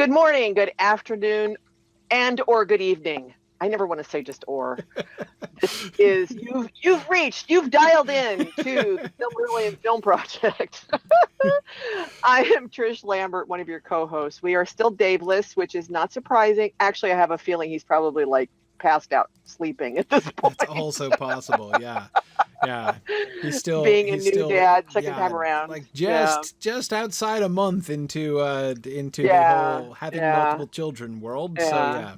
Good morning, good afternoon, and or good evening. I never want to say just or. This is you've dialed in to the Silmarillion Film Project. I am Trish Lambert, one of your co-hosts. We are still Daveless, which is not surprising. Actually, I have a feeling he's probably like passed out sleeping at this point. That's also possible. Yeah. Yeah. He's still Being a new dad, second time around. like just outside a month into the Yeah, whole having yeah, multiple children world. So yeah. yeah.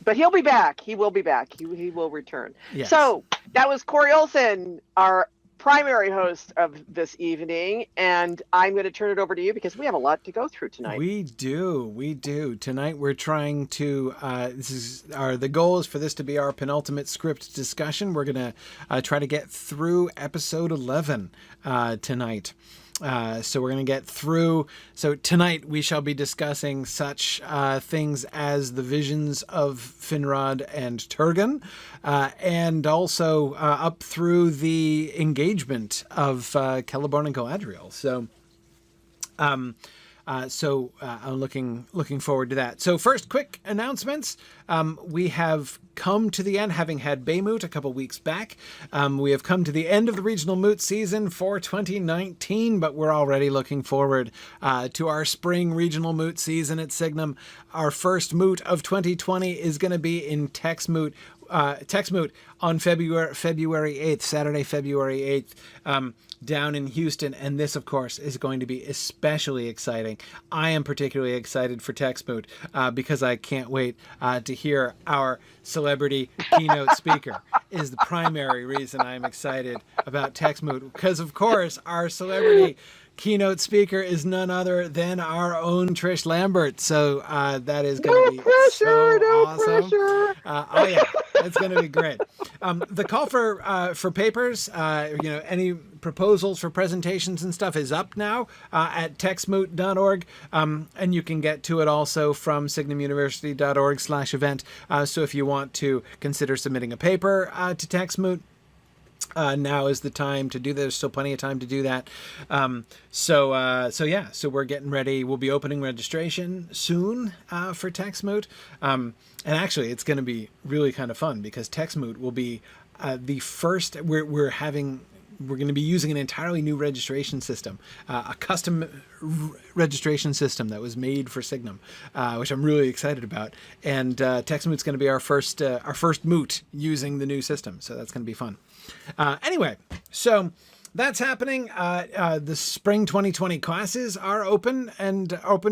But he'll be back. He will be back. He will return. Yes. So that was Corey Olson, our primary host of this evening, and I'm going to turn it over to you because we have a lot to go through tonight. We do. Tonight we're trying to. The goal is for this to be our penultimate script discussion. We're gonna try to get through episode 11 tonight. So we're going to get through. So tonight we shall be discussing such things as the visions of Finrod and Turgon, and also up through the engagement of Celeborn and Galadriel. So I'm looking forward to that. So first, quick announcements. We have come to the end, having had Baymoot a couple weeks back. We have come to the end of the regional moot season for 2019, but we're already looking forward to our spring regional moot season at Signum. Our first moot of 2020 is going to be in Texmoot on February 8th, Saturday, February 8th, down in Houston. And this, of course, is going to be especially exciting. I am particularly excited for Texmoot because I can't wait to hear our celebrity keynote speaker is the primary reason I'm excited about Texmoot. Because, of course, our celebrity keynote speaker is none other than our own Trish Lambert. So that is going to be so awesome. Oh yeah, it's going to be great. The call for papers, any proposals for presentations and stuff is up now at texmoot.org, and you can get to it also from signumuniversity.org/event. So if you want to consider submitting a paper to Texmoot, now is the time to do that. There's still plenty of time to do that. So we're getting ready. We'll be opening registration soon for Texmoot. And actually, it's going to be really kind of fun because Texmoot will be the first. We're going to be using an entirely new registration system, a custom registration system that was made for Signum, which I'm really excited about. And Texmoot's going to be our first moot using the new system, so that's going to be fun. Anyway, so that's happening. The spring 2020 classes are open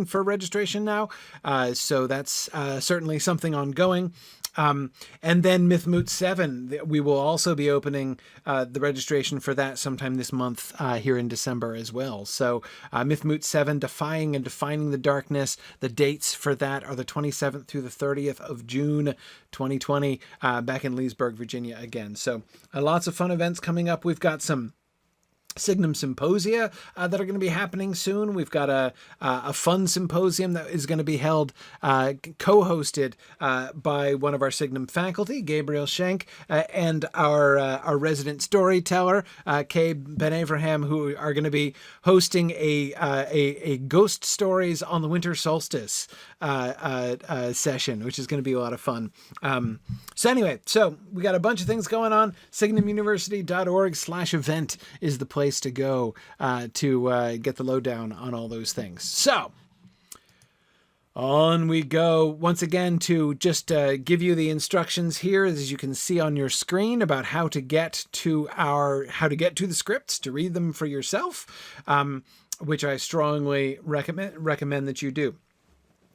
for registration now, so that's certainly something ongoing. And then Mythmoot 7, we will also be opening the registration for that sometime this month here in December as well. So Mythmoot 7, Defying and Defining the Darkness. The dates for that are the 27th through the 30th of June 2020 back in Leesburg, Virginia again. So lots of fun events coming up. We've got some Signum symposia that are going to be happening soon. We've got a fun symposium that is going to be held, co-hosted by one of our Signum faculty, Gabriel Schenk, and our resident storyteller, Kay Ben-Abraham, who are going to be hosting a ghost stories on the winter solstice session, which is going to be a lot of fun. So anyway, so we got a bunch of things going on. signumuniversity.org/event is the place to go to get the lowdown on all those things. So on we go once again to just give you the instructions here, as you can see on your screen, about how to get to the scripts, to read them for yourself, which I strongly recommend that you do.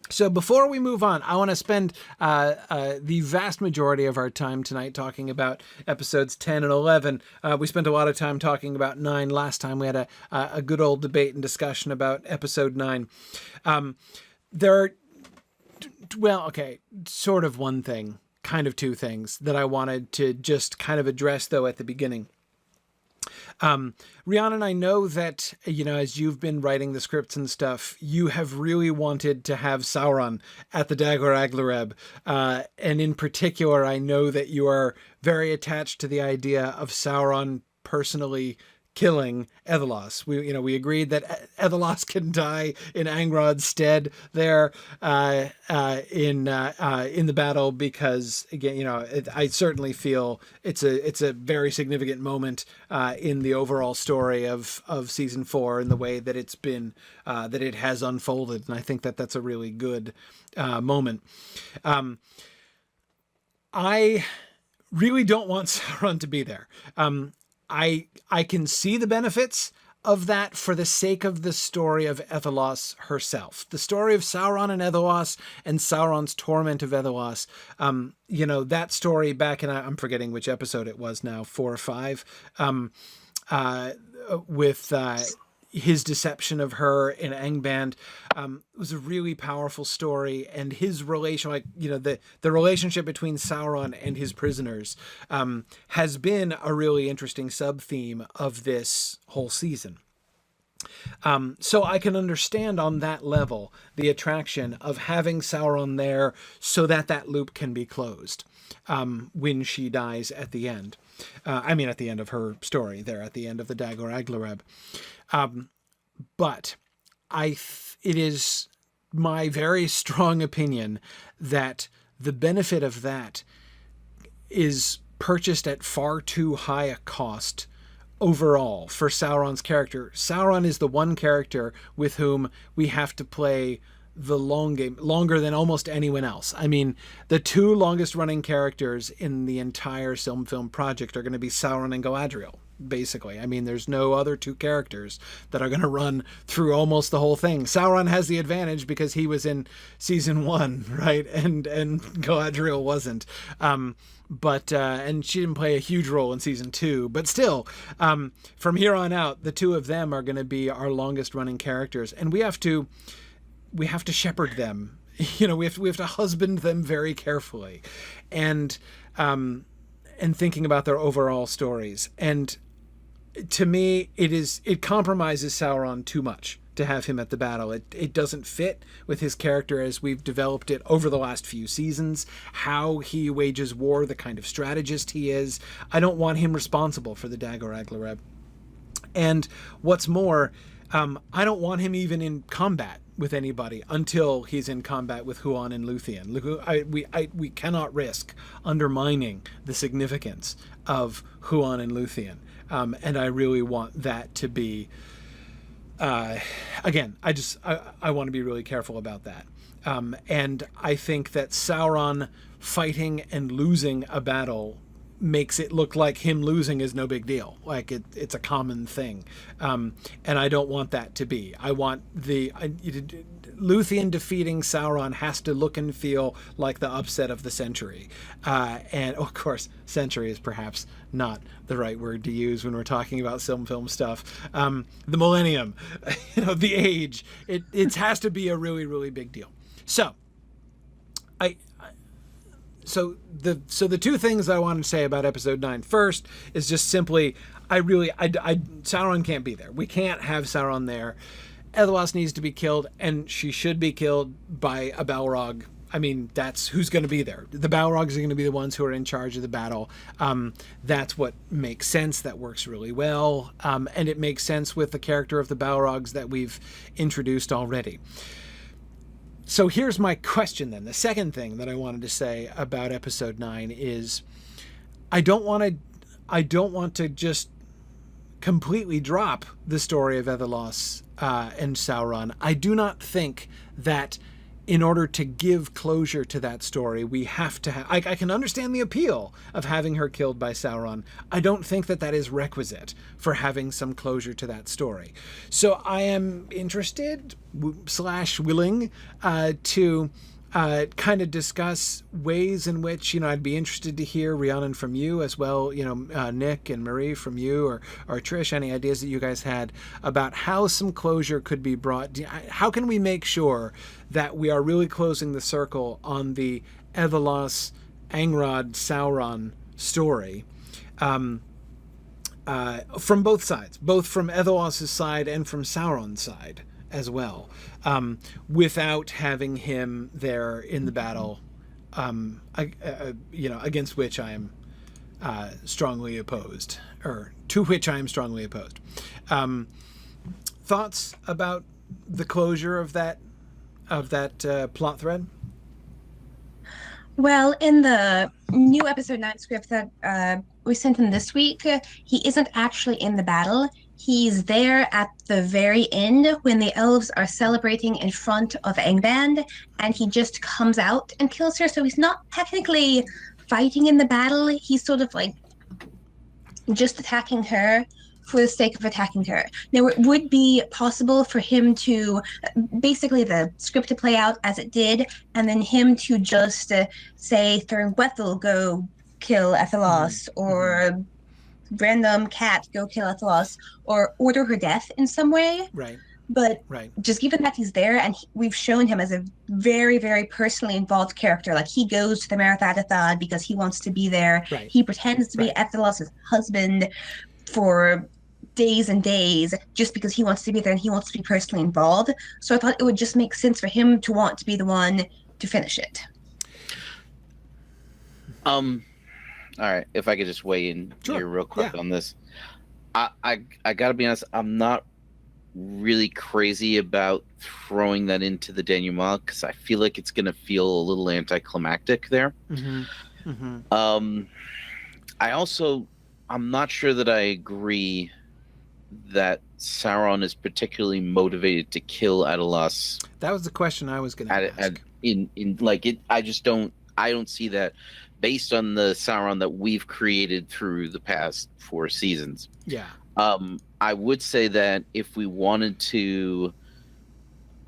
So before we move on, I want to spend the vast majority of our time tonight talking about episodes 10 and 11. We spent a lot of time talking about 9 last time. We had a good old debate and discussion about episode 9. There are, sort of one thing, kind of two things that I wanted to just kind of address, though, at the beginning. Rhiannon, I know that, as you've been writing the scripts and stuff, you have really wanted to have Sauron at the Dagor Aglareb. And in particular, I know that you are very attached to the idea of Sauron personally killing Ethelos. We agreed that Ethelos can die in Angrod's stead there in the battle, because again, I certainly feel it's a very significant moment in the overall story of season 4 and the way that it's been that it has unfolded, and I think that that's a really good moment. I really don't want Sauron to be there. I can see the benefits of that for the sake of the story of Ethelos herself. The story of Sauron and Ethelos and Sauron's torment of Ethelos. That story back in, I'm forgetting which episode it was now, 4 or 5, with his deception of her in Angband, was a really powerful story, and his relation, the relationship between Sauron and his prisoners, has been a really interesting sub-theme of this whole season. So I can understand on that level the attraction of having Sauron there so that loop can be closed when she dies at the end. At the end of her story there, at the end of the Dagor Aglareb. But it is my very strong opinion that the benefit of that is purchased at far too high a cost overall for Sauron's character. Sauron is the one character with whom we have to play the long game, longer than almost anyone else. I mean, the 2 longest running characters in the entire film project are going to be Sauron and Galadriel, basically. I mean, there's no other 2 characters that are going to run through almost the whole thing. Sauron has the advantage because he was in season 1, right? And Galadriel wasn't. And she didn't play a huge role in season 2, but still, from here on out, the 2 of them are going to be our longest running characters, and we have to shepherd them. We have to husband them very carefully, and thinking about their overall stories. And to me, it compromises Sauron too much to have him at the battle. It doesn't fit with his character as we've developed it over the last few seasons, how he wages war, the kind of strategist he is. I don't want him responsible for the Dagor Aglareb. And what's more, I don't want him even in combat with anybody until he's in combat with Huan and Luthien. We cannot risk undermining the significance of Huan and Luthien. And I really want that to be, again, I want to be really careful about that. And I think that Sauron fighting and losing a battle makes it look like him losing is no big deal. Like it's a common thing. And I don't want that to be. I want Luthien defeating Sauron has to look and feel like the upset of the century. And of course, century is perhaps not the right word to use when we're talking about film stuff. The millennium, the age, it has to be a really, really big deal. So the 2 things I want to say about episode 9 first is just simply, Sauron can't be there. We can't have Sauron there. Ethelos needs to be killed, and she should be killed by a Balrog. I mean, that's who's going to be there. The Balrogs are going to be the ones who are in charge of the battle. That's what makes sense. That works really well. And it makes sense with the character of the Balrogs that we've introduced already. So here's my question then. The second thing that I wanted to say about episode 9 is I don't want to just completely drop the story of Ethelos and Sauron. I do not think that in order to give closure to that story, we have to have... I can understand the appeal of having her killed by Sauron. I don't think that is requisite for having some closure to that story. So I am interested / willing to kind of discuss ways in which, I'd be interested to hear, Rhiannon, from you as well, Nick and Marie from you, or Trish, any ideas that you guys had about how some closure could be brought. How can we make sure that we are really closing the circle on the Ethelos, Angrod, Sauron story from both sides, both from Ethelos' side and from Sauron's side as well, without having him there in the battle, against which I am strongly opposed, or to which I am strongly opposed. Thoughts about the closure of that plot thread? Well, in the new episode 9 script that we sent in this week, he isn't actually in the battle. He's there at the very end when the elves are celebrating in front of Angband, and he just comes out and kills her. So he's not technically fighting in the battle. He's sort of like just attacking her for the sake of attacking her. Now, it would be possible for him to basically the script to play out as it did, and then him to just say, Thurngwethel, go kill Ethelos, or random cat, go kill Ethelos, or order her death in some way. Right. But Right. just given that he's there, and we've shown him as a very, very personally involved character, like he goes to the Marath Adathad because he wants to be there. Right. He pretends to be Ethelos' husband for days and days just because he wants to be there and he wants to be personally involved. So I thought it would just make sense for him to want to be the one to finish it. All right, if I could just weigh in here real quick on this. I gotta be honest, I'm not really crazy about throwing that into the denouement because I feel like it's gonna feel a little anticlimactic there. I'm not sure that I agree that Sauron is particularly motivated to kill Adelas. That was the question I was going to ask. I don't see that based on the Sauron that we've created through the past 4 seasons. Yeah. I would say that if we wanted to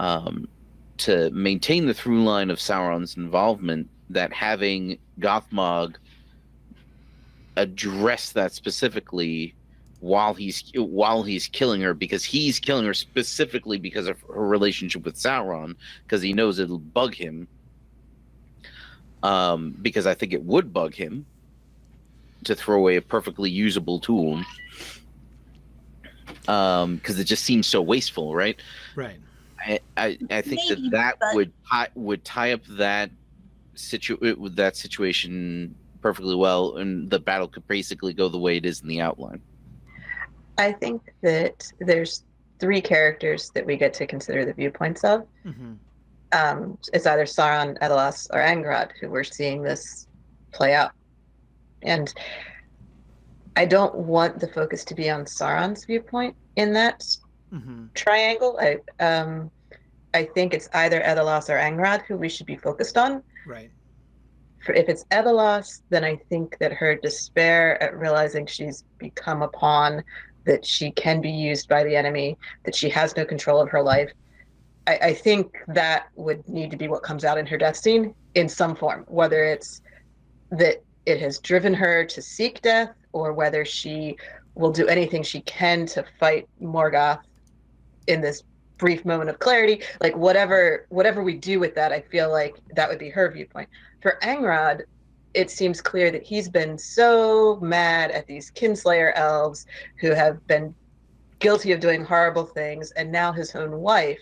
maintain the through line of Sauron's involvement, that having Gothmog address that specifically while he's killing her, because he's killing her specifically because of her relationship with Sauron, because he knows it'll bug him. Because I think it would bug him to throw away a perfectly usable tool. Because it just seems so wasteful, right? Right. I think Maybe, that but... would tie up that situation perfectly well, and the battle could basically go the way it is in the outline. I think that there's 3 characters that we get to consider the viewpoints of. It's either Sauron, Edelas, or Angrod who we're seeing this play out. And I don't want the focus to be on Sauron's viewpoint in that triangle. I think it's either Edelas or Angrod who we should be focused on. Right. If it's Edelas, then I think that her despair at realizing she's become a pawn, that she can be used by the enemy, that she has no control of her life, I think that would need to be what comes out in her death scene in some form, whether it's that it has driven her to seek death, or whether she will do anything she can to fight Morgoth in this brief moment of clarity. Like whatever we do with that, I feel like that would be her viewpoint. For Angrod, it seems clear that he's been so mad at these Kinslayer elves who have been guilty of doing horrible things, and now his own wife,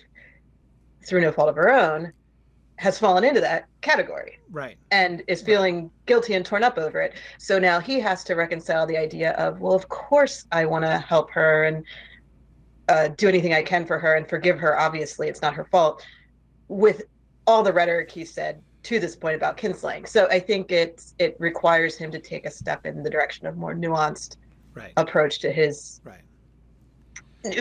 through no fault of her own, has fallen into that category. Right. And is feeling guilty and torn up over it. So now he has to reconcile the idea of, well, of course I want to help her and do anything I can for her and forgive her. Obviously, it's not her fault, with all the rhetoric he said to this point about kinslaying. So I think it requires him to take a step in the direction of more nuanced approach to his. Right.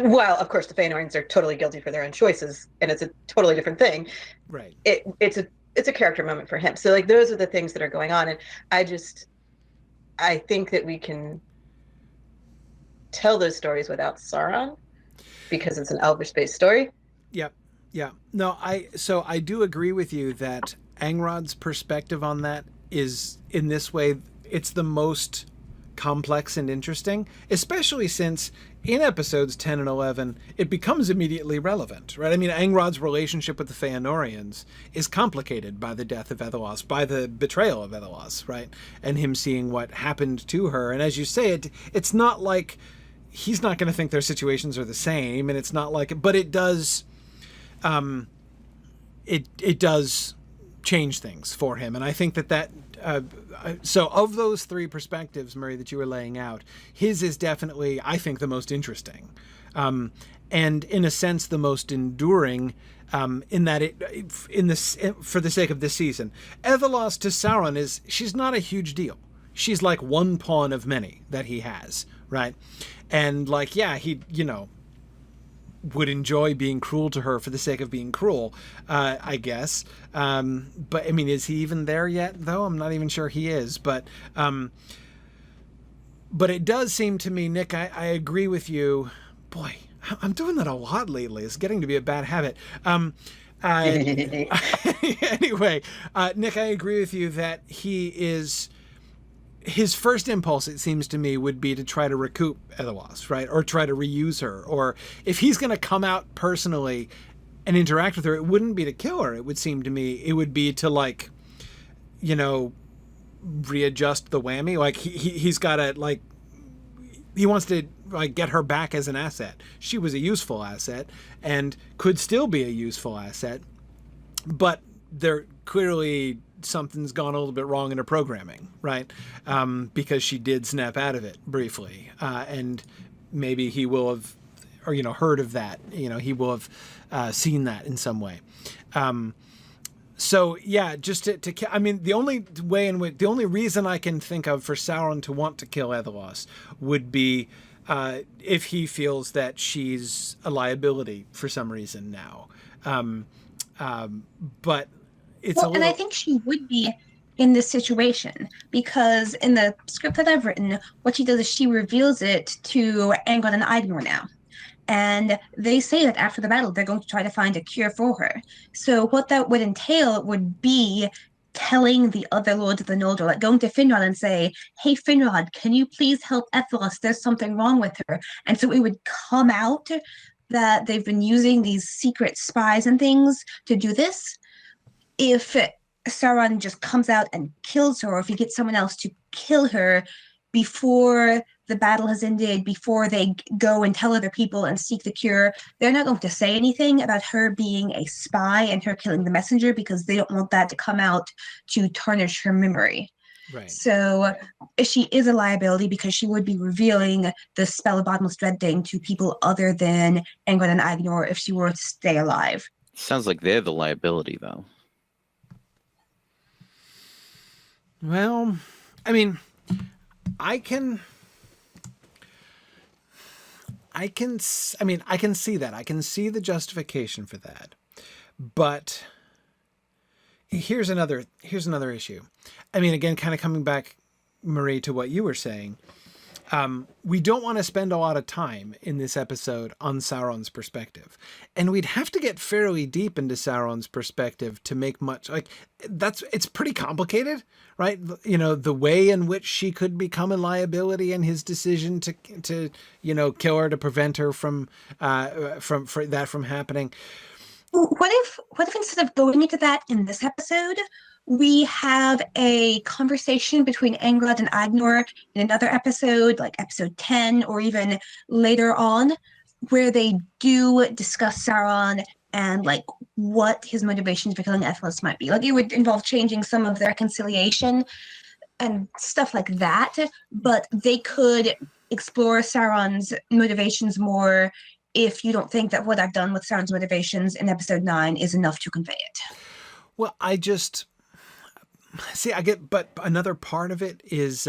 Well, of course, the Feanorians are totally guilty for their own choices, and it's a totally different thing. Right. It's a character moment for him. So like those are the things that are going on, and I think that we can tell those stories without Sauron because it's an Elvish-based story. Yep. Yeah. No, I do agree with you that Angrod's perspective on that is, in this way, it's the most complex and interesting, especially since in episodes 10 and 11 it becomes immediately relevant, right? I mean, Angrod's relationship with the Feanorians is complicated by the death of Ethelos, by the betrayal of Ethelos, right? And him seeing what happened to her. And as you say, it's not like he's not going to think their situations are the same, and it's not like, but it does it does change things for him. And I think that so of those three perspectives, Murray, that you were laying out, his is definitely, I think, the most interesting, and in a sense the most enduring, in that for the sake of this season. Ethellos to Sauron she's not a huge deal. She's like one pawn of many that he has, right? And like, yeah, he, would enjoy being cruel to her for the sake of being cruel, I guess. But I mean, is he even there yet, though? I'm not even sure he is. But it does seem to me, Nick, I agree with you. Boy, I'm doing that a lot lately. It's getting to be a bad habit. Anyway, Nick, I agree with you that his first impulse, it seems to me, would be to try to recoup Ethellos, right? Or try to reuse her. Or if he's going to come out personally and interact with her, it wouldn't be to kill her. It would seem to me it would be to, like, readjust the whammy. Like he's got to, like, he wants to, like, get her back as an asset. She was a useful asset and could still be a useful asset, but they're clearly something's gone a little bit wrong in her programming, right? Because she did snap out of it briefly, and maybe he will have, or heard of that. He will have seen that in some way. So yeah, just to I mean, the only reason I can think of for Sauron to want to kill Ethellos would be if he feels that she's a liability for some reason now. But it's and I think she would be in this situation, because in the script that I've written, what she does is she reveals it to Angron and Idnor now. And they say that after the battle, they're going to try to find a cure for her. So what that would entail would be telling the other lords of the Noldor, like going to Finrod and say, hey, Finrod, can you please help Ethellos? There's something wrong with her. And so it would come out that they've been using these secret spies and things to do this. If Sauron just comes out and kills her, or if he gets someone else to kill her before the battle has ended, before they go and tell other people and seek the cure, they're not going to say anything about her being a spy and her killing the messenger, because they don't want that to come out to tarnish her memory. Right. So she is a liability, because she would be revealing the spell of bottomless dread thing to people other than Angron and Idnor if she were to stay alive. Sounds like they're the liability, though. Well, I mean, I can see that. I can see the justification for that. But here's another issue. I mean, again, kind of coming back, Marie, to what you were saying. We don't want to spend a lot of time in this episode on Sauron's perspective. And we'd have to get fairly deep into Sauron's perspective to make much, like, it's pretty complicated, right? The way in which she could become a liability, and his decision to kill her to prevent her from happening. What if instead of going into that in this episode, we have a conversation between Angron and Idnor in another episode, like episode 10, or even later on, where they do discuss Sauron and, like, what his motivations for killing Ethellos might be. Like, it would involve changing some of their reconciliation and stuff like that, but they could explore Sauron's motivations more if you don't think that what I've done with Sauron's motivations in episode 9 is enough to convey it. Well, but another part of it is,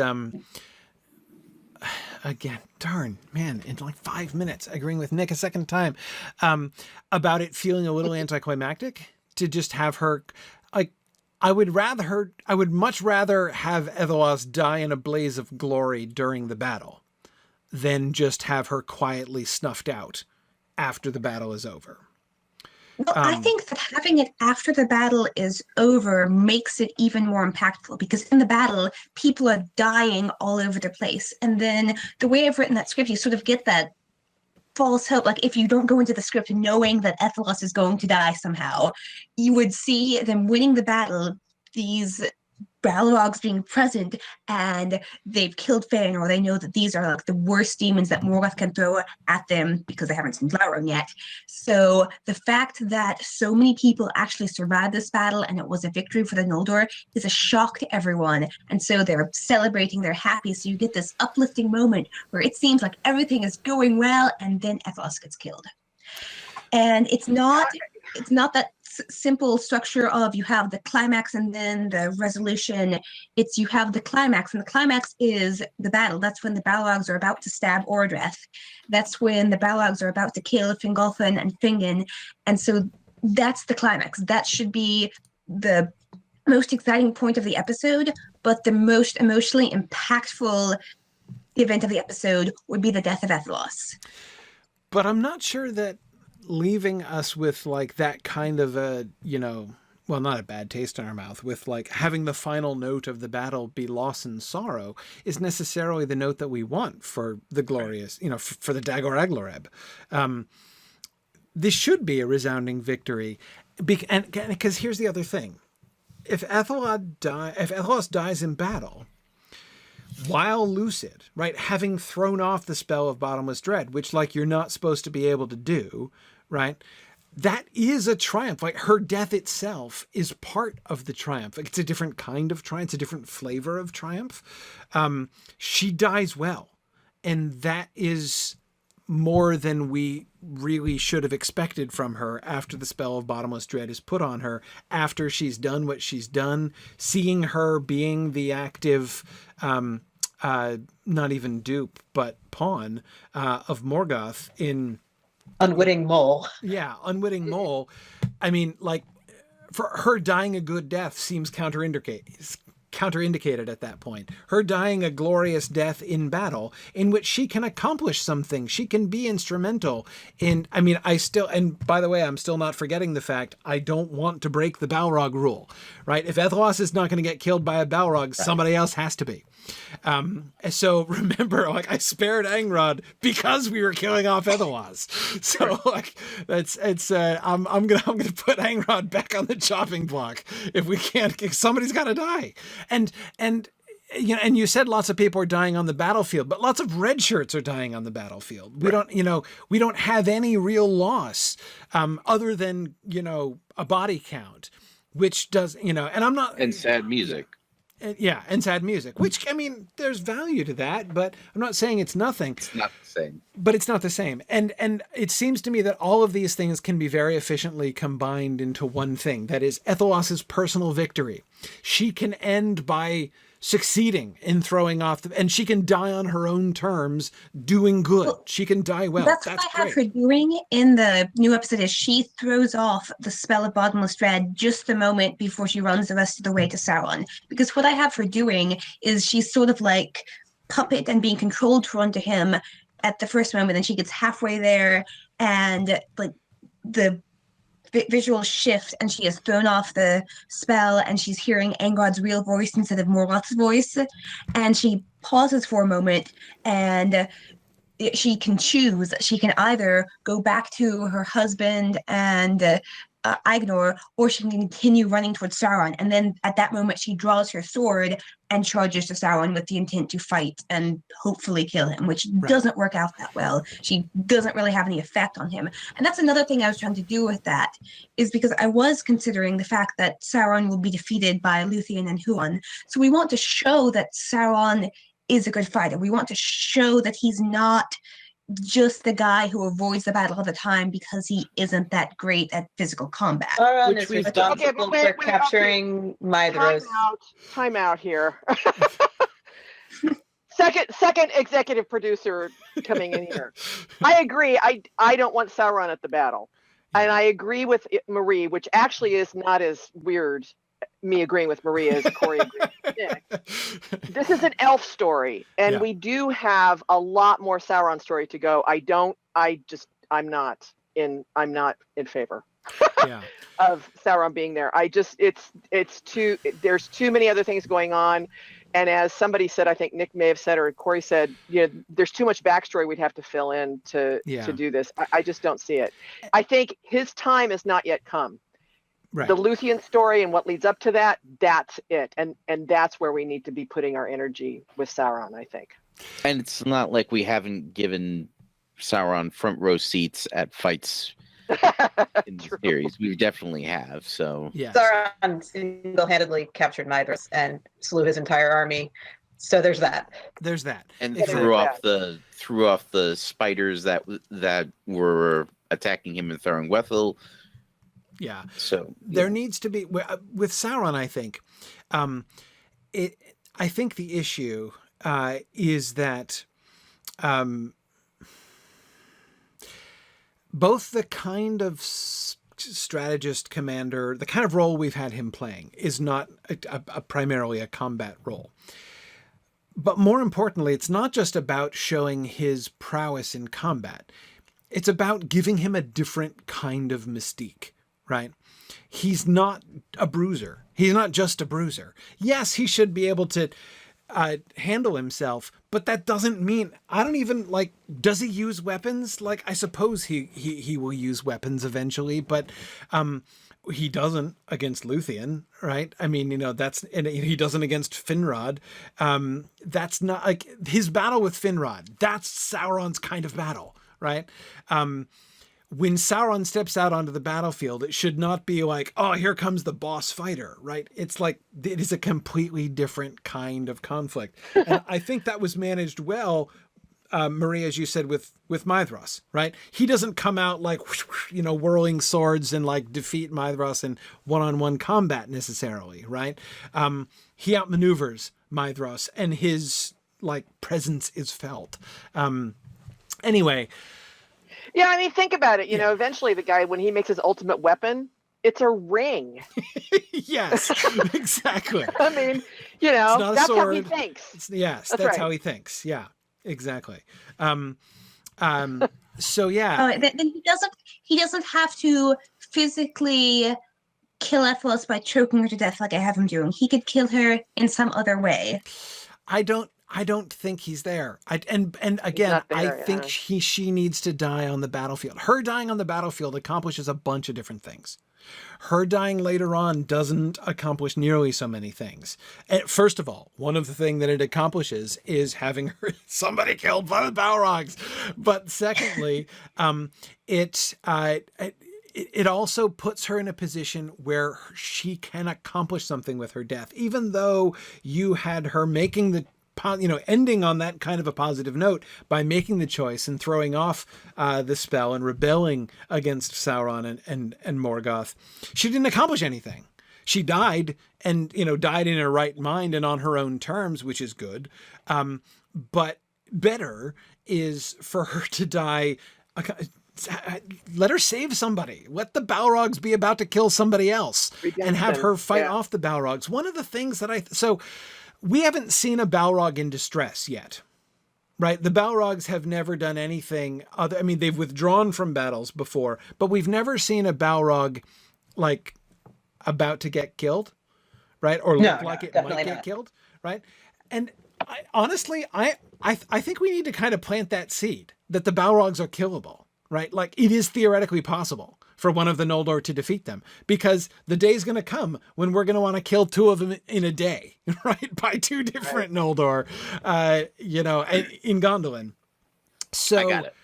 again, darn, man, in like 5 minutes, agreeing with Nick a second time, about it feeling a little anticlimactic to just have her, like, I would much rather have Ethellos die in a blaze of glory during the battle than just have her quietly snuffed out after the battle is over. Well, I think that having it after the battle is over makes it even more impactful, because in the battle, people are dying all over the place. And then the way I've written that script, you sort of get that false hope. Like, if you don't go into the script knowing that Ethellos is going to die somehow, you would see them winning the battle, these Balrogs being present and they've killed Fëanor, they know that these are like the worst demons that Morgoth can throw at them because they haven't seen Sauron yet. So the fact that so many people actually survived this battle and it was a victory for the Noldor is a shock to everyone. And so they're celebrating, they're happy. So you get this uplifting moment where it seems like everything is going well, and then Ethos gets killed. And it's not that simple structure of you have the climax and then the resolution. It's you have the climax, and the climax is the battle. That's when the Balrogs are about to stab Ordreth. That's when the Balrogs are about to kill Fingolfin and Fingon. And so that's the climax. That should be the most exciting point of the episode, but the most emotionally impactful event of the episode would be the death of Ethelos. But I'm not sure that leaving us with like that kind of a, well, not a bad taste in our mouth, with like having the final note of the battle be loss and sorrow is necessarily the note that we want for the glorious, for the Dagor Aglareb. This should be a resounding victory. Because here's the other thing. If Ethelos dies in battle, while lucid, right, having thrown off the spell of bottomless dread, which like you're not supposed to be able to do, right? That is a triumph. Like her death itself is part of the triumph. Like it's a different kind of triumph. It's a different flavor of triumph. She dies well. And that is more than we really should have expected from her after the spell of bottomless dread is put on her, after she's done what she's done. Seeing her being the active, not even dupe, but pawn of Morgoth in Unwitting mole. Yeah, unwitting mole. I mean, like, for her dying a good death seems counterindicated at that point. Her dying a glorious death in battle in which she can accomplish something. She can be instrumental in, and by the way, I'm still not forgetting the fact I don't want to break the Balrog rule, right? If Ethelos is not going to get killed by a Balrog, somebody else has to be. So remember, like, I spared Angrod because we were killing off Ethelos. So like, I'm gonna put Angrod back on the chopping block if we can't. Somebody's got to die. And you said lots of people are dying on the battlefield, but lots of red shirts are dying on the battlefield. We don't have any real loss other than a body count, which does and I'm not and sad music. And sad music, which, there's value to that, but I'm not saying it's nothing. It's not the same. But it's not the same. And it seems to me that all of these things can be very efficiently combined into one thing. That is Ethelos's personal victory. She can end by succeeding in throwing off and she can die on her own terms, doing good. Well, she can die well. That's what I have her doing in the new episode is she throws off the spell of bottomless dread just the moment before she runs the rest of the way to Sauron. Because what I have her doing is she's sort of like puppet and being controlled to run to him at the first moment, and she gets halfway there and like the visual shift and she has thrown off the spell and she's hearing Angrod's real voice instead of Morgoth's voice, and she pauses for a moment and she can choose. She can either go back to her husband and Agnor, or she can continue running towards Sauron, and then at that moment she draws her sword and charges to Sauron with the intent to fight and hopefully kill him, which doesn't work out that well. She doesn't really have any effect on him. And that's another thing I was trying to do with that, is because I was considering the fact that Sauron will be defeated by Luthien and Huon. So we want to show that Sauron is a good fighter. We want to show that he's not just the guy who avoids the battle all the time because he isn't that great at physical combat. Sauron is responsible for capturing Maedhros. Time out here. Second executive producer coming in here. I agree. I don't want Sauron at the battle. And I agree with Marie, which actually is not as weird, me agreeing with Marie as Corey agreeing with Nick. This is an elf story, and we do have a lot more Sauron story to go. I'm not in favor of Sauron being there. There's too many other things going on. And as somebody said, I think Nick may have said, or Corey said, there's too much backstory we'd have to fill in to do this. I just don't see it. I think his time has not yet come. Right. The Luthien story and what leads up to that, that's it. And that's where we need to be putting our energy with Sauron, I think. And it's not like we haven't given Sauron front row seats at fights in the series. We definitely have. So yes. Sauron single-handedly captured Mithras and slew his entire army. So there's that. There's that. And Exactly. threw off the spiders that were attacking him in Thorongwethil. Yeah. So there needs to be with Sauron, I think. I think the issue is that both the kind of strategist commander, the kind of role we've had him playing, is not primarily a combat role. But more importantly, it's not just about showing his prowess in combat. It's about giving him a different kind of mystique, right? He's not a bruiser. He's not just a bruiser. Yes, he should be able to handle himself, but that doesn't mean, I don't even like, does he use weapons? Like, I suppose he will use weapons eventually, but he doesn't against Luthien, right? I mean, and he doesn't against Finrod. That's not like his battle with Finrod. That's Sauron's kind of battle, right? When Sauron steps out onto the battlefield, it should not be like, oh, here comes the boss fighter, right? It's like, it is a completely different kind of conflict. And I think that was managed well, Marie, as you said, with Mithras, right? He doesn't come out like, whirling swords and like defeat Mithras in one-on-one combat necessarily, right? He outmaneuvers Mithras and his like presence is felt. Anyway. Yeah, I mean, think about it. Eventually the guy, when he makes his ultimate weapon, it's a ring. Yes, exactly. I mean, that's how he thinks. That's right. How he thinks. Yeah, exactly. So yeah. Then he doesn't have to physically kill Athos by choking her to death like I have him doing. He could kill her in some other way. I don't think he's there. I think she needs to die on the battlefield. Her dying on the battlefield accomplishes a bunch of different things. Her dying later on doesn't accomplish nearly so many things. And first of all, one of the things that it accomplishes is having somebody killed by the Balrogs. But secondly, it also puts her in a position where she can accomplish something with her death, even though you had her making the ending on that kind of a positive note by making the choice and throwing off the spell and rebelling against Sauron and Morgoth. She didn't accomplish anything. She died and, died in her right mind and on her own terms, which is good. But better is for her to die. Let her save somebody. Let the Balrogs be about to kill somebody else. Redemption. And have her fight off the Balrogs. One of the things that we haven't seen a Balrog in distress yet, right? The Balrogs have never done anything other. I mean, they've withdrawn from battles before, but we've never seen a Balrog like about to get killed, right? Or look like it might get killed, right? And honestly, I think we need to kind of plant that seed that the Balrogs are killable, right? Like it is theoretically possible for one of the Noldor to defeat them, because the day's going to come when we're going to want to kill two of them in a day, right? By two different Noldor, in Gondolin. So I got it.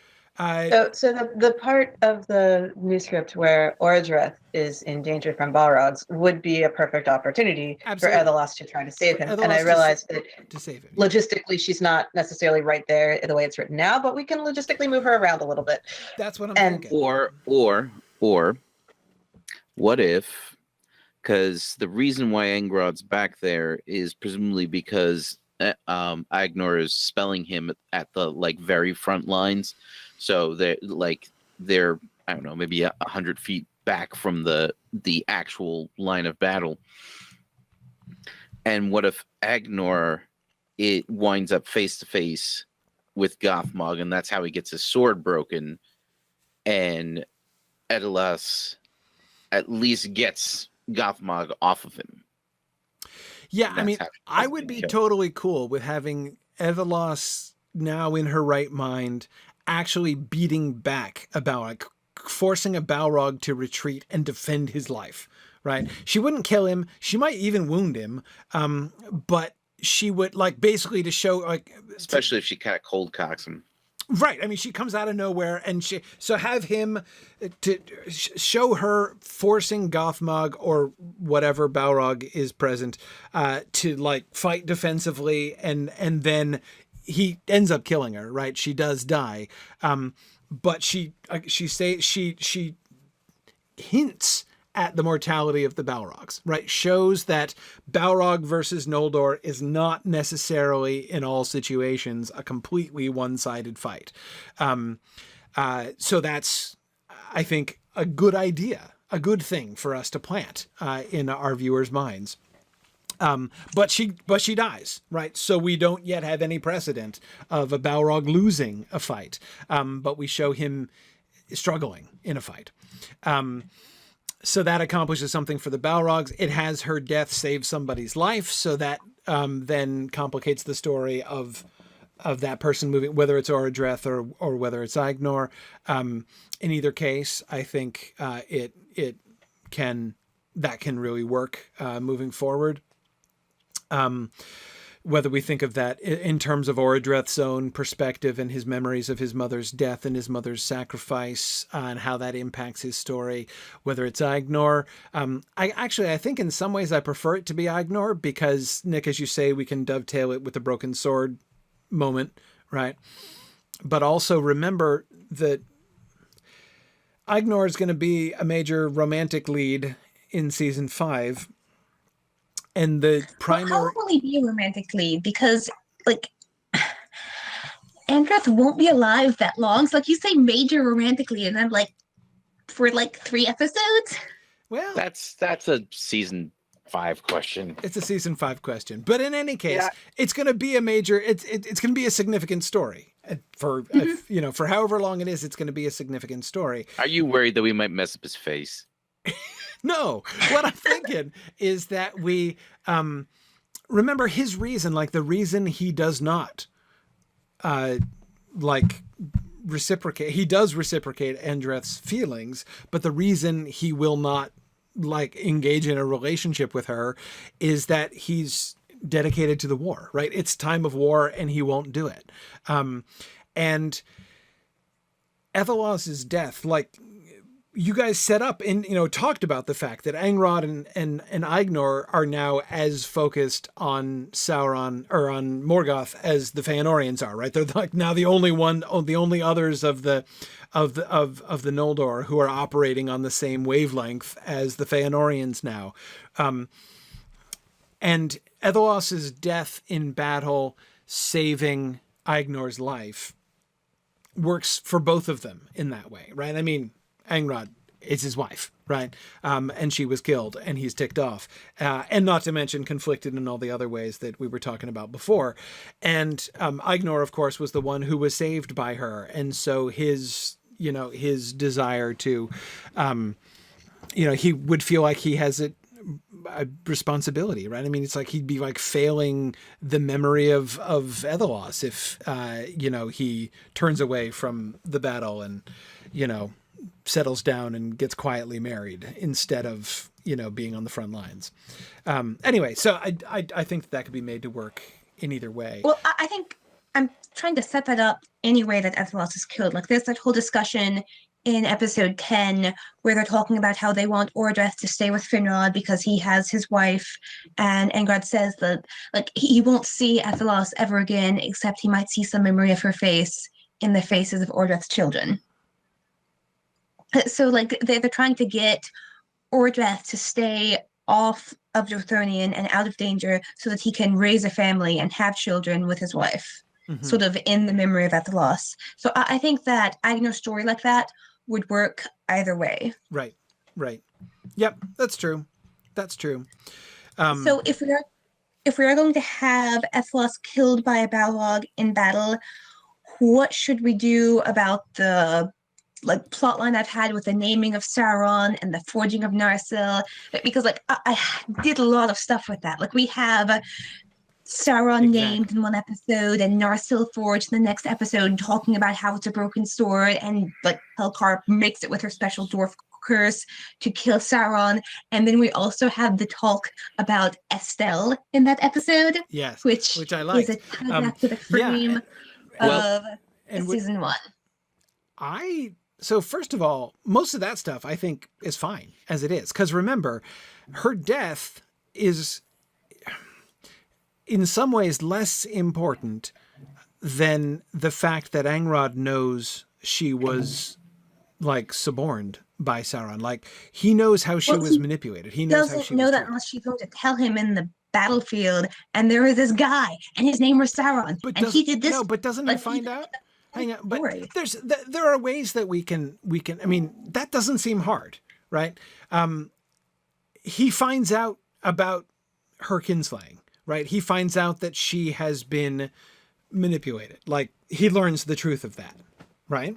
So the part of the new script where Ordreth is in danger from Balrogs would be a perfect opportunity for Ethelas to try to save him. And I realized that to save him. Logistically, she's not necessarily right there the way it's written now, but we can logistically move her around a little bit. That's what I'm thinking. Or what if, because the reason why Angrod's back there is presumably because Agnor is spelling him at the very front lines. So they're I don't know, maybe 100 feet back from the actual line of battle. And what if Agnor winds up face to face with Gothmog, and that's how he gets his sword broken, and Edelas at least gets Gothmog off of him. Yeah, I mean, I would be totally cool with having Edelas now in her right mind actually beating back a Balrog, forcing a Balrog to retreat and defend his life, right? She wouldn't kill him. She might even wound him. But she would like basically to show like, especially if she kind of cold cocks him. Right. I mean, she comes out of nowhere and so have him to show her forcing Gothmog or whatever Balrog is present, to like fight defensively. And then he ends up killing her, right? She does die. But she hints at the mortality of the Balrogs, right? Shows that Balrog versus Noldor is not necessarily in all situations a completely one-sided fight. So that's, I think, a good idea, a good thing for us to plant in our viewers' minds. But she dies, right? So we don't yet have any precedent of a Balrog losing a fight, but we show him struggling in a fight. So that accomplishes something for the Balrogs. It has her death save somebody's life, so that then complicates the story of that person moving, whether it's Orodreth or whether it's Agnor. In either case, I think that can really work moving forward. Whether we think of that in terms of Orodreth's own perspective and his memories of his mother's death and his mother's sacrifice, and how that impacts his story, whether it's Agnor. I think in some ways I prefer it to be Agnor because, Nick, as you say, we can dovetail it with the broken sword moment, right? But also remember that Agnor is going to be a major romantic lead in season 5. And the primary... Well, how will he be a romantic lead? Because, like, Andreth won't be alive that long. So, like, you say major romantic lead, and I'm like, for, like, 3 episodes? Well... That's a season 5 question. It's a season 5 question. But in any case, it's going to be a major... It's going to be a significant story. For however long it is, it's going to be a significant story. Are you worried that we might mess up his face? No, what I'm thinking is that we remember his reason, like the reason he does not reciprocate. He does reciprocate Andreth's feelings, but the reason he will not like engage in a relationship with her is that he's dedicated to the war, right? It's time of war and he won't do it. And Ethelos's death, like, you guys set up and, talked about the fact that Angrod and Agnor are now as focused on Sauron or on Morgoth as the Feanorians are, right? They're like now the only others of the Noldor who are operating on the same wavelength as the Feanorians now. And Ethelos's death in battle, saving Agnor's life, works for both of them in that way, right? I mean, Angrod is his wife, right? And she was killed and he's ticked off. And not to mention conflicted in all the other ways that we were talking about before. And Agnor, of course, was the one who was saved by her. And so his desire to, he would feel like he has a responsibility, right? I mean, it's like he'd be like failing the memory of Ethelos if, he turns away from the battle and, settles down and gets quietly married instead of, being on the front lines. Anyway, so I think that could be made to work in either way. Well, I think I'm trying to set that up any way that Ethelos is killed. Like there's that whole discussion in episode 10 where they're talking about how they want Orodreth to stay with Finrod because he has his wife, and Angrod says that like he won't see Ethelos ever again except he might see some memory of her face in the faces of Orodreth's children. So like they're trying to get Orodreth to stay off of Dorthonion and out of danger so that he can raise a family and have children with his wife, sort of in the memory of Ethelos. So I think that Agnor's story like that would work either way. Right. Yep, that's true. So if we are going to have Ethelos killed by a Balrog in battle, what should we do about the plot line I've had with the naming of Sauron and the forging of Narsil? Because I did a lot of stuff with that. Like we have Sauron named in one episode and Narsil forged in the next episode, talking about how it's a broken sword, and like Helcar makes it with her special dwarf curse to kill Sauron. And then we also have the talk about Estelle in that episode. Yes, which I like. Is a tie-back to the frame of season 1. So first of all, most of that stuff I think is fine as it is. Because remember, her death is in some ways less important than the fact that Angrod knows she was like suborned by Sauron. Like he knows how she was manipulated. He knows how she doesn't know was that unless she's going to tell him in the battlefield. And there is this guy, and his name was Sauron, and he did this. No, but doesn't he find out? Hang on, but there are ways that we can. I mean, that doesn't seem hard, right? He finds out about her kinslaying, right? He finds out that she has been manipulated. Like he learns the truth of that, right?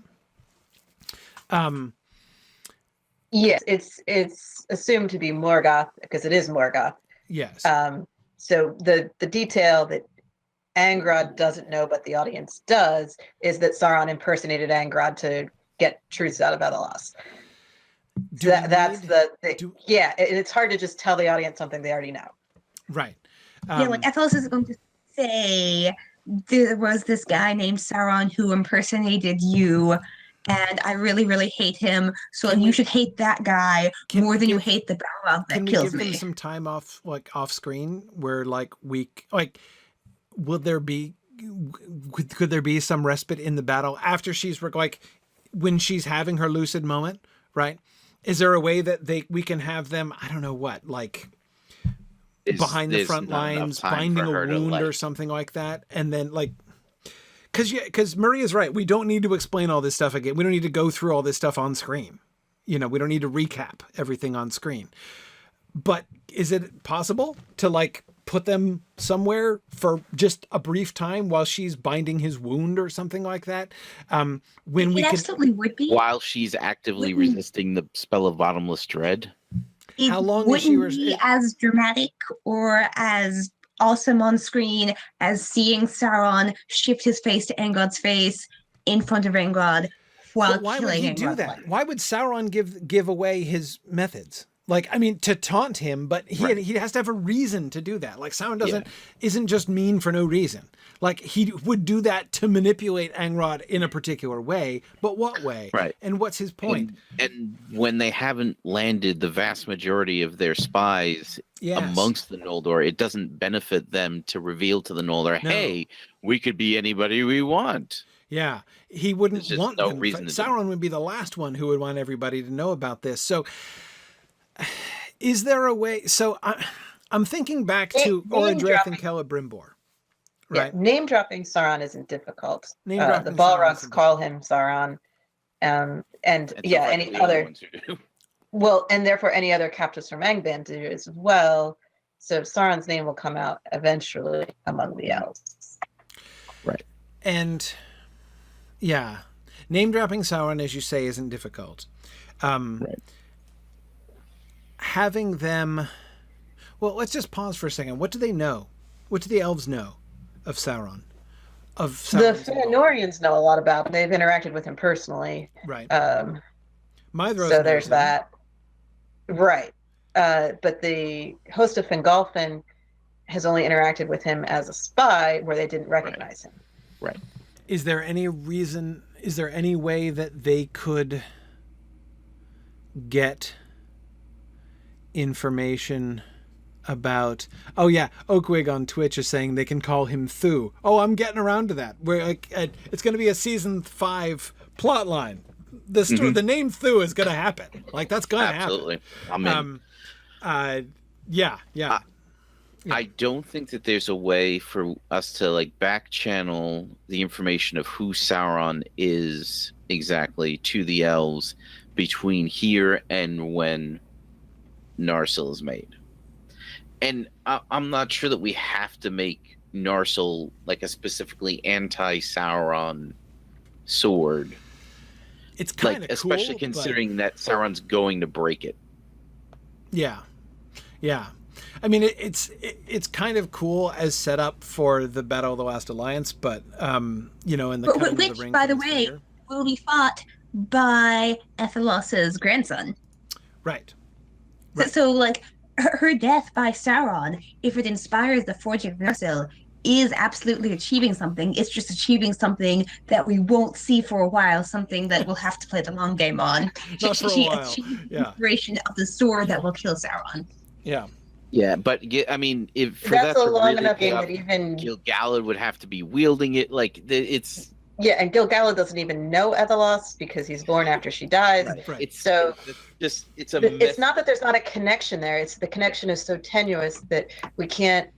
Yes, it's assumed to be Morgoth because it is Morgoth. Yes. So the detail that Angrod doesn't know, but the audience does, is that Sauron impersonated Angrod to get truths out of Edelos. Yeah, it's hard to just tell the audience something they already know. Right. Like Edelos is going to say, there was this guy named Sauron who impersonated you, and I really, really hate him. So you should hate that guy more than you hate the Balrog that kills me. Can we give them some time off screen where will there be, could there be some respite in the battle after she's like when she's having her lucid moment, right? Is there a way that we can have them, I don't know what, like behind the front lines, binding a wound or something like that? And then like, because Maria's right. We don't need to explain all this stuff again. We don't need to go through all this stuff on screen. We don't need to recap everything on screen. But is it possible to like put them somewhere for just a brief time while she's binding his wound or something like that? Absolutely would be. While she's actively resisting the spell of bottomless dread. How long is she? Be as dramatic or as awesome on screen as seeing Sauron shift his face to Angrod's face in front of Angrod while why killing would he do that? Why would Sauron give away his methods? Like, I mean, to taunt him, but he has to have a reason to do that. Like Sauron isn't just mean for no reason. Like he would do that to manipulate Angrod in a particular way, but what way? Right. And what's his point? And when they haven't landed the vast majority of their spies amongst the Noldor, it doesn't benefit them to reveal to the Noldor, hey, we could be anybody we want. Yeah, he wouldn't want no them. reason. Sauron would be the last one who would want everybody to know about this. So is there a way? So I'm thinking back to Orodreth and Celebrimbor. Right. Yeah, name dropping Sauron isn't difficult. The Balrogs call him Sauron, and any other. Well, and therefore any other captives from Angband do as well. So Sauron's name will come out eventually among the elves. Right. And name dropping Sauron, as you say, isn't difficult. Right. Having them. Well, let's just pause for a second. What do they know? What do the elves know of Sauron? The Fëanorians know a lot about him. They've interacted with him personally. Right. So there's that. Right. But the host of Fingolfin has only interacted with him as a spy where they didn't recognize him. Right. Is there any way that they could get information about Oakwig on Twitch is saying they can call him Thu. I'm getting around to that. We're like it's going to be a season 5 plot line. The name Thu is going to happen. Like that's going to happen. Absolutely. I'm in. Yeah. I don't think that there's a way for us to like back channel the information of who Sauron is exactly to the elves between here and when Narsil is made. And I'm not sure that we have to make Narsil like a specifically anti-Sauron sword. It's kind of cool, especially considering that Sauron's going to break it. Yeah. I mean, it's kind of cool as set up for the Battle of the Last Alliance, but in the which, by the way, will be fought by Ethelos's grandson. Right. So like her death by Sauron, if it inspires the forging of Narsil, is absolutely achieving something. It's just achieving something that we won't see for a while, something that we'll have to play the long game on. Not for a She while. achieved the Yeah. inspiration of the sword that will kill Sauron. Yeah. Yeah, but I mean, if for That's that a to long really enough pay game off, that even Gil-galad would have to be wielding it. Like it's yeah, and Gil-galad doesn't even know Ethelos because he's born after she dies. Right. It's So it's a it's not that there's not a connection there. It's the connection is so tenuous that we can't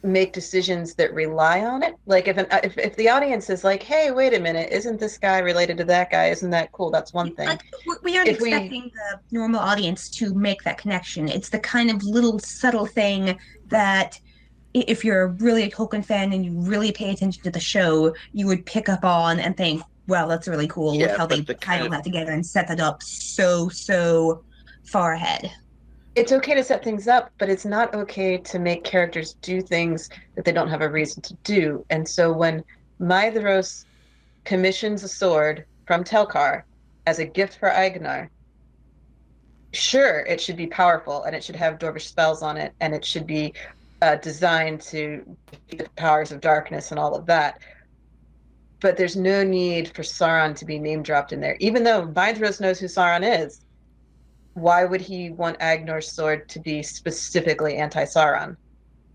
make decisions that rely on it. Like if the audience is like, hey, wait a minute, isn't this guy related to that guy? Isn't that cool? That's one thing. Like, we aren't expecting the normal audience to make that connection. It's the kind of little subtle thing that if you're really a Tolkien fan and you really pay attention to the show, you would pick up on and think, well, that's really cool. Yeah, Look how they piled that together and set that up so far ahead. It's okay to set things up, but it's not okay to make characters do things that they don't have a reason to do. And so when Maedhros commissions a sword from Telkar as a gift for Aegnar, sure, it should be powerful and it should have Dwarvish spells on it and it should be designed to defeat the powers of darkness and all of that. But there's no need for Sauron to be name dropped in there. Even though Maedhros knows who Sauron is, why would he want Agnar's sword to be specifically anti-Sauron?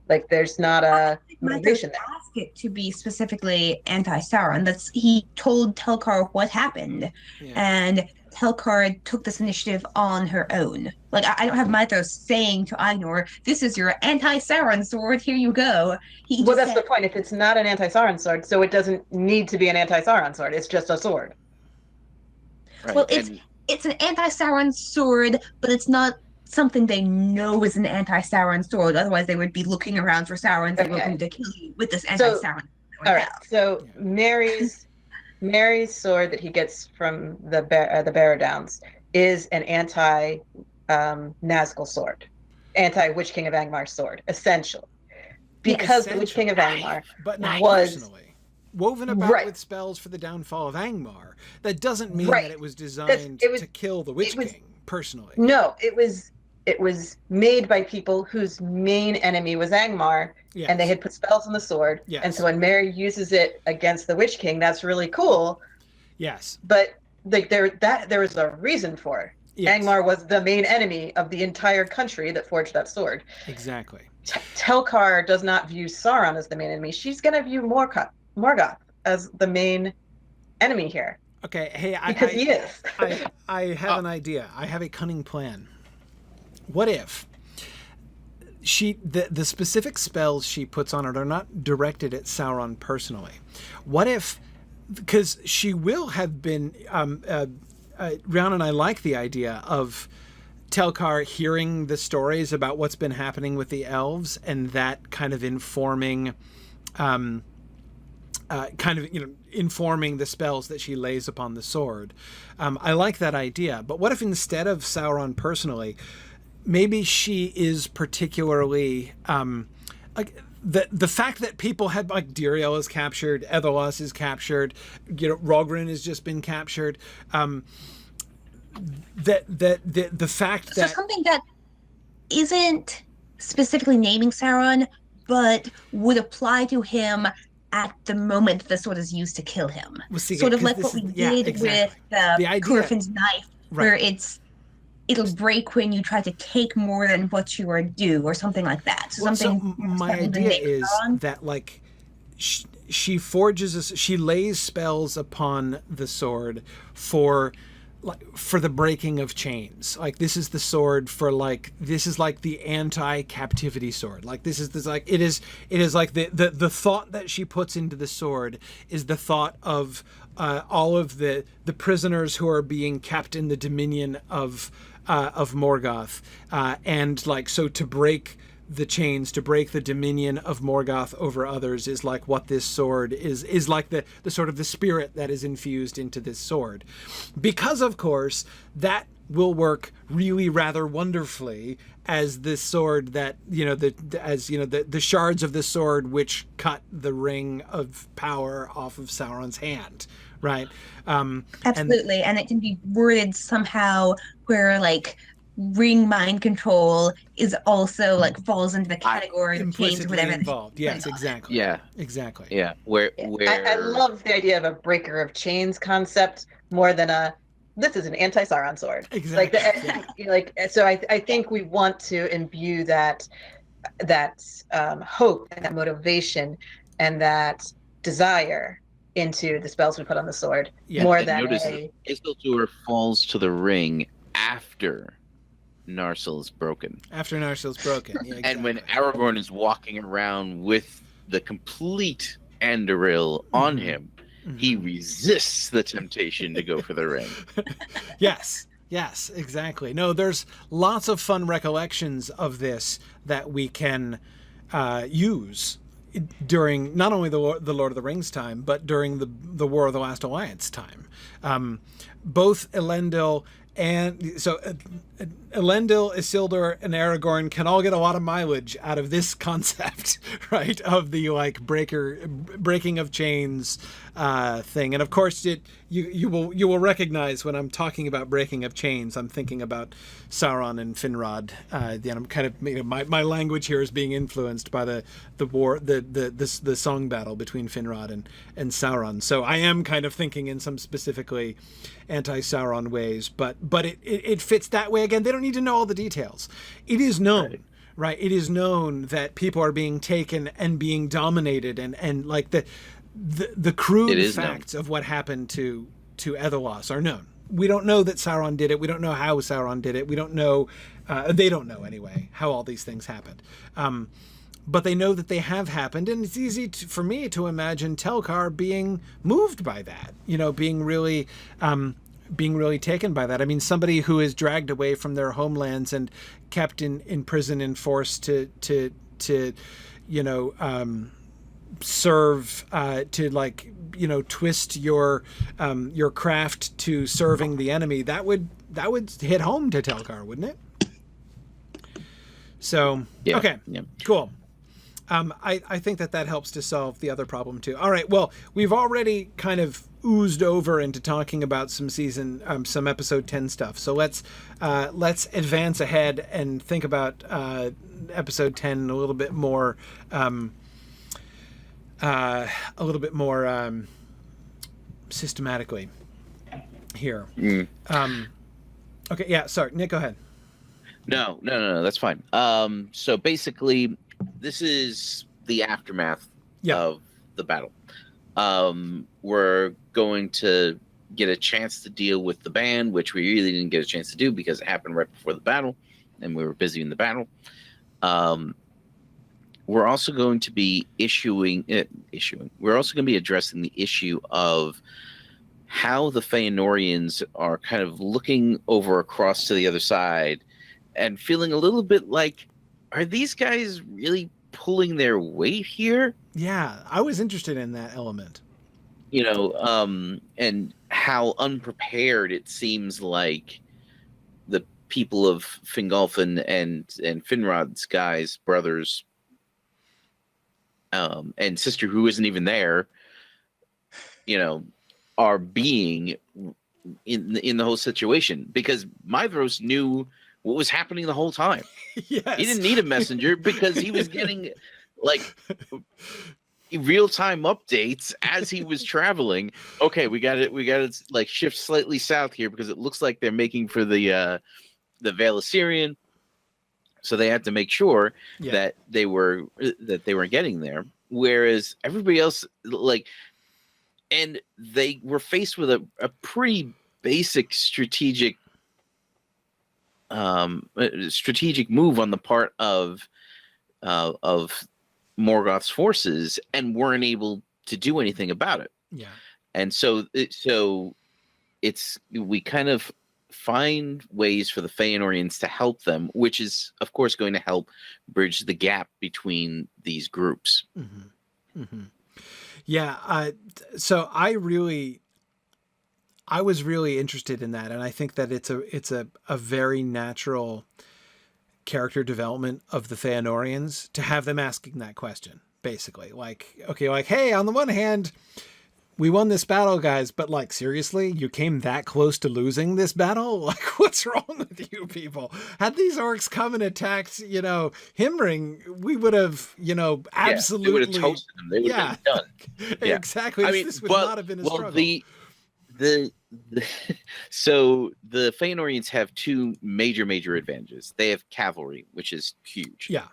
Like, there's not a motivation there. Ask it to be specifically anti-Sauron. He told Telkar what happened, and Telkar took this initiative on her own. Like, I don't have Maedhros saying to Agnor, "This is your anti-Sauron sword. Here you go." That's the point. If it's not an anti-Sauron sword, so it doesn't need to be an anti-Sauron sword. It's just a sword. Right. Well, it's an anti-Sauron sword, but it's not something they know is an anti-Sauron sword. Otherwise, they would be looking around for Sauron and looking to kill you with this anti-Sauron. All right. So Mary's sword that he gets from the Barradowns is an anti-Nazgul sword, anti-Witch King of Angmar's sword, essentially, because the Witch King of Angmar but not was personally woven about with spells for the downfall of Angmar. That doesn't mean that it was designed to kill the Witch King personally. No, it was made by people whose main enemy was Angmar, and they had put spells on the sword. Yes. And so when Mary uses it against the Witch King, that's really cool. Yes. But like there was a reason for it. Yes. Angmar was the main enemy of the entire country that forged that sword. Exactly. Telkar does not view Sauron as the main enemy. She's going to view Morgoth as the main enemy here. Okay, hey, because he is. I have an idea. I have a cunning plan. What if the specific spells she puts on it are not directed at Sauron personally? What if, because she will have been, Rhiannon and I like the idea of Telkar hearing the stories about what's been happening with the elves and that kind of informing informing the spells that she lays upon the sword. I like that idea. But what if instead of Sauron personally, maybe she is particularly like the fact that people had, like, Diriel is captured, Ethelos is captured, Rogren has just been captured. The fact that something that isn't specifically naming Sauron, but would apply to him at the moment the sword is used to kill him. Sort of like what we did with Curfin's knife, where it'll break when you try to take more than what you are due, or something like that. So my idea is that, like, she lays spells upon the sword for the breaking of chains. Like, this is the sword for, like, this is like the anti-captivity sword. Like, this is like, it is like the thought that she puts into the sword is the thought of all of the prisoners who are being kept in the dominion of Morgoth, and, like, so to break the chains, to break the dominion of Morgoth over others is like what this sword is like the sort of the spirit that is infused into this sword. Because, of course, that will work really rather wonderfully as the sword that, the shards of the sword which cut the ring of power off of Sauron's hand, right? Absolutely, and it can be worded somehow where like ring mind control is also like falls into the category of chains or Implicitly whatever. involved. Yes, exactly. Yeah, Exactly. yeah. I love the idea of a breaker of chains concept more than this is an anti-Sauron sword. Exactly. So I think we want to imbue that hope and that motivation and that desire into the spells we put on the sword more than notice Isildur falls to the ring after Narsil's broken. After Narsil's broken. Yeah, exactly. And when Aragorn is walking around with the complete Anduril on him, he resists the temptation to go for the ring. Yes, exactly. No, there's lots of fun recollections of this that we can use during not only the Lord of the Rings time, but during the War of the Last Alliance time. Both Elendil and Elendil, Isildur, and Aragorn can all get a lot of mileage out of this concept, right? Of the like breaking of chains thing. And of course, you will recognize when I'm talking about breaking of chains, I'm thinking about Sauron and Finrod. Then I'm kind of my language here is being influenced by the war, the song battle between Finrod and Sauron. So I am kind of thinking in some specifically anti-Sauron ways, but it fits that way. Again, they don't need to know all the details. It is known, right? It is known that people are being taken and being dominated, and like the crude facts of what happened to Ethelos are known. We don't know that Sauron did it. We don't know how Sauron did it. We don't know. They don't know anyway how all these things happened. But they know that they have happened, and it's easy for me to imagine Telkar being moved by that. Being really taken by that. I mean, somebody who is dragged away from their homelands and kept in prison and forced to serve, to twist your craft to serving the enemy. That would hit home to Telkar, wouldn't it? So okay, cool. I think that helps to solve the other problem too. All right, well, we've already kind of oozed over into talking about some episode 10 stuff. So let's advance ahead and think about episode 10 a little bit more systematically here. Okay, yeah, sorry, Nick, go ahead. No, that's fine. So basically, this is the aftermath of the battle. We're going to get a chance to deal with the band, which we really didn't get a chance to do because it happened right before the battle, and we were busy in the battle. We're also going to be We're also going to be addressing the issue of how the Feanorians are kind of looking over across to the other side and feeling a little bit like, are these guys really pulling their weight here? Yeah, I was interested in that element. And how unprepared it seems like the people of Fingolfin and Finrod's brothers, and sister who isn't even there, are being in the whole situation, because Maedhros knew what was happening the whole time. Yes. He didn't need a messenger because he was getting like real-time updates as he was traveling. Okay, we got to like shift slightly south here because it looks like they're making for the Vale of Sirion. So they had to make sure that they were getting there, whereas everybody else, and they were faced with a pretty basic strategic move on the part of Morgoth's forces, and weren't able to do anything about it. Yeah, and so we kind of find ways for the Feanorians to help them, which is of course going to help bridge the gap between these groups. Mm-hmm. Mm-hmm. Yeah, so I was really interested in that, and I think that it's a very natural character development of the Feanorians to have them asking that question, basically. Like, okay, like, hey, on the one hand, we won this battle, guys, but like, seriously, you came that close to losing this battle? Like, what's wrong with you people? Had these orcs come and attacked, Himring, we would have, absolutely. They would have toasted them. They would have been done. Yeah. Exactly. This would not have been a struggle. So the Feanorians have two major advantages. They have cavalry, which is huge. Yeah.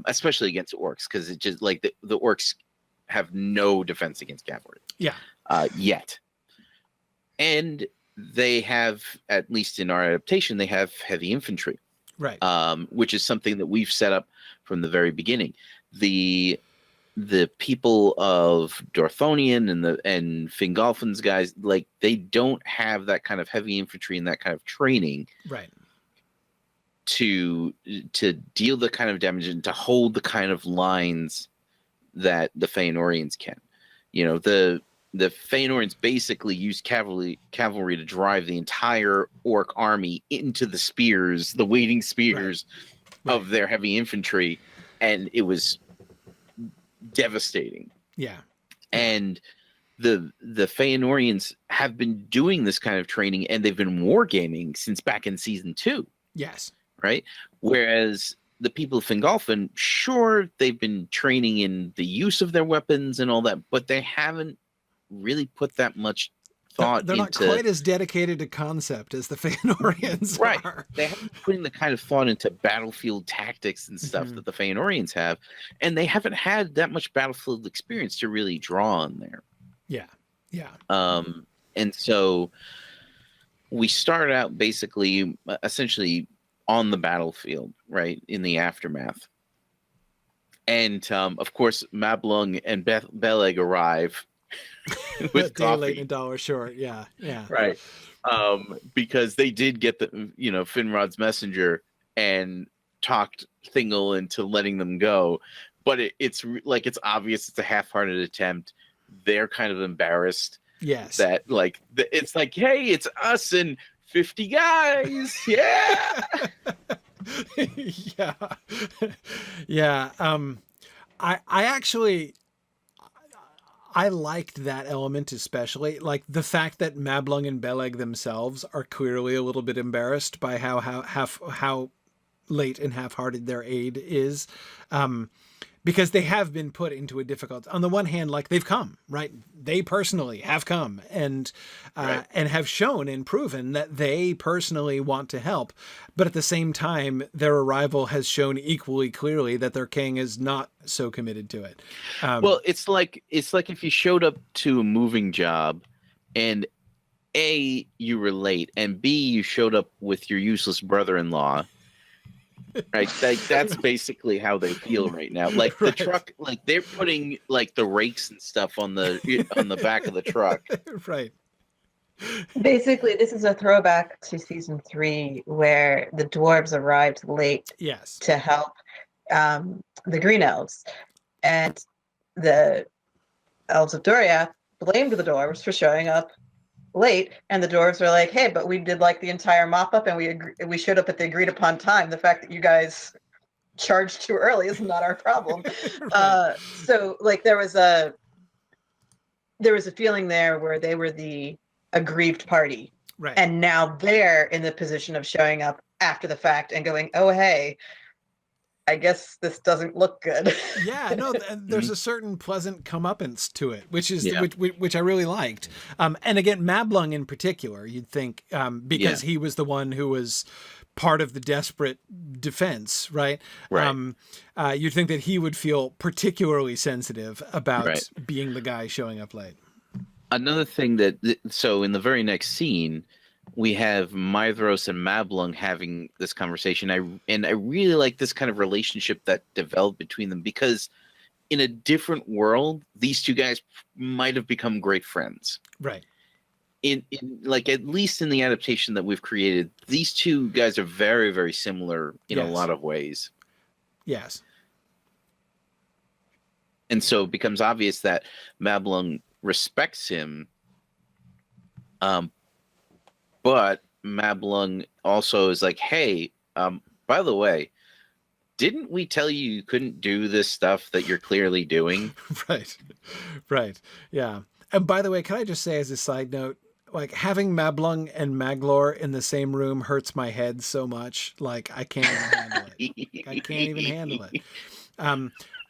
Especially against orcs, because it just like the orcs have no defense against cavalry. Yeah. Yet. And they have, at least in our adaptation, they have heavy infantry. Right. Which is something that we've set up from the very beginning. The people of Dorthonion and Fingolfin's guys, like, they don't have that kind of heavy infantry and that kind of training. Right. To deal the kind of damage and to hold the kind of lines that the Feanorians can. The Feanorians basically use cavalry to drive the entire orc army into the spears, the waiting spears of their heavy infantry, and it was devastating. Yeah. And the Feanorians have been doing this kind of training, and they've been wargaming since back in season 2. Yes. Right? Whereas the people of Fingolfin, sure, they've been training in the use of their weapons and all that, but they haven't really put that much thought They're not quite as dedicated to concept as the Feanorians are. They haven't putting the kind of thought into battlefield tactics and stuff that the Feanorians have, and they haven't had that much battlefield experience to really draw on there. Yeah. Yeah. And so we started out basically essentially on the battlefield, right, in the aftermath. And of course, Mablung and Beleg arrive with day coffee. late and a dollar short. Yeah, yeah. Right. Because they did get the Finrod's messenger and talked Thingol into letting them go, but it's obvious it's a half-hearted attempt. They're kind of embarrassed. Yes. That it's like, hey, it's us and 50 guys. Yeah. Yeah. Yeah. I actually I liked that element especially, like the fact that Mablung and Beleg themselves are clearly a little bit embarrassed by how late and half-hearted their aid is. Because they have been put into a difficult, on the one hand, like they've come, right? They personally have come and have shown and proven that they personally want to help. But at the same time, their arrival has shown equally clearly that their king is not so committed to it. Well, it's like if you showed up to a moving job and A, you were late, and B, you showed up with your useless brother-in-law. Right, that's basically how they feel right now. Like the truck, like they're putting like the rakes and stuff on the back of the truck. Right. Basically, this is a throwback to season 3 where the dwarves arrived late. Yes. To help the green elves, and the elves of Doria blamed the dwarves for showing up late, and the dwarves were like, hey, but we did like the entire mop-up and we showed up at the agreed upon time. The fact that you guys charged too early is not our problem. Right. So like there was a feeling there where they were the aggrieved party, right? And now they're in the position of showing up after the fact and going, oh hey, I guess this doesn't look good. Yeah, no, there's a certain pleasant comeuppance to it, which is which I really liked. And again, Mablung in particular, you'd think, because he was the one who was part of the desperate defense, right? Right. You'd think that he would feel particularly sensitive about being the guy showing up late. Another thing so in the very next scene, we have Maedhros and Mablung having this conversation. I really like this kind of relationship that developed between them, because in a different world, these two guys might have become great friends. Right. In like, at least in the adaptation that we've created, these two guys are very, very similar in a lot of ways. Yes. And so it becomes obvious that Mablung respects him, but Mablung also is like, hey, by the way, didn't we tell you couldn't do this stuff that you're clearly doing? Right. Yeah. And by the way, can I just say as a side note, like having Mablung and Maglor in the same room hurts my head so much. Like I can't even handle it. I can't even handle it.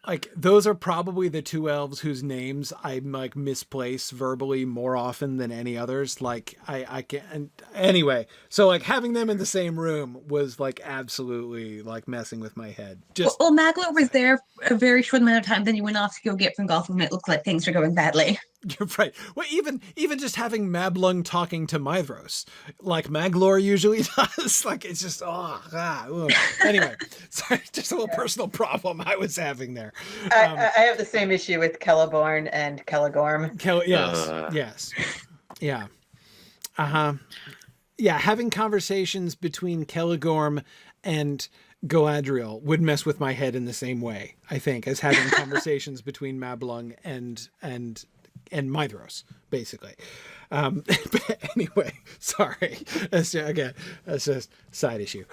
Like those are probably the two elves whose names I like misplace verbally more often than any others. Like I can't, anyway. So like having them in the same room was like absolutely like messing with my head. Just well, Maglo was there a very short amount of time. Then you went off to go get Fingolfin when it looked like things were going badly. You're right. Well, even just having Mablung talking to Mithros, like Maglor usually does, like it's just Anyway, sorry, just a little personal problem I was having there. I have the same issue with Celeborn and Celegorm. Yes, yeah, yeah. Having conversations between Celegorm and Galadriel would mess with my head in the same way, I think, as having conversations between Mablung and Mithros, basically. But anyway, sorry. That's just a side issue.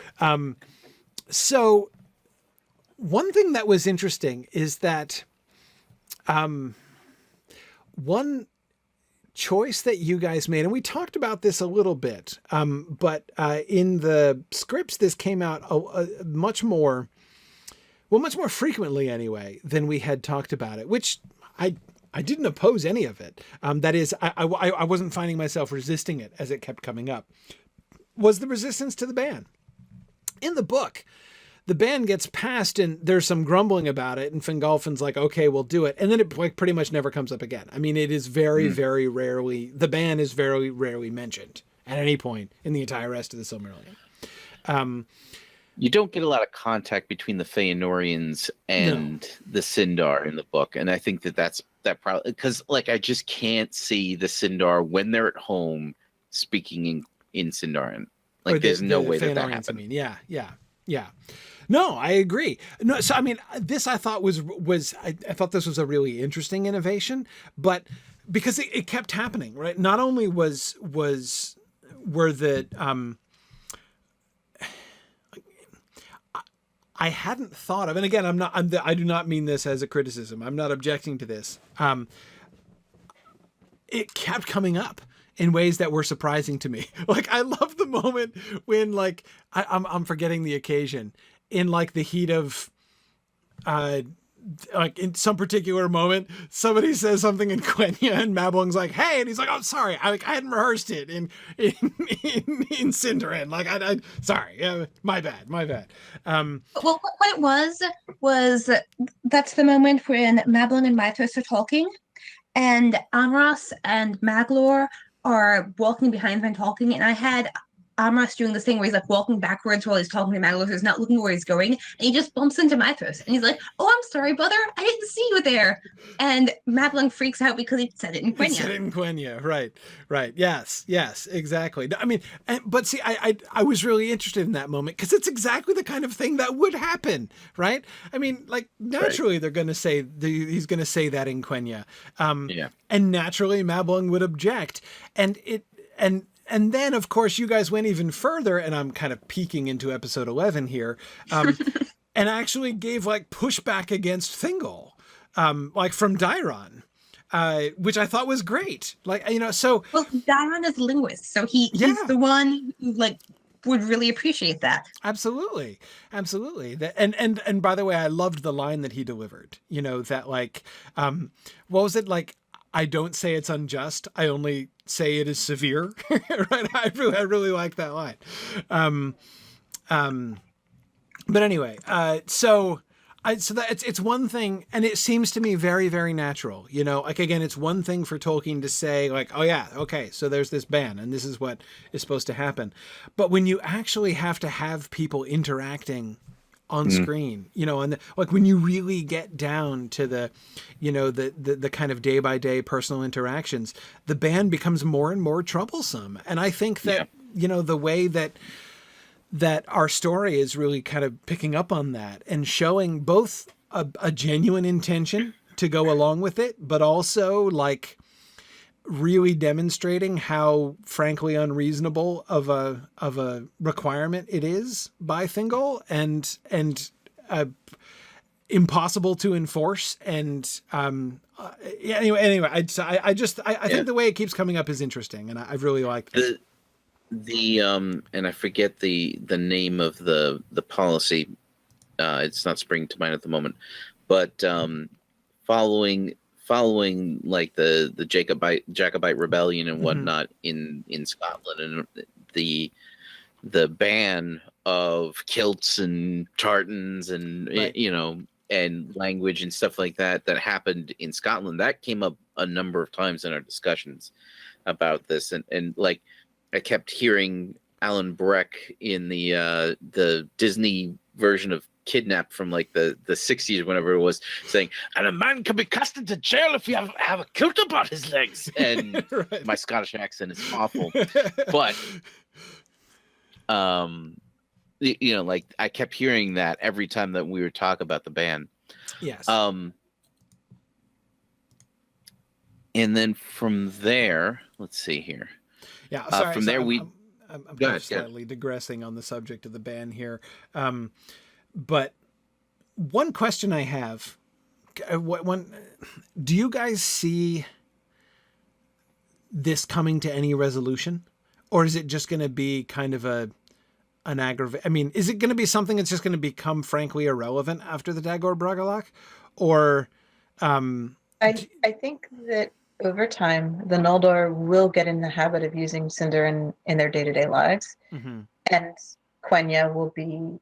So one thing that was interesting is that one choice that you guys made, and we talked about this a little bit, but in the scripts, this came out much more frequently anyway than we had talked about it, which I didn't oppose any of it. That is, I wasn't finding myself resisting it as it kept coming up. Was the resistance to the ban. In the book, the ban gets passed and there's some grumbling about it, and Fingolfin's like, okay, we'll do it. And then it like pretty much never comes up again. I mean, it is very, very rarely, the ban is very rarely mentioned at any point in the entire rest of the Silmarillion. You don't get a lot of contact between the Feanorians and the Sindar in the book. And I think that probably, because like I just can't see the Sindar when they're at home speaking in Sindarin. Like there's no way that happens. I mean, yeah. No, I agree. No, so I mean, this I thought was I thought this was a really interesting innovation, but because it kept happening, right? Not only were the I hadn't thought of, and again, I do not mean this as a criticism. I'm not objecting to this. It kept coming up in ways that were surprising to me. Like I love the moment when like I'm forgetting the occasion in like the heat of like in some particular moment, somebody says something in Quenya and Mablung's like, hey, and he's like, oh, sorry, I hadn't rehearsed it in Sindarin. Like, I sorry, my bad. Well, what it was that's the moment when Mablung and Mithras are talking, and Amras and Maglor are walking behind them talking, and I had Amras doing this thing where he's like walking backwards while he's talking to Maglor, who's not looking where he's going, and he just bumps into Mithras, and he's like, "Oh, I'm sorry, brother, I didn't see you there." And Mablung freaks out because he said it in Quenya. He said it in Quenya, right. Yes, exactly. I mean, but see, I was really interested in that moment because it's exactly the kind of thing that would happen, right? I mean, like naturally they're going to say he's going to say that in Quenya, and naturally Mablung would object, and then, of course, you guys went even further, and I'm kind of peeking into episode 11 here, and actually gave like pushback against Thingol, like from Dairon, which I thought was great. Like, so well, Dairon is a linguist, so he's the one who like would really appreciate that. Absolutely. And by the way, I loved the line that he delivered. That like, what was it like? I don't say it's unjust. I only say it is severe. Right? I really like that line. But anyway, so that it's one thing, and it seems to me very, very natural. Like again, it's one thing for Tolkien to say like, oh yeah, okay, so there's this ban, and this is what is supposed to happen. But when you actually have to have people interacting on screen, and like when you really get down to the, the kind of day by day personal interactions, the band becomes more and more troublesome. And I think that, the way that our story is really kind of picking up on that and showing both a genuine intention to go along with it, but also like really demonstrating how frankly unreasonable of a requirement it is by Thingol, and impossible to enforce. And anyway, I think the way it keeps coming up is interesting, and I've really liked it. And I forget the name of the policy. It's not springing to mind at the moment, but following like the Jacobite rebellion and whatnot in Scotland, and the ban of kilts and tartans and Right. And language and stuff like that happened in Scotland, that came up a number of times in our discussions about this, and like I kept hearing Alan Breck in the Disney version of Kidnapped from like the 60s, whenever it was, saying, and a man can be cast into jail if you have a kilt about his legs. And Right. my Scottish accent is awful, but like I kept hearing that every time that we would talk about the ban. Yes. And then from there, let's see here. Yeah. Sorry, from there, I'm Go ahead, slightly digressing on the subject of the ban here. But one question I have, do you guys see this coming to any resolution, or is it just going to be kind of an aggravate? I mean, is it going to be something that's just going to become frankly irrelevant after the Dagor Bragollach, or? I think that over time, the Noldor will get in the habit of using Sindarin in their day-to-day lives, and Quenya will be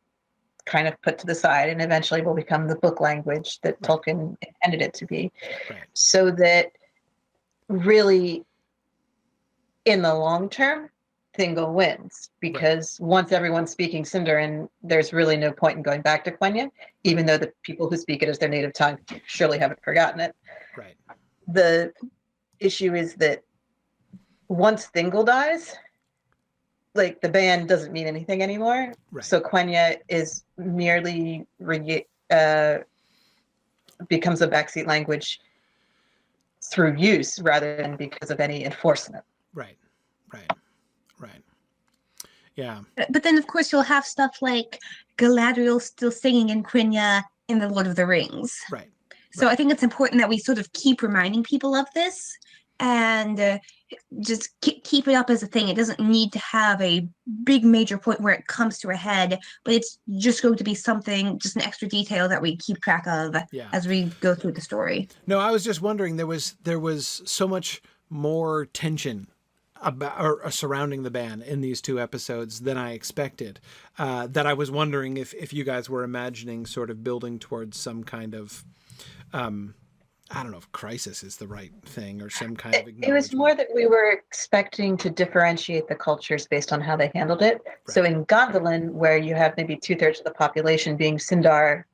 kind of put to the side, and eventually will become the book language that Tolkien intended it to be. Right. So that really, in the long term, Thingol wins, because once everyone's speaking Sindarin, there's really no point in going back to Quenya, even though the people who speak it as their native tongue surely haven't forgotten it. Right. The issue is that once Thingol dies, like the ban doesn't mean anything anymore. Right. So Quenya is merely becomes a backseat language through use rather than because of any enforcement. Right. Yeah. But then, of course, you'll have stuff like Galadriel still singing in Quenya in The Lord of the Rings. Right. So I think it's important that we sort of keep reminding people of this and just keep it up as a thing. It doesn't need to have a big major point where it comes to a head, but it's just going to be something, just an extra detail that we keep track of as we go through the story. No, I was just wondering, there was so much more tension about or surrounding the ban in these two episodes than I expected, that I was wondering if you guys were imagining sort of building towards some kind of I don't know if crisis is the right thing, or some kind of it was more that we were expecting to differentiate the cultures based on how they handled it. Right. So in Gondolin, where you have maybe 2/3 of the population being Sindar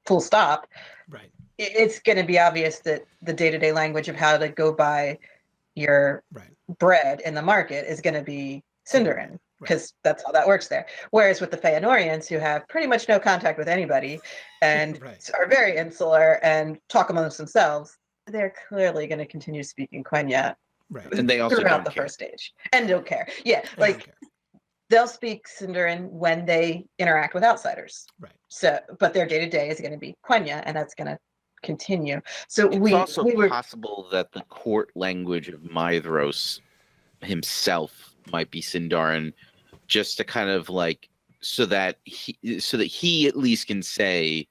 full stop, right, it's going to be obvious that the day-to-day language of how to go buy your bread in the market is going to be Sindarin, because that's how that works there. Whereas with the Feanorians, who have pretty much no contact with anybody and are very insular and talk amongst themselves, they're clearly going to continue speaking Quenya and they also throughout the first stage and don't care. Yeah, they'll speak Sindarin when they interact with outsiders. Right. So, but their day-to-day is going to be Quenya, and that's going to continue. So it's also possible that the court language of Maedhros himself might be Sindarin, just to kind of like so that he at least can say,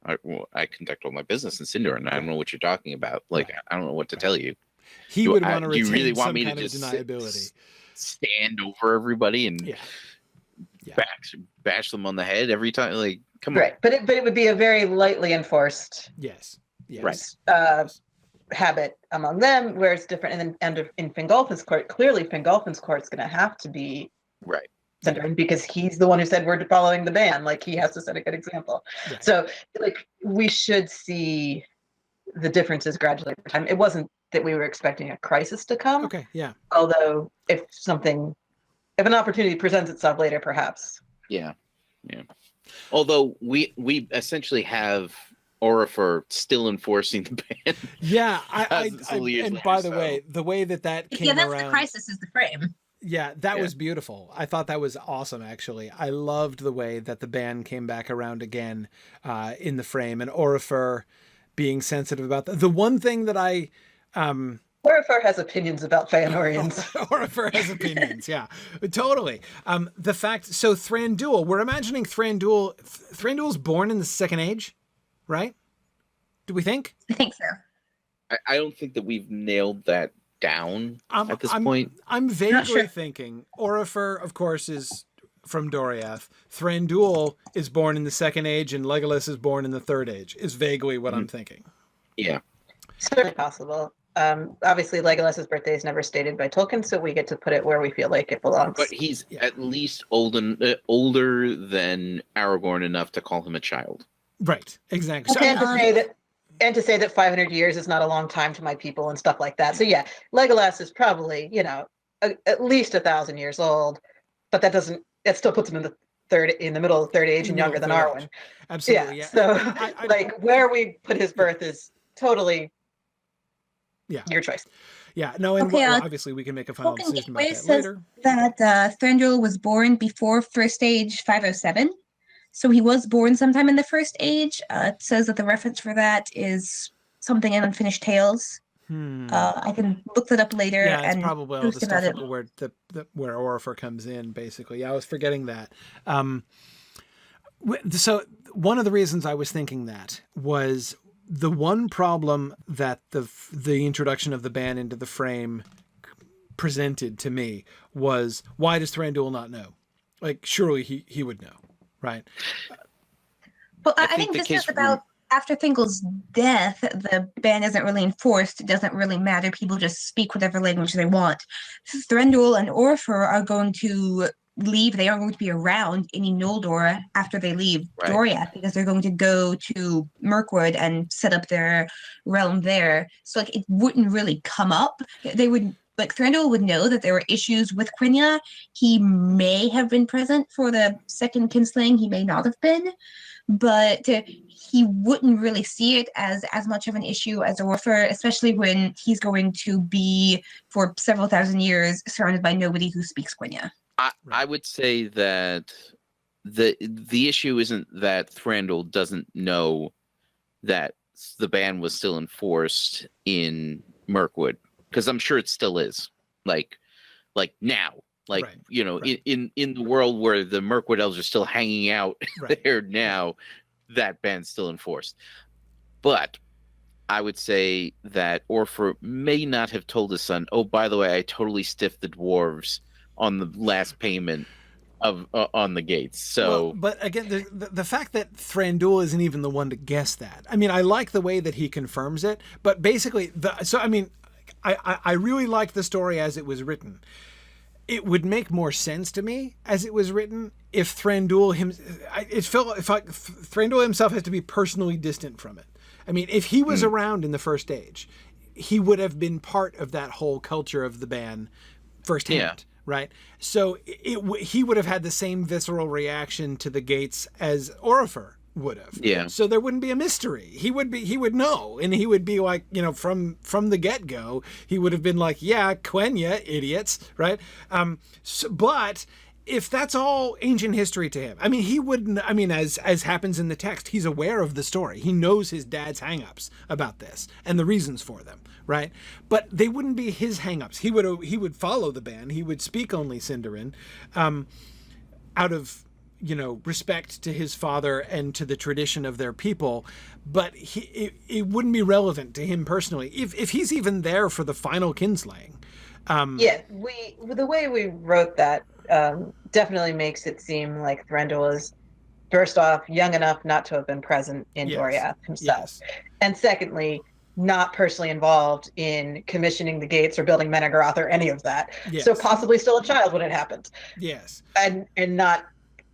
I conduct all my business in Sindarin. I don't know what you're talking about. Like I don't know what to tell you. He would want to retain you really want some me kind to of just deniability, stand over everybody and bash them on the head every time? Like, come on. But it would be a very lightly enforced. Yes. Habit among them, where it's different. And in Fingolfin's court, clearly Fingolfin's court's going to have to be Sindarin, because he's the one who said we're following the ban. Like, he has to set a good example. Right. So, like, we should see the differences gradually over time. It wasn't that we were expecting a crisis to come. Okay, yeah. Although, if an opportunity presents itself later, perhaps. Yeah. Although we essentially have Orifer still enforcing the ban. Yeah, and by the way, the way that came around. The crisis is the frame. Yeah, that was beautiful. I thought that was awesome, actually. I loved the way that the band came back around again in the frame, and Orifer being sensitive about that. The one thing that I... Orifer has opinions about Feanorians. Orifer has opinions, yeah, totally. The fact... So Thranduil, we're imagining Thranduil... Thranduil's born in the Second Age, right? Do we think? I think so. I don't think that we've nailed that down at this point. I'm vaguely thinking Orifer, of course, is from Doriath. Thranduil is born in the Second Age, and Legolas is born in the Third Age, is vaguely what I'm thinking. Yeah. Certainly possible. Obviously, Legolas's birthday is never stated by Tolkien, so we get to put it where we feel like it belongs. But he's at least older than Aragorn enough to call him a child. Right, exactly. And to say that 500 years is not a long time to my people and stuff like that. So yeah, Legolas is probably, at least 1,000 years old, but that still puts him in the middle of the Third Age and younger than Arwen. Absolutely. Yeah. So where we put his birth is totally your choice. Yeah, no, and obviously we can make a final decision about that later. That Thranduil was born before First Age 507. So he was born sometime in the First Age. It says that the reference for that is something in Unfinished Tales. I can look that up later. Yeah, it's probably all the stuff where Orifer comes in, basically. Yeah, I was forgetting that. So one of the reasons I was thinking that was the one problem that the introduction of the band into the frame presented to me was, why does Thranduil not know? Like, surely he would know. Right. Well, I think this is about after Thingol's death, the ban isn't really enforced. It doesn't really matter. People just speak whatever language they want. Thranduil and Orifer are going to leave. They aren't going to be around in Noldor after they leave Doriath, because they're going to go to Mirkwood and set up their realm there. So it wouldn't really come up. They would... Thranduil would know that there were issues with Quenya. He may have been present for the second kinslaying. He may not have been. But he wouldn't really see it as much of an issue as Orifer, especially when he's going to be, for several thousand years, surrounded by nobody who speaks Quenya. I would say that the issue isn't that Thranduil doesn't know that the ban was still enforced in Mirkwood. Because I'm sure it still is, like now, in the world where the Mirkwood elves are still hanging out there now, that ban's still enforced. But I would say that Orifer may not have told his son, "Oh, by the way, I totally stiffed the dwarves on the last payment on the gates." So, but again, the fact that Thranduil isn't even the one to guess that. I mean, I like the way that he confirms it, but basically, I really liked the story as it was written. It would make more sense to me as it was written if Thranduil Thranduil himself has to be personally distant from it. I mean, if he was around in the First Age, he would have been part of that whole culture of the ban firsthand, right? So he would have had the same visceral reaction to the gates as Orifer would have. Yeah. So there wouldn't be a mystery. He would know, and he would be like, from the get-go, he would have been like, yeah, Quenya, idiots, right? But if that's all ancient history to him, I mean, he wouldn't, as happens in the text, he's aware of the story. He knows his dad's hangups about this and the reasons for them, right? But they wouldn't be his hangups. He would follow the ban. He would speak only Sindarin, out of respect to his father and to the tradition of their people, but it wouldn't be relevant to him personally if he's even there for the final kinslaying. The way we wrote that definitely makes it seem like Thranduil is, first off, young enough not to have been present in Doriath himself, and secondly, not personally involved in commissioning the gates or building Menegoroth or any of that. So possibly still a child when it happened. And not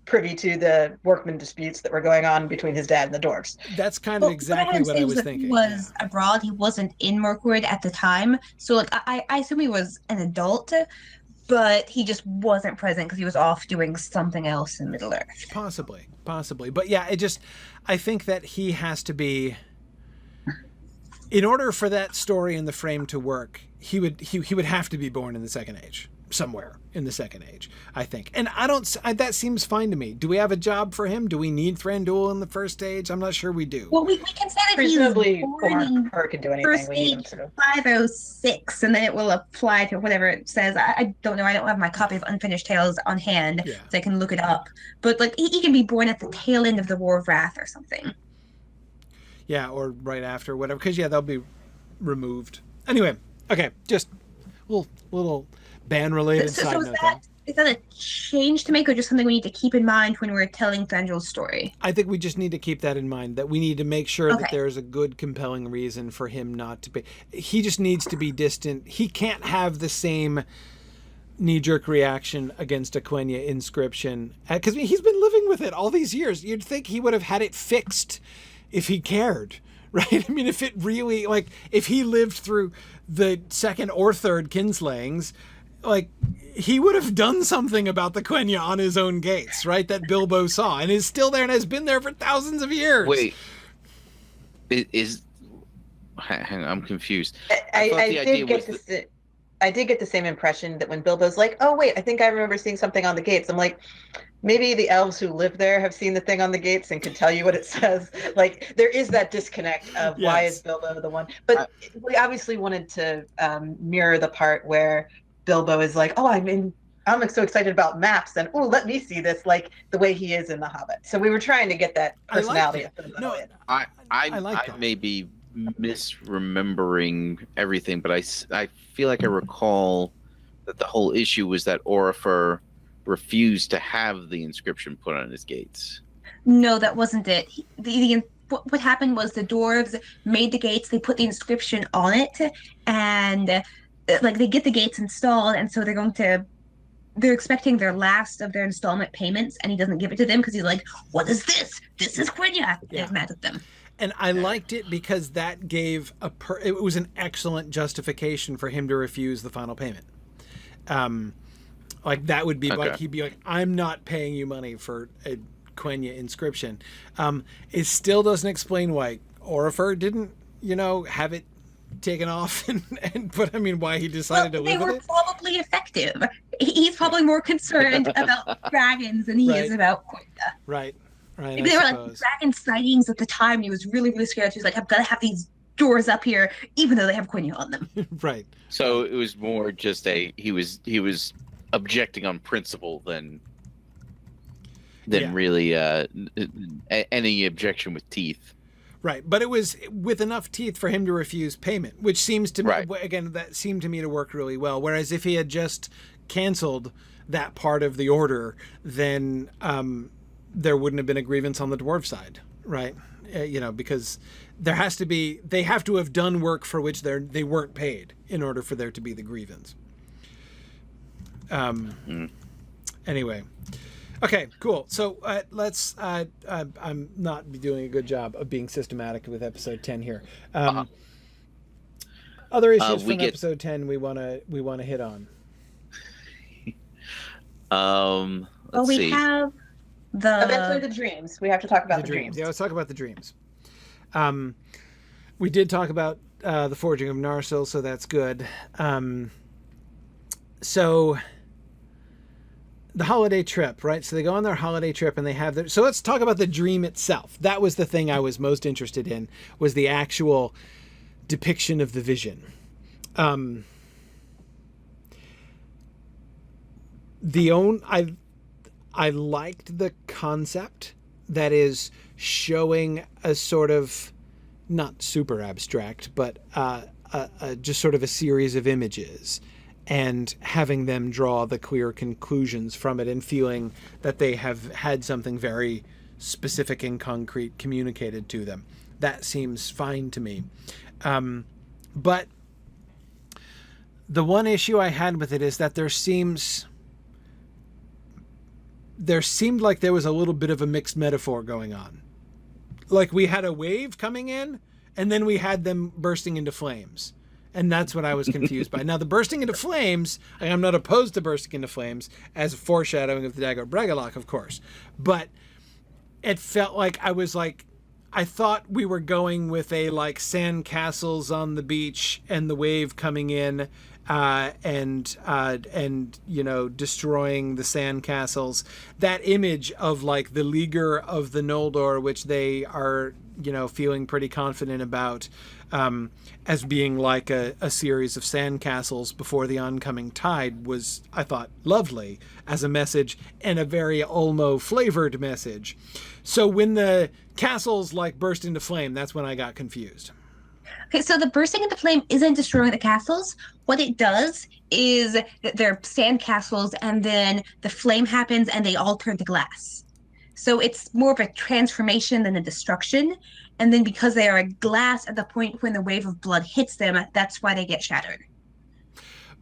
privy to the workman disputes that were going on between his dad and the dwarves. That's kind of exactly what I was thinking. He was abroad. He wasn't in Mirkwood at the time. So I assume he was an adult, but he just wasn't present because he was off doing something else in Middle Earth. Possibly. But yeah, I think that he has to be, in order for that story in the frame to work, he would have to be born in the Second Age. somewhere in the Second Age, I think. And that seems fine to me. Do we have a job for him? Do we need Thranduil in the First Age? I'm not sure we do. Well, we can say that Presumably, he's born in her can do anything. First We need him Age to. 506, and then it will apply to whatever it says. I don't know. I don't have my copy of Unfinished Tales on hand, so I can look it up. But like, he can be born at the tail end of the War of Wrath or something. Yeah, or right after, whatever. Because they'll be removed. Anyway, okay, just little ban-related side note there. Is that a change to make, or just something we need to keep in mind when we're telling Thranduil's story? I think we just need to keep that in mind, that we need to make sure that there is a good, compelling reason for him not to be. He just needs to be distant. He can't have the same knee-jerk reaction against a Quenya inscription, because he's been living with it all these years. You'd think he would have had it fixed if he cared, right? I mean, if it really, like, if he lived through the second or third kinslayings, like, he would have done something about the Quenya on his own gates, right? That Bilbo saw and is still there and has been there for thousands of years. Wait, hang on, I'm confused. I did get the same impression that when Bilbo's like, oh wait, I think I remember seeing something on the gates. I'm like, maybe the elves who live there have seen the thing on the gates and can tell you what it says. Like, there is that disconnect of why is Bilbo the one? But we obviously wanted to mirror the part where Bilbo is like, oh, I'm so excited about maps, and oh, let me see this, like the way he is in The Hobbit. So we were trying to get that personality of Bilbo in. I may be misremembering everything, but I feel like I recall that the whole issue was that Orifer refused to have the inscription put on his gates. No, that wasn't it. What happened was the dwarves made the gates, they put the inscription on it, and like, they get the gates installed, and so they're expecting their last of their installment payments, and he doesn't give it to them because he's like, what is this? This is Quenya. They're mad at them. And I liked it because that gave it was an excellent justification for him to refuse the final payment. Like, that would be like, he'd be like, I'm not paying you money for a Quenya inscription. It still doesn't explain why Orifer didn't, have it taken off why he decided to live with it. They were probably effective. He's probably more concerned about dragons than he is about Quenya. Right. Maybe there were like dragon sightings at the time. He was really, really scared. He was like, I've got to have these doors up here, even though they have Quenya on them. Right. So it was more just he was objecting on principle than really any objection with teeth. Right, but it was with enough teeth for him to refuse payment, which seems to me, again, that seemed to me to work really well. Whereas if he had just canceled that part of the order, then there wouldn't have been a grievance on the dwarf side, right? Because they have to have done work for which they weren't paid in order for there to be the grievance. Anyway. Okay, cool. So let's. I'm not doing a good job of being systematic with episode 10 here. Other issues from episode 10 we want to hit on. Let's see. Have eventually the dreams. We have to talk about the dreams. Yeah, let's talk about the dreams. We did talk about the forging of Narsil, so that's good. So. The holiday trip, right? So they go on their holiday trip and they have so let's talk about the dream itself. That was the thing I was most interested in, was the actual depiction of the vision. I liked the concept that is showing a sort of, not super abstract, but just sort of a series of images, and having them draw the clear conclusions from it, and feeling that they have had something very specific and concrete communicated to them. That seems fine to me. But the one issue I had with it is that there seemed like there was a little bit of a mixed metaphor going on. Like, we had a wave coming in, and then we had them bursting into flames. And that's what I was confused by. Now, the bursting into flames, I'm not opposed to bursting into flames as a foreshadowing of the Dagor Bragollach, of course. But it felt like I thought we were going with a, like, sand castles on the beach and the wave coming in, and destroying the sandcastles. That image of like the leaguer of the Noldor, which they are feeling pretty confident about, as being like a series of sandcastles before the oncoming tide, was, I thought, lovely as a message, and a very Ulmo flavored message. So when the castles like burst into flame, that's when I got confused. Okay, so the bursting into flame isn't destroying the castles. What it does is that they're sand castles, and then the flame happens and they all turn to glass. So it's more of a transformation than a destruction. And then because they are glass at the point when the wave of blood hits them, that's why they get shattered.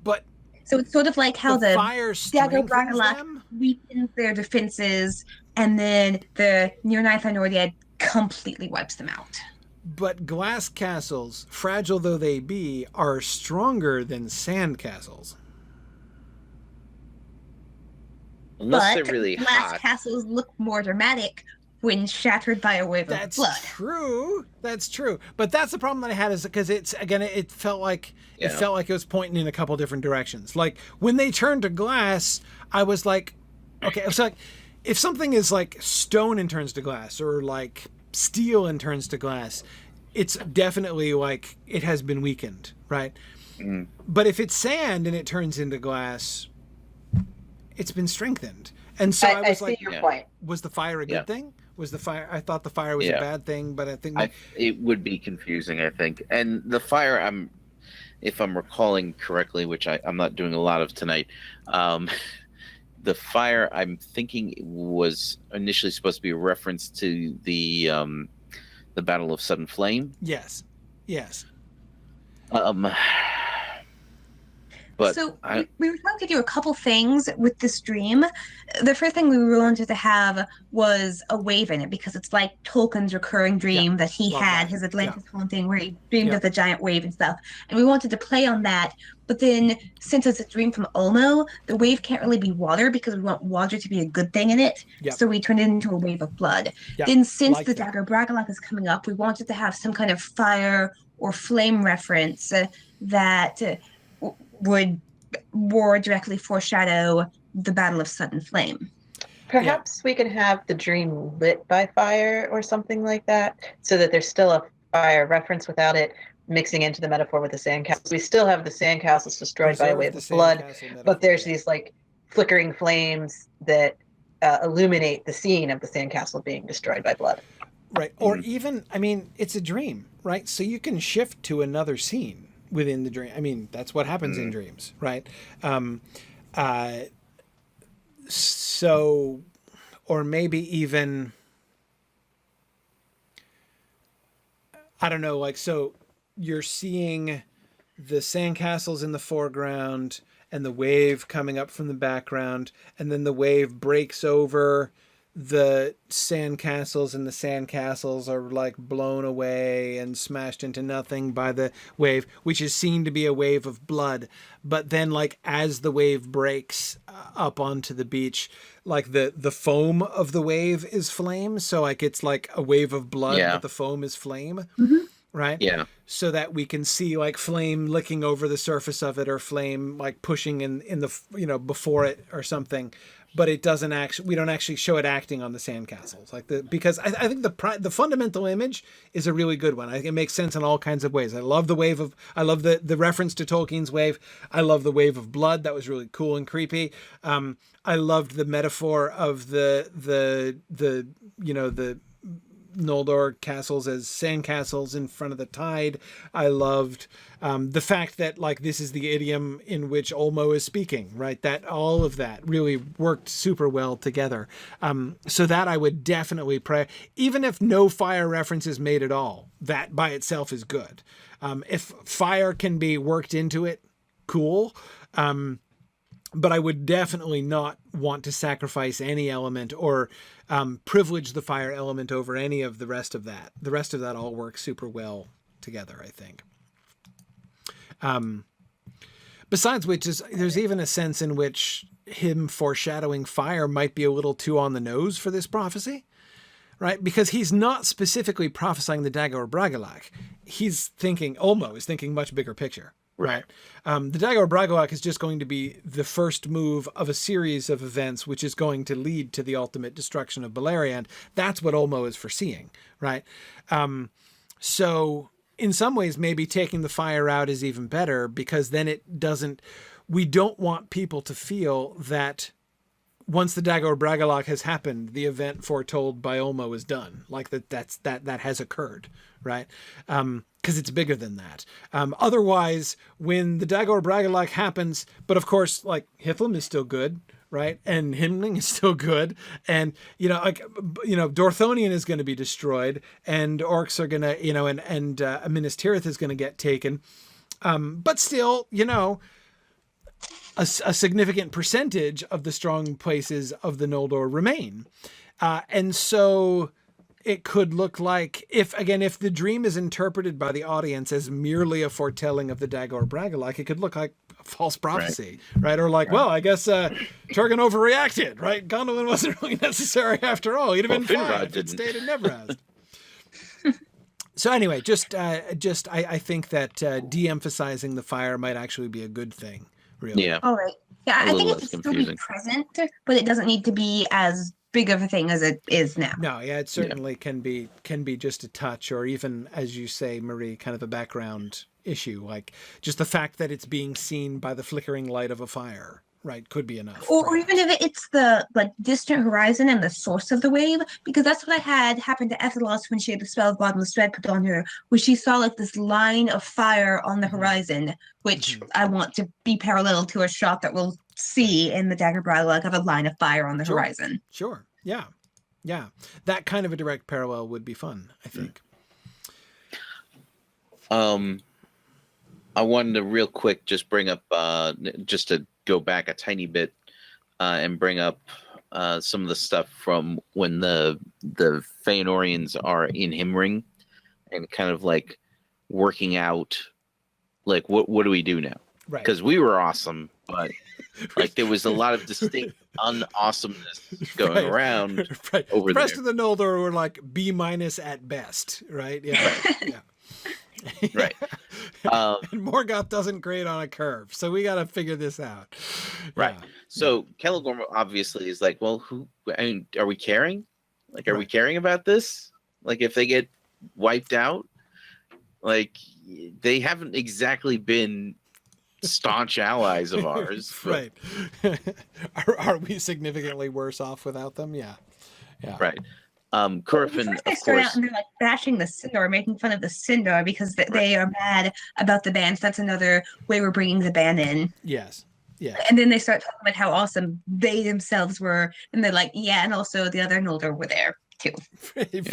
But so it's sort of like how the fire Dagger strengthens Bragalak them? weakens their defenses, and then the Near Ninth Nordiad completely wipes them out. But glass castles, fragile though they be, are stronger than sand castles. Unless they're really glass hot. castles look more dramatic when shattered by a wave of blood. That's true. That's true. But that's the problem that I had, is because it felt like it was pointing in a couple different directions. Like when they turned to glass, I was like, okay, it's like if something is like stone and turns to glass, or like steel and turns to glass, it's definitely like it has been weakened, right? But if it's sand and it turns into glass, it's been strengthened. And so I was like, your point. Was the fire a good thing? Was the fire? I thought the fire was a bad thing, but I think it would be confusing, I think. And the fire, if I'm recalling correctly, which I'm not doing a lot of tonight, the fire, I'm thinking, was initially supposed to be a reference to the Battle of Sudden Flame. Yes. But so we were trying to do a couple things with this dream. The first thing we wanted to have was a wave in it, because it's like Tolkien's recurring dream that he had, his Atlantis haunting, where he dreamed of the giant wave and stuff. And we wanted to play on that. But then, since it's a dream from Ulmo, the wave can't really be water, because we want water to be a good thing in it. So we turned it into a wave of blood. Then, since the Dagger Bragalak is coming up, we wanted to have some kind of fire or flame reference that would more directly foreshadow the Battle of Sudden Flame. Perhaps we can have the dream lit by fire or something like that, so that there's still a fire reference without it mixing into the metaphor with the sandcastles. We still have the sandcastles destroyed by a wave of blood, but there's these like flickering flames that illuminate the scene of the sandcastle being destroyed by blood. Right. Or even, I mean, it's a dream, right? So you can shift to another scene within the dream. I mean, that's what happens in dreams, right? So, or maybe even, I don't know, like, so you're seeing the sandcastles in the foreground and the wave coming up from the background, and then the wave breaks over the sandcastles, and the sandcastles are like blown away and smashed into nothing by the wave, which is seen to be a wave of blood. But then, like, as the wave breaks up onto the beach, like the foam of the wave is flame. So like it's like a wave of blood, but the foam is flame. Right? Yeah. So that we can see like flame licking over the surface of it, or flame like pushing in the, before it or something. But it doesn't actually, we don't actually show it acting on the sandcastles, because I think the fundamental image is a really good one. I think it makes sense in all kinds of ways. I love I love the reference to Tolkien's wave. I love the wave of blood. That was really cool and creepy. I loved the metaphor of the Noldor castles as sandcastles in front of the tide. I loved the fact that like this is the idiom in which Ulmo is speaking, right? That all of that really worked super well together. So that I would definitely pray, even if no fire reference is made at all, that by itself is good. If fire can be worked into it, cool. But I would definitely not want to sacrifice any element or privilege the fire element over any of the rest of that. The rest of that all works super well together, I think. Besides which, there's even a sense in which him foreshadowing fire might be a little too on the nose for this prophecy, right? Because he's not specifically prophesying the Dagger or Bragalak. Ulmo is thinking much bigger picture. Right. The Dagor Bragollach is just going to be the first move of a series of events, which is going to lead to the ultimate destruction of Beleriand. That's what Olmo is foreseeing, right? So in some ways, maybe taking the fire out is even better, because then we don't want people to feel that once the Dagor Bragollach has happened, the event foretold by Olmo is done. Like that has occurred, right? Because it's bigger than that. Otherwise, when the Dagor Bragollach happens, but of course, like Hithlum is still good, right? And Himling is still good, and Dorthonion is going to be destroyed, and orcs are going to, and Minas Tirith is going to get taken, but still, a significant percentage of the strong places of the Noldor remain. And so it could look like, if the dream is interpreted by the audience as merely a foretelling of the Dagor Bragollach, it could look like a false prophecy, right? Or like, well, I guess Turgon overreacted, right? Gondolin wasn't really necessary after all. He'd have been fine if it stayed in Neverest. So anyway, I think that de-emphasizing the fire might actually be a good thing. Really. Yeah. All right. Yeah, I think it can still be present, but it doesn't need to be as big of a thing as it is now. No, yeah, it certainly can be just a touch, or even, as you say, Marie, kind of a background issue, like just the fact that it's being seen by the flickering light of a fire, right, could be enough. Or even if it's the distant horizon and the source of the wave, because that's what I had happen to Ethelos when she had the spell of bottomless dread put on her, where she saw like this line of fire on the horizon, which I want to be parallel to a shot that we'll see in the Dagor Bragollach of a line of fire on the horizon. Sure. Yeah. That kind of a direct parallel would be fun, I think. I wanted to real quick just bring up, just to go back a tiny bit, and bring up some of the stuff from when the Feanorians are in Himring, and kind of like working out, like what do we do now? Right. Because we were awesome, but like there was a lot of distinct unawesomeness going around over the rest there. of the Noldor were like B- at best, right? Yeah. Yeah. Right. And Morgoth doesn't grade on a curve, so we got to figure this out. Right. Yeah. So Celegorm obviously is like, well, are we caring? Like, are we caring about this? Like, if they get wiped out, like, they haven't exactly been staunch allies of ours. Right. Are we significantly worse off without them? Yeah. Right. Curfin, they start out and they're like bashing the Sindor, making fun of the Sindor because they are mad about the band. So that's another way we're bringing the band in. Yes. Yeah. And then they start talking about how awesome they themselves were, and they're like, yeah, and also the other Noldor were there too.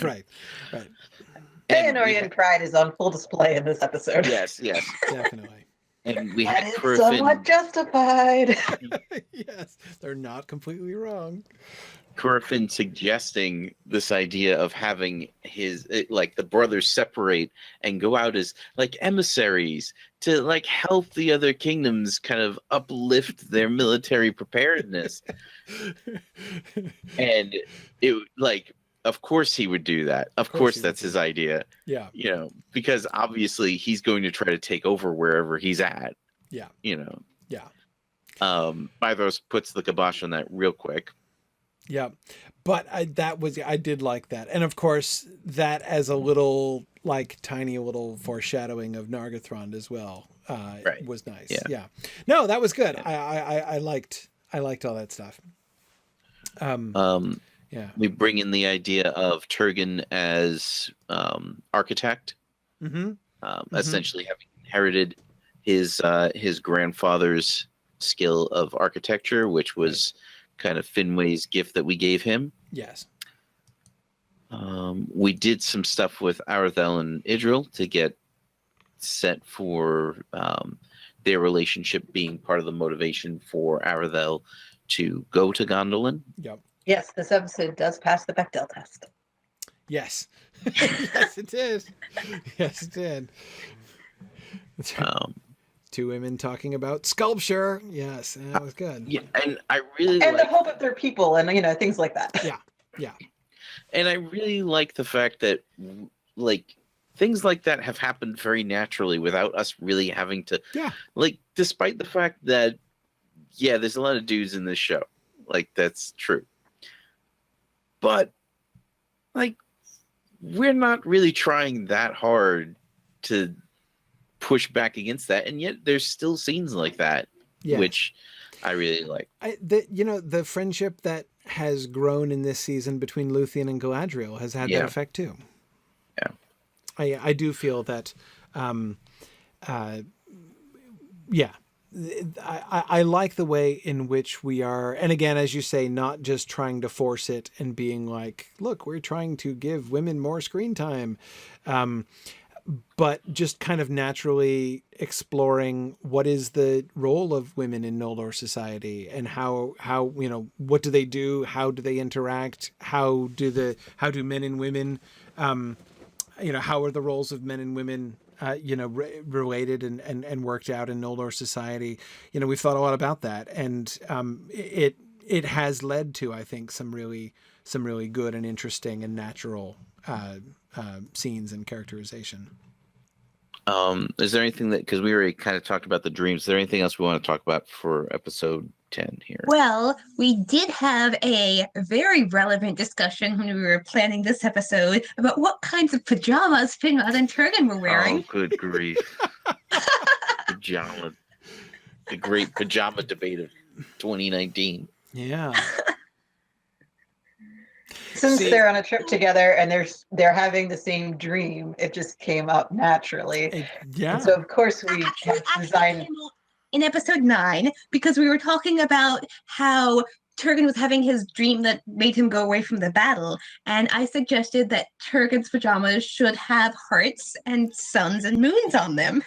Right. Feanorian pride is on full display in this episode. Yes, definitely. And we had Curfin somewhat justified. Yes, they're not completely wrong. Curfin suggesting this idea of having like the brothers separate and go out as like emissaries to like help the other kingdoms kind of uplift their military preparedness. And it like, of course he would do that. Of course that's his idea. Yeah. Because obviously he's going to try to take over wherever he's at. Yeah. Yeah. Bythos puts the kibosh on that real quick. Yeah, but I did like that. And of course that as a little, like tiny little foreshadowing of Nargothrond as well, was nice. Yeah. No, that was good. Yeah. I liked all that stuff. Yeah. We bring in the idea of Turgon as architect, essentially having inherited his grandfather's skill of architecture, which was kind of Finway's gift that we gave him. Yes. We did some stuff with Arathel and Idril to get set for their relationship being part of the motivation for Arathel to go to Gondolin. Yep. Yes, this episode does pass the Bechdel test. Yes. Yes, it did. Yes, it did. Two women talking about sculpture. Yes, that was good. Yeah, and I really the hope of their people, and things like that. Yeah. And I really like the fact that, like, things like that have happened very naturally without us really having to. Yeah. Like, despite the fact that, yeah, there's a lot of dudes in this show. Like, that's true. But, like, we're not really trying that hard to push back against that. And yet there's still scenes like that, which I really like. The friendship that has grown in this season between Luthien and Galadriel has had that effect too. Yeah. I do feel that, I like the way in which we are, and again, as you say, not just trying to force it and being like, look, we're trying to give women more screen time, but just kind of naturally exploring what is the role of women in Noldor society and how what do they do, how do they interact, how do men and women how are the roles of men and women, related and worked out in Noldor society? We've thought a lot about that, and it has led to, I think, some really good and interesting and natural scenes and characterization. Is there anything that, because we already kind of talked about the dreams, is there anything else we want to talk about for episode 10 here? Well, we did have a very relevant discussion when we were planning this episode about what kinds of pajamas Finrod and Turgon were wearing. Oh, good grief. Pajama. The great pajama debate of 2019. Yeah. Since they're on a trip together and they're having the same dream, it just came up naturally. Yeah. And so of course we have designed in episode 9, because we were talking about how Turgon was having his dream that made him go away from the battle, and I suggested that Turgon's pajamas should have hearts and suns and moons on them,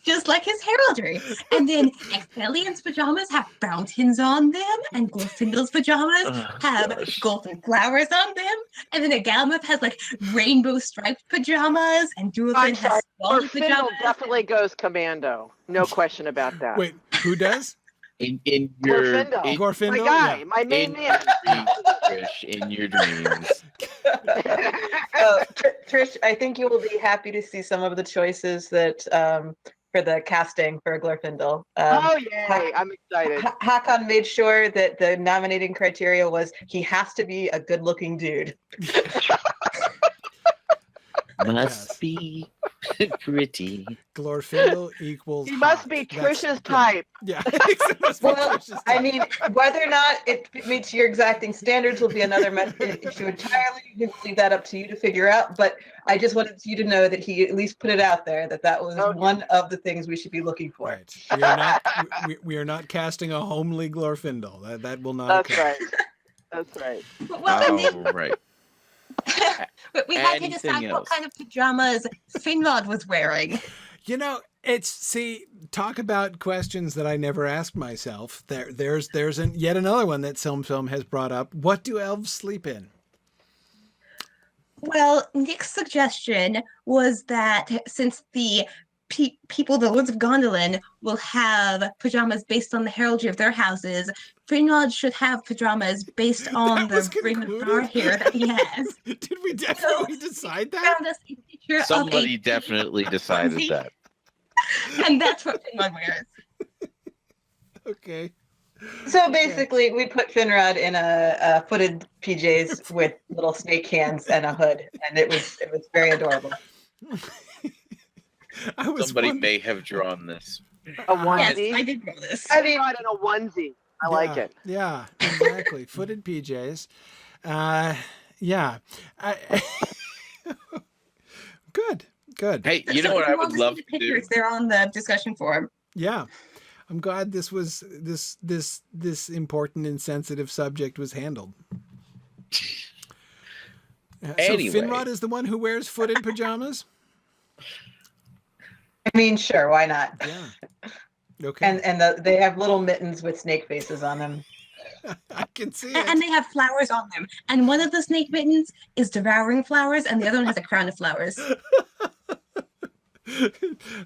just like his heraldry. And then Echelion's pajamas have fountains on them, and Glorfindel's pajamas have golden flowers on them, and then Agalmeth has like rainbow striped pajamas, and Duelin has Glorfindel pajamas. definitely goes commando. No question about that. Wait, who does? In your Glorfindel, my guy, yeah. my main man. Trish, in your dreams. Trish, I think you will be happy to see some of the choices that for the casting for Glorfindel. Oh yay! I'm excited. Hakon made sure that the nominating criteria was he has to be a good-looking dude. Must be pretty. Glorfindel equals He must hot. be That's- Trish's type. Yeah. It must be Well, Trish's I type. mean, whether or not it meets your exacting standards will be another issue entirely. You can leave that up to you to figure out. But I just wanted you to know that he at least put it out there that was one of the things we should be looking for. Right. We are not casting a homely Glorfindel. That will not That's occur. right. That's right. Well, Right. but we had to Anything decide what else? kind of pajamas Finrod was wearing. Talk about questions that I never asked myself. There's yet another one that Film has brought up. What do elves sleep in? Well, Nick's suggestion was that since the people, the Lords of Gondolin, will have pajamas based on the heraldry of their houses, Finrod should have pajamas based on the ring of power hair that he has. Did we definitely decide that? Found us a picture Somebody of definitely decided onesie, that. and that's what Finrod wears. Okay. So basically, we put Finrod in a footed PJs with little snake hands and a hood, and it was very adorable. Somebody may have drawn this. A onesie. Yes, I did know this. I mean, in a onesie. I like it. Yeah, exactly. Footed PJs. Yeah. Good. Hey, you know what I would love to do? They're on the discussion forum. Yeah. I'm glad this important and sensitive subject was handled. Anyway. So Finrod is the one who wears footed pajamas? I mean, sure, why not? Yeah. Okay. And they have little mittens with snake faces on them. I can see it. And they have flowers on them. And one of the snake mittens is devouring flowers, and the other one has a crown of flowers.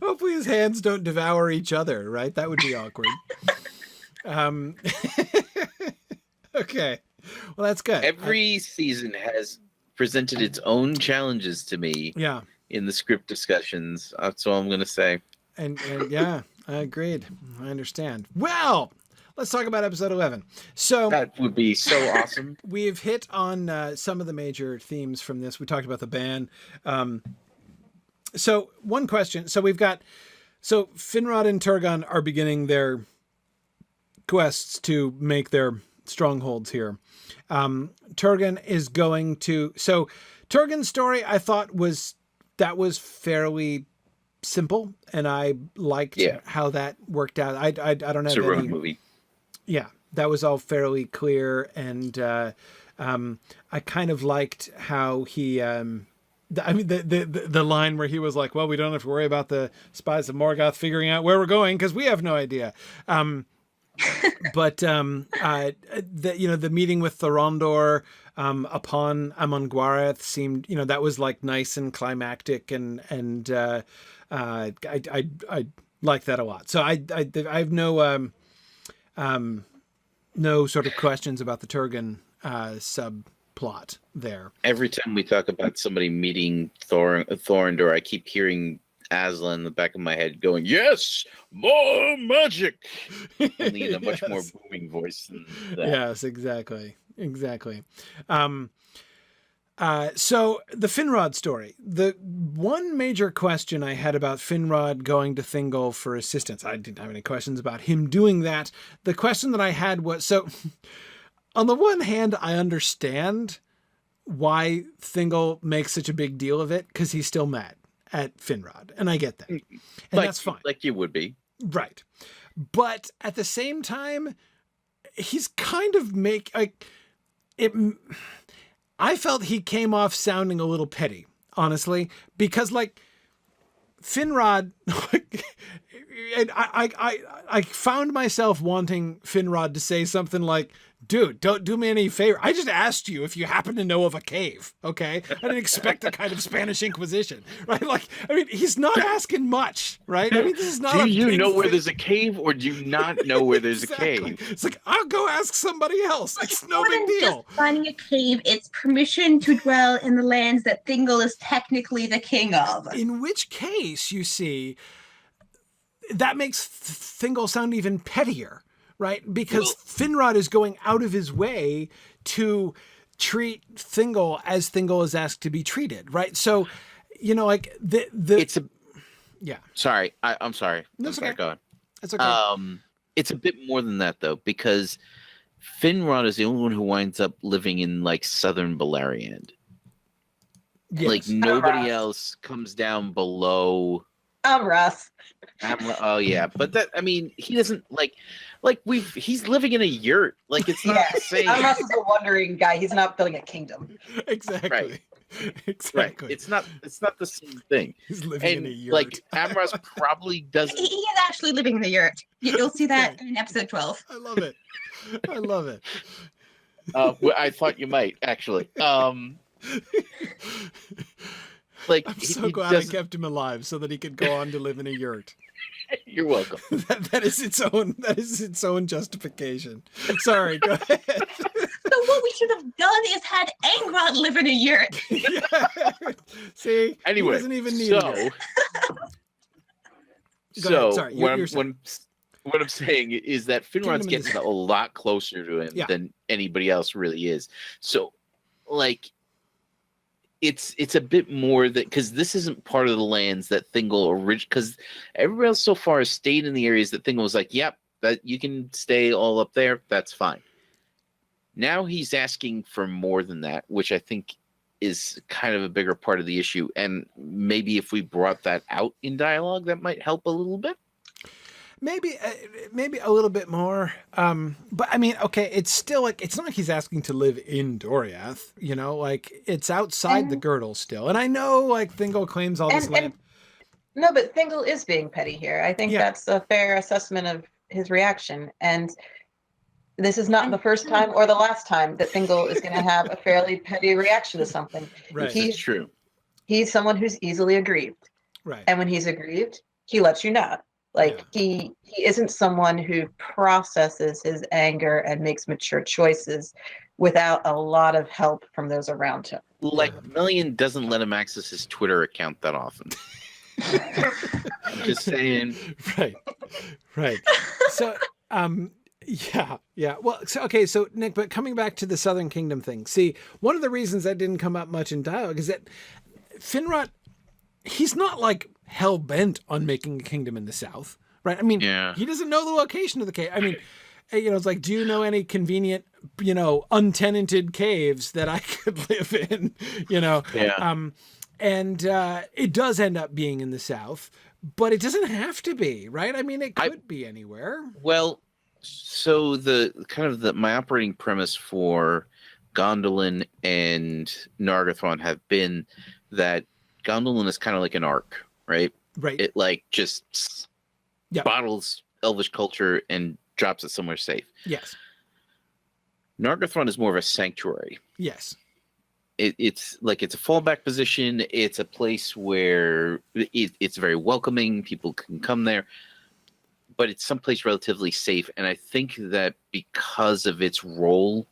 Hopefully his hands don't devour each other, right? That would be awkward. Okay. Well, that's good. Every season has presented its own challenges to me. Yeah. in the script discussions. That's all I'm going to say. And yeah, I agreed. I understand. Well, let's talk about episode 11. So That would be so awesome. we've hit on some of the major themes from this. We talked about the ban. So one question. So Finrod and Turgon are beginning their quests to make their strongholds here. Turgon is going to... So Turgon's story, I thought was fairly simple, and I liked how that worked out. I don't have It's a road any... movie. Yeah, that was all fairly clear, and I kind of liked how he... the line where he was like, well, we don't have to worry about the spies of Morgoth figuring out where we're going because we have no idea. But the meeting with Thorondor upon Amon-Gwareth seemed, that was like nice and climactic, and I like that a lot. So I have no sort of questions about the Turgon subplot there. Every time we talk about somebody meeting Thorondor, I keep hearing Aslan in the back of my head going, "Yes, more magic," only in a much more booming voice than that. Yes, exactly. So the Finrod story. The one major question I had about Finrod going to Thingol for assistance, I didn't have any questions about him doing that. The question that I had was, so on the one hand, I understand why Thingol makes such a big deal of it, because he's still mad at Finrod, and I get that. And that's fine. Like you would be. Right. But at the same time, he's kind of I felt he came off sounding a little petty, honestly, because Finrod, and I found myself wanting Finrod to say something like, "Dude, don't do me any favor. I just asked you if you happen to know of a cave, okay? I didn't expect a kind of Spanish Inquisition, right? He's not asking much, right? This is not Do you know where there's a cave, or do you not know where there's Exactly. a cave? It's like, I'll go ask somebody else. It's no big deal. Just finding a cave, it's permission to dwell in the lands that Thingol is technically the king of. In which case, you see, that makes Thingol sound even pettier, right? Because Finrod is going out of his way to treat Thingol as Thingol is asked to be treated, right? So, It's a... Yeah. Sorry, I'm sorry. That's okay. Go on. That's okay. It's a bit more than that, though, because Finrod is the only one who winds up living in, southern Beleriand. Yes. Nobody else comes down below... I'm Russ. Oh yeah, but he doesn't he's living in a yurt. It's not the same. Russ is a wandering guy. He's not building a kingdom. Exactly. Right. Exactly. Right. It's not the same thing. He's living in a yurt. Amras probably doesn't. He is actually living in the yurt. You'll see that in episode 12. I love it. I love it. I thought you might actually. I'm so glad I kept him alive so that he could go on to live in a yurt. You're welcome. That is its own justification. Sorry, go ahead. So what we should have done is had Angrod live in a yurt. Yeah. See, anyway, he doesn't even need it. Sorry, what I'm saying is that Finrod's getting a lot closer to him than anybody else really is. So, it's a bit more that, because this isn't part of the lands that Thingol because everybody else so far has stayed in the areas that Thingol was like, yep, that you can stay all up there, that's fine. Now he's asking for more than that, which I think is kind of a bigger part of the issue. And maybe if we brought that out in dialogue, that might help a little bit. Maybe a little bit more. But okay, it's still it's not like he's asking to live in Doriath, it's outside the girdle still. And I know Thingol claims all this land. No, but Thingol is being petty here. I think that's a fair assessment of his reaction. And this is not the first time or the last time that Thingol is going to have a fairly petty reaction to something. Right. He's true. He's someone who's easily aggrieved. Right. And when he's aggrieved, he lets you know. Like he isn't someone who processes his anger and makes mature choices without a lot of help from those around him. Like Million doesn't let him access his Twitter account that often. I'm just saying. Right. So, yeah. Well, so Nick, but coming back to the Southern Kingdom thing, see, one of the reasons that didn't come up much in dialogue is that Finrod, he's not like hell bent on making a kingdom in the South, right? I mean, he doesn't know the location of the cave. I mean, it's like, do you know any convenient, untenanted caves that I could live in? And it does end up being in the South, but it doesn't have to be, right? I mean, it could be anywhere. Well, so my operating premise for Gondolin and Nargothrond have been that Gondolin is kind of like an ark, right? Right. It like just bottles Elvish culture and drops it somewhere safe. Yes. Nargothrond is more of a sanctuary. Yes. It's a fallback position. It's a place where it's very welcoming. People can come there, but it's someplace relatively safe. And I think that because of its role,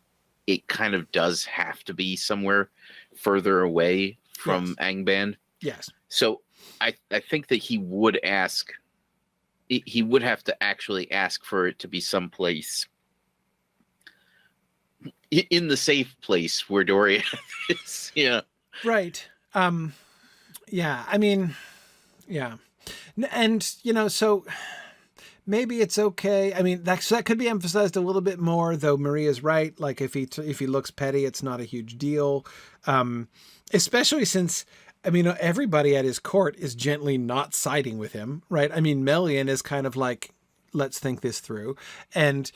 it kind of does have to be somewhere further away from Angband. Yes. So I think that he would have to actually ask for it to be someplace in the safe place where Doriath is. Yeah. Right. Yeah. I mean, yeah. And, so maybe it's okay. I mean, that could be emphasized a little bit more, though Maria's right. Like if he looks petty, it's not a huge deal. Especially since, everybody at his court is gently not siding with him, right? I mean, Melian is kind of like, let's think this through. And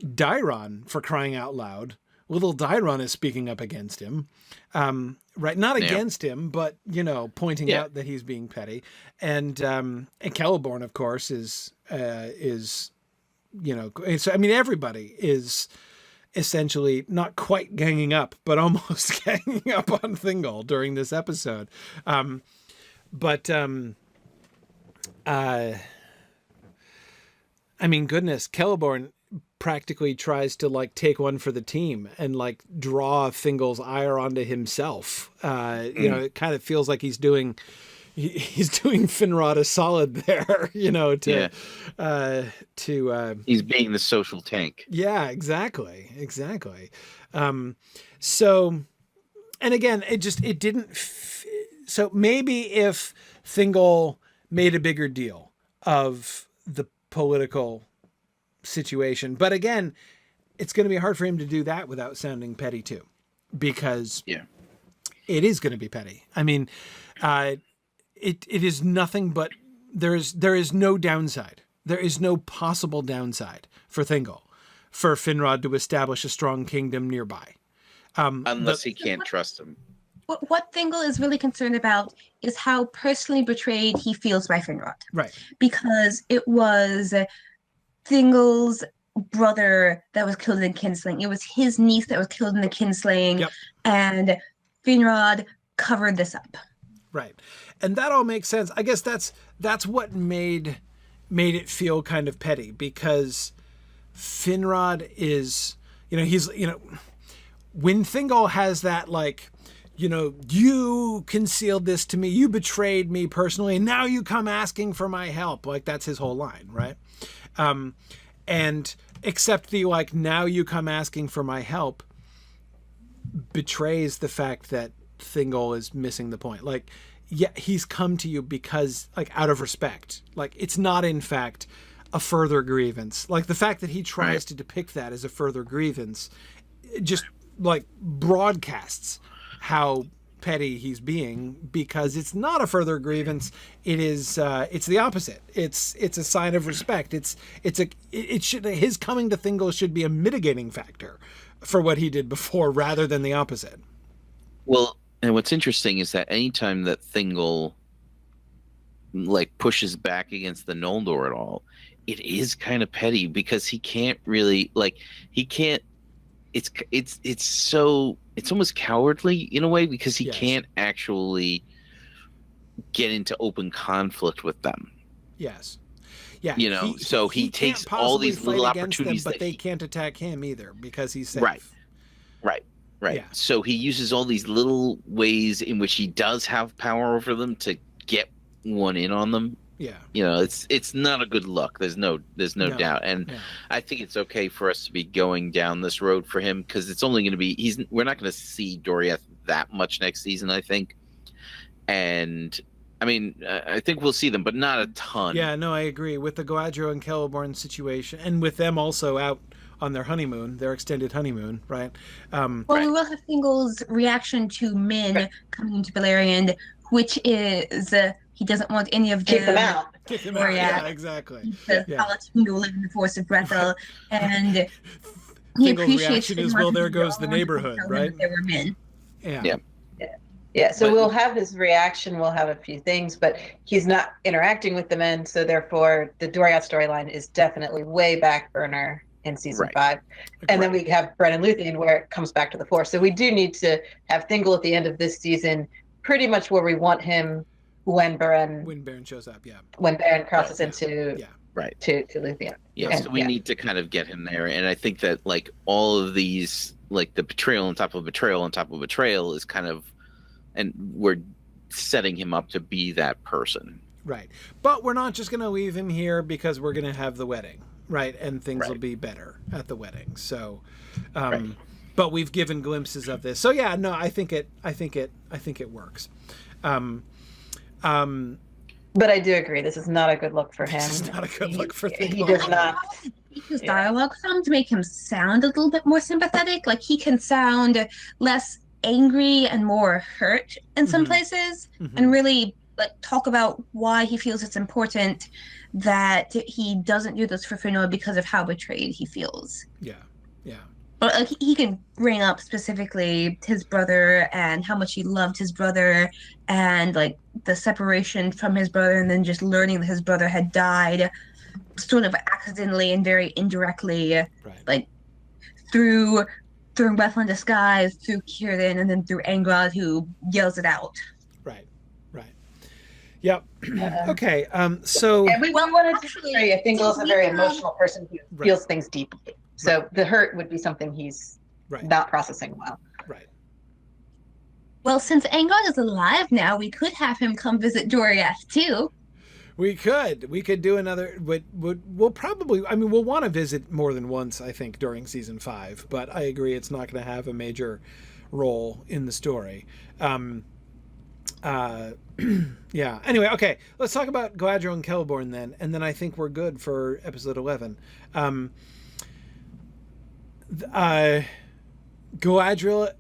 Dairon, for crying out loud, little Dairon is speaking up against him, right? Not against him, but, pointing out that he's being petty. And Celeborn, of course, is so, everybody is essentially not quite ganging up, but almost ganging up on Thingol during this episode. Goodness, Celeborn practically tries to like take one for the team and like draw Thingol's ire onto himself. It kind of feels like he's doing Finrod a solid there, he's being the social tank. Yeah, exactly. So, and again, it didn't. So maybe if Thingol made a bigger deal of the political situation, but again, it's going to be hard for him to do that without sounding petty too, because it is going to be petty. I mean, it is nothing but there is no downside. There is no possible downside for Thingol, for Finrod to establish a strong kingdom nearby. Unless he can't trust him. What Thingol is really concerned about is how personally betrayed he feels by Finrod. Right. Because it was Thingol's brother that was killed in the kinslaying. It was his niece that was killed in the kinslaying. Yep. And Finrod covered this up. Right. And that all makes sense. I guess that's what made it feel kind of petty, because Finrod is, he's, when Thingol has that, like, you concealed this to me, you betrayed me personally, and now you come asking for my help. Like, that's his whole line, right? And except the, like, now you come asking for my help betrays the fact that Thingol is missing the point. Like, yeah, he's come to you because, like, out of respect. Like, it's not, in fact, a further grievance. Like, the fact that he tries to depict that as a further grievance just, like, broadcasts how petty he's being, because it's not a further grievance. It is, it's the opposite. It's a sign of respect. It should, his coming to Thingol should be a mitigating factor for what he did before, rather than the opposite. Well, and what's interesting is that anytime that Thingol like pushes back against the Noldor at all, it is kind of petty, because he can't really, like, it's almost cowardly in a way, because he can't actually get into open conflict with them. Yes. Yeah, You know, so he can't takes all possibly these little fight against them, opportunities but that they he- can't attack him either because he's safe. Right. Yeah. So he uses all these little ways in which he does have power over them to get one in on them. Yeah. You know, it's not a good look. There's no doubt. And I think it's okay for us to be going down this road for him, because it's only going to be we're not going to see Doriath that much next season, I think. And I mean, I think we'll see them, but not a ton. Yeah, no, I agree with the Galadriel and Celeborn situation, and with them also out on their honeymoon, their extended honeymoon, right? Well, we will have Thingol's reaction to Min coming into Beleriand, which is he doesn't want any of them. Kick them out. Kick them out. Yeah, exactly. He says, Yeah. "I'll let Thingol live in the forest of Brethel," and he Thingol's appreciates reaction is, well, there goes the neighborhood, right? There were men. Yeah. Yeah, so But- we'll have his reaction, we'll have a few things, but he's not interacting with the men, so therefore the Doriath storyline is definitely way back burner in season Right. 5. And then we have Brennan Luthien where it comes back to the fore. So we do need to have Thingol at the end of this season pretty much where we want him when Beren shows up, yeah. when Beren crosses into Yeah. Right. to Luthien. Yeah, And- so we need to kind of get him there. And I think that, like, all of these, like, the betrayal on top of betrayal on top of betrayal is kind of, and we're setting him up to be that person. Right. But we're not just going to leave him here because we're going to have the wedding, right? And things will Right. be better at the wedding. So, Right. but we've given glimpses of this. So yeah, no, I think it works. But I do agree, this is not a good look for him. This is not a good look for He Thingol. does not. His dialogue some to make him sound a little bit more sympathetic. Like he can sound less angry and more hurt in some Mhm. places, Mhm. and really like talk about why he feels it's important that he doesn't do this for Finrod because of how betrayed he feels. Yeah. Yeah. But like, he can bring up specifically his brother and how much he loved his brother, and like the separation from his brother, and then just learning that his brother had died sort of accidentally and very indirectly, Right. like through Bethel in disguise, through Círdan, and then through Angrod, who yells it out. Right. Right. Yep. Okay. So And we Well, wanted actually, to say, I think Will's a very we have- emotional person who Right. feels things deeply. So the hurt would be something he's right. not processing well. Right. Well, since Angrod is alive now, we could have him come visit Doriath too. We could do another. We'll probably. I mean, we'll want to visit more than once, I think, during season 5. But I agree, it's not going to have a major role in the story. Yeah. Anyway, okay. Let's talk about Galadriel and Celeborn then, and then I think we're good for episode 11. Galadriel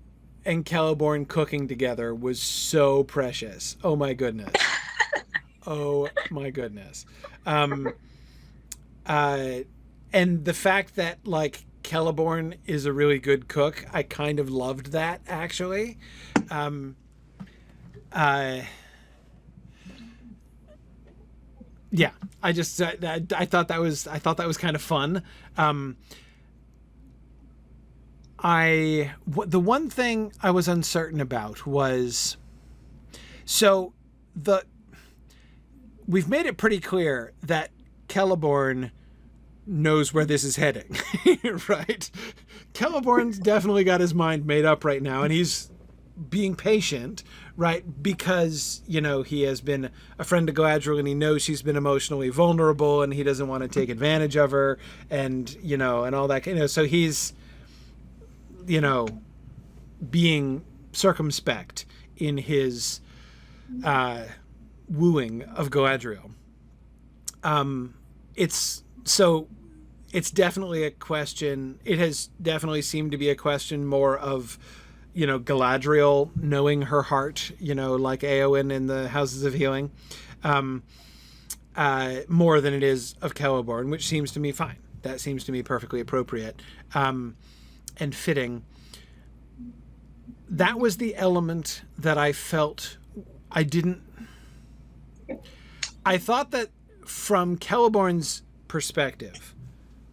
and Celeborn cooking together was so precious. Oh my goodness. Oh my goodness. And the fact that like Celeborn is a really good cook, I kind of loved that actually. Yeah, I just I thought that was kind of fun. The one thing I was uncertain about was, so we've made it pretty clear that Celeborn knows where this is heading, right? Celeborn's definitely got his mind made up right now, and he's being patient, right? Because, you know, he has been a friend to Galadriel, and he knows she's been emotionally vulnerable, and he doesn't want to take advantage of her, and, you know, and all that, you know, so he's, you know, being circumspect in his wooing of Galadriel. It's definitely a question. It has definitely seemed to be a question more of, you know, Galadriel knowing her heart, you know, like Éowyn in the Houses of Healing, more than it is of Celeborn, which seems to me fine. That seems to me perfectly appropriate and fitting. That was the element that I felt I thought that from Celeborn's perspective,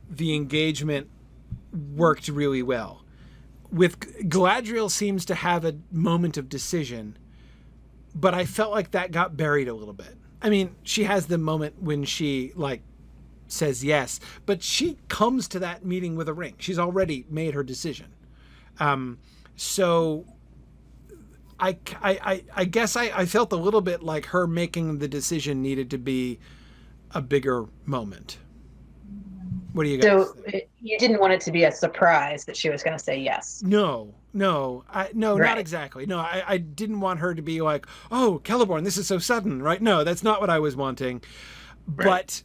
the engagement worked really well. With Galadriel seems to have a moment of decision, but I felt like that got buried a little bit. I mean, she has the moment when she like says yes, but she comes to that meeting with a ring. She's already made her decision. So I guess I felt a little bit like her making the decision needed to be a bigger moment. What do you guys think? You didn't want it to be a surprise that she was going to say yes. No, Right. not exactly. No, I didn't want her to be like, oh, Celeborn, this is so sudden, right? No, that's not what I was wanting. Right. But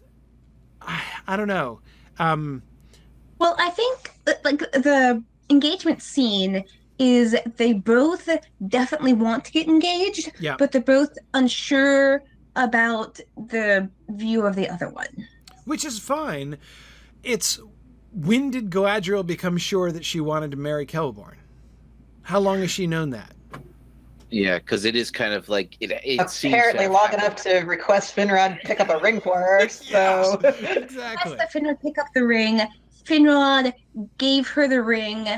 I don't know. Well, I think like the engagement scene is they both definitely want to get engaged, Yeah. but they're both unsure about the view of the other one. Which is fine. It's when did Galadriel become sure that she wanted to marry Celeborn? How long has she known that? Yeah, because it is kind of like it apparently long enough to request Finrod pick up a ring for her. So Exactly. That Finrod pick up the ring. Finrod gave her the ring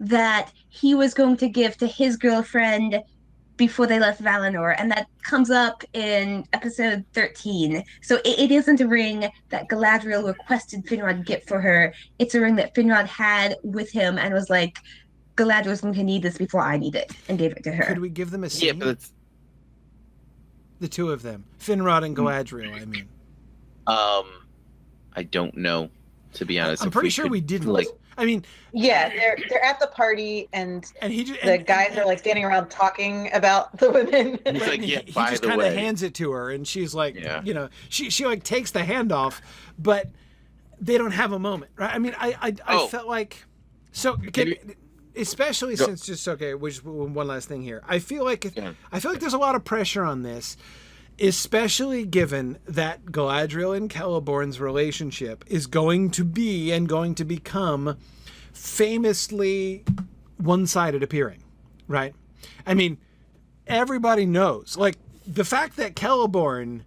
that he was going to give to his girlfriend before they left Valinor, and that comes up in episode 13. So it isn't a ring that Galadriel requested Finrod get for her. It's a ring that Finrod had with him and was like, Galadriel's going to need this before I need it, and gave it to her. Could we give them a scene? Yeah, but it's, the two of them, Finrod and Galadriel. I mean, I don't know, to be honest. I'm pretty sure we didn't. Like, I mean, yeah, they're at the party, and he just, the guys are like standing around talking about the women. He's like, yeah, he by just the kind of way. hands it to her, and she's like, Yeah. you know, she like takes the hand off, but they don't have a moment, right? I mean, I felt like so. Especially since just okay, which one last thing here. I feel like there's a lot of pressure on this, especially given that Galadriel and Celeborn's relationship is going to be and going to become famously one-sided appearing, right? I mean, everybody knows, like the fact that Celeborn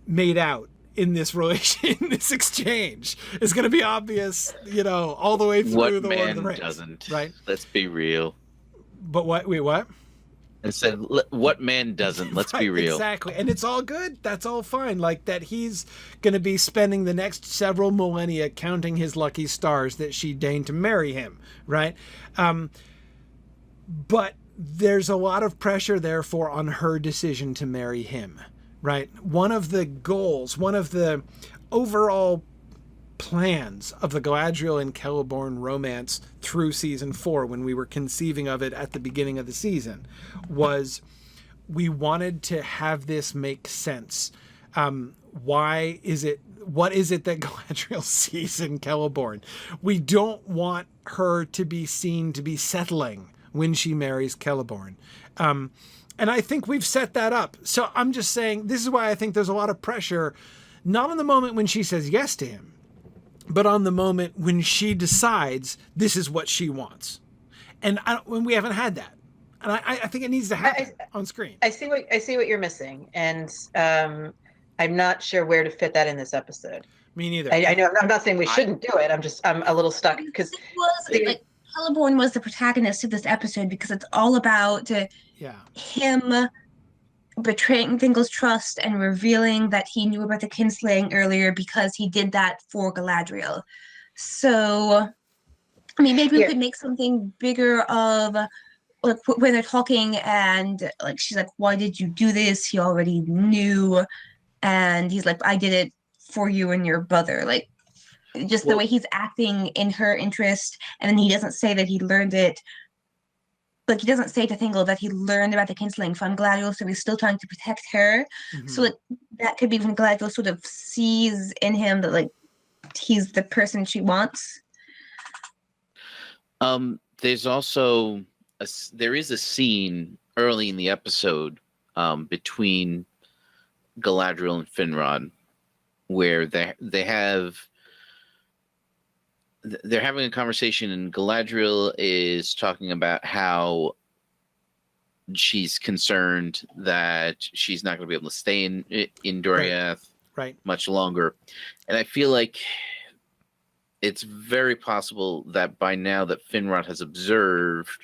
made out in this this exchange is going to be obvious, you know, all the way through the Lord of the Rings. Doesn't, right? Let's be real. But what? Wait, what? I said, what man doesn't? Let's be real. Exactly, and it's all good. That's all fine. Like that, he's going to be spending the next several millennia counting his lucky stars that she deigned to marry him, right? But there's a lot of pressure, therefore, on her decision to marry him. Right. One of the goals, one of the overall plans of the Galadriel and Celeborn romance through season 4, when we were conceiving of it at the beginning of the season, was we wanted to have this make sense. What is it that Galadriel sees in Celeborn? We don't want her to be seen to be settling when she marries Celeborn. And I think we've set that up. So I'm just saying, this is why I think there's a lot of pressure, not on the moment when she says yes to him, but on the moment when she decides this is what she wants. And when we haven't had that. And I think it needs to happen on screen. I see what you're missing. And I'm not sure where to fit that in this episode. Me neither. I know, I'm not saying we shouldn't do it. I'm a little stuck because Celeborn was the protagonist of this episode because it's all about him betraying Thingol's trust and revealing that he knew about the kinslaying earlier because he did that for Galadriel. So, I mean, maybe we could make something bigger of like when they're talking and like she's like, "Why did you do this?" He already knew, and he's like, "I did it for you and your brother." Like, just the way he's acting in her interest, and then he doesn't say that he learned it. Like, he doesn't say to Thingol that he learned about the kinslaying from Galadriel, so he's still trying to protect her. Mm-hmm. So like that could be when Galadriel sort of sees in him that like he's the person she wants. There's also there is a scene early in the episode between Galadriel and Finrod where they're having a conversation, and Galadriel is talking about how she's concerned that she's not going to be able to stay in Doriath much longer. And I feel like it's very possible that by now that Finrod has observed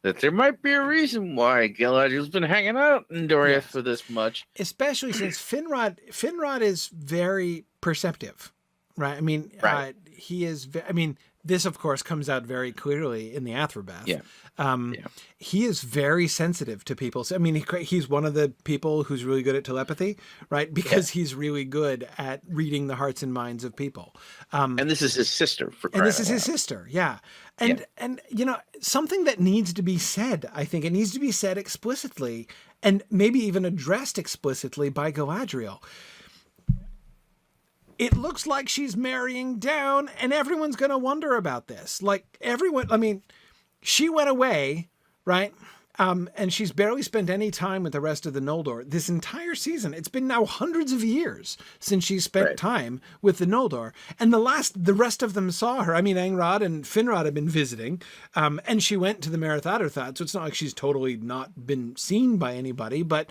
that there might be a reason why Galadriel's been hanging out in Doriath for this much. Especially since Finrod is very perceptive, right? I mean, Right. he is, I mean, this of course comes out very clearly in the Athrobeth. Yeah. He is very sensitive to people. So, I mean, he's one of the people who's really good at telepathy, right? Because he's really good at reading the hearts and minds of people. And this is his sister. And this is his sister, yeah. And you know, something that needs to be said, I think it needs to be said explicitly, and maybe even addressed explicitly by Galadriel. It looks like she's marrying down, and everyone's going to wonder about this. Like, everyone, I mean, she went away, right? And she's barely spent any time with the rest of the Noldor this entire season. It's been now hundreds of years since she spent time with the Noldor. And the rest of them saw her. I mean, Angrod and Finrod have been visiting, and she went to the Merith Atherthad, so it's not like she's totally not been seen by anybody, but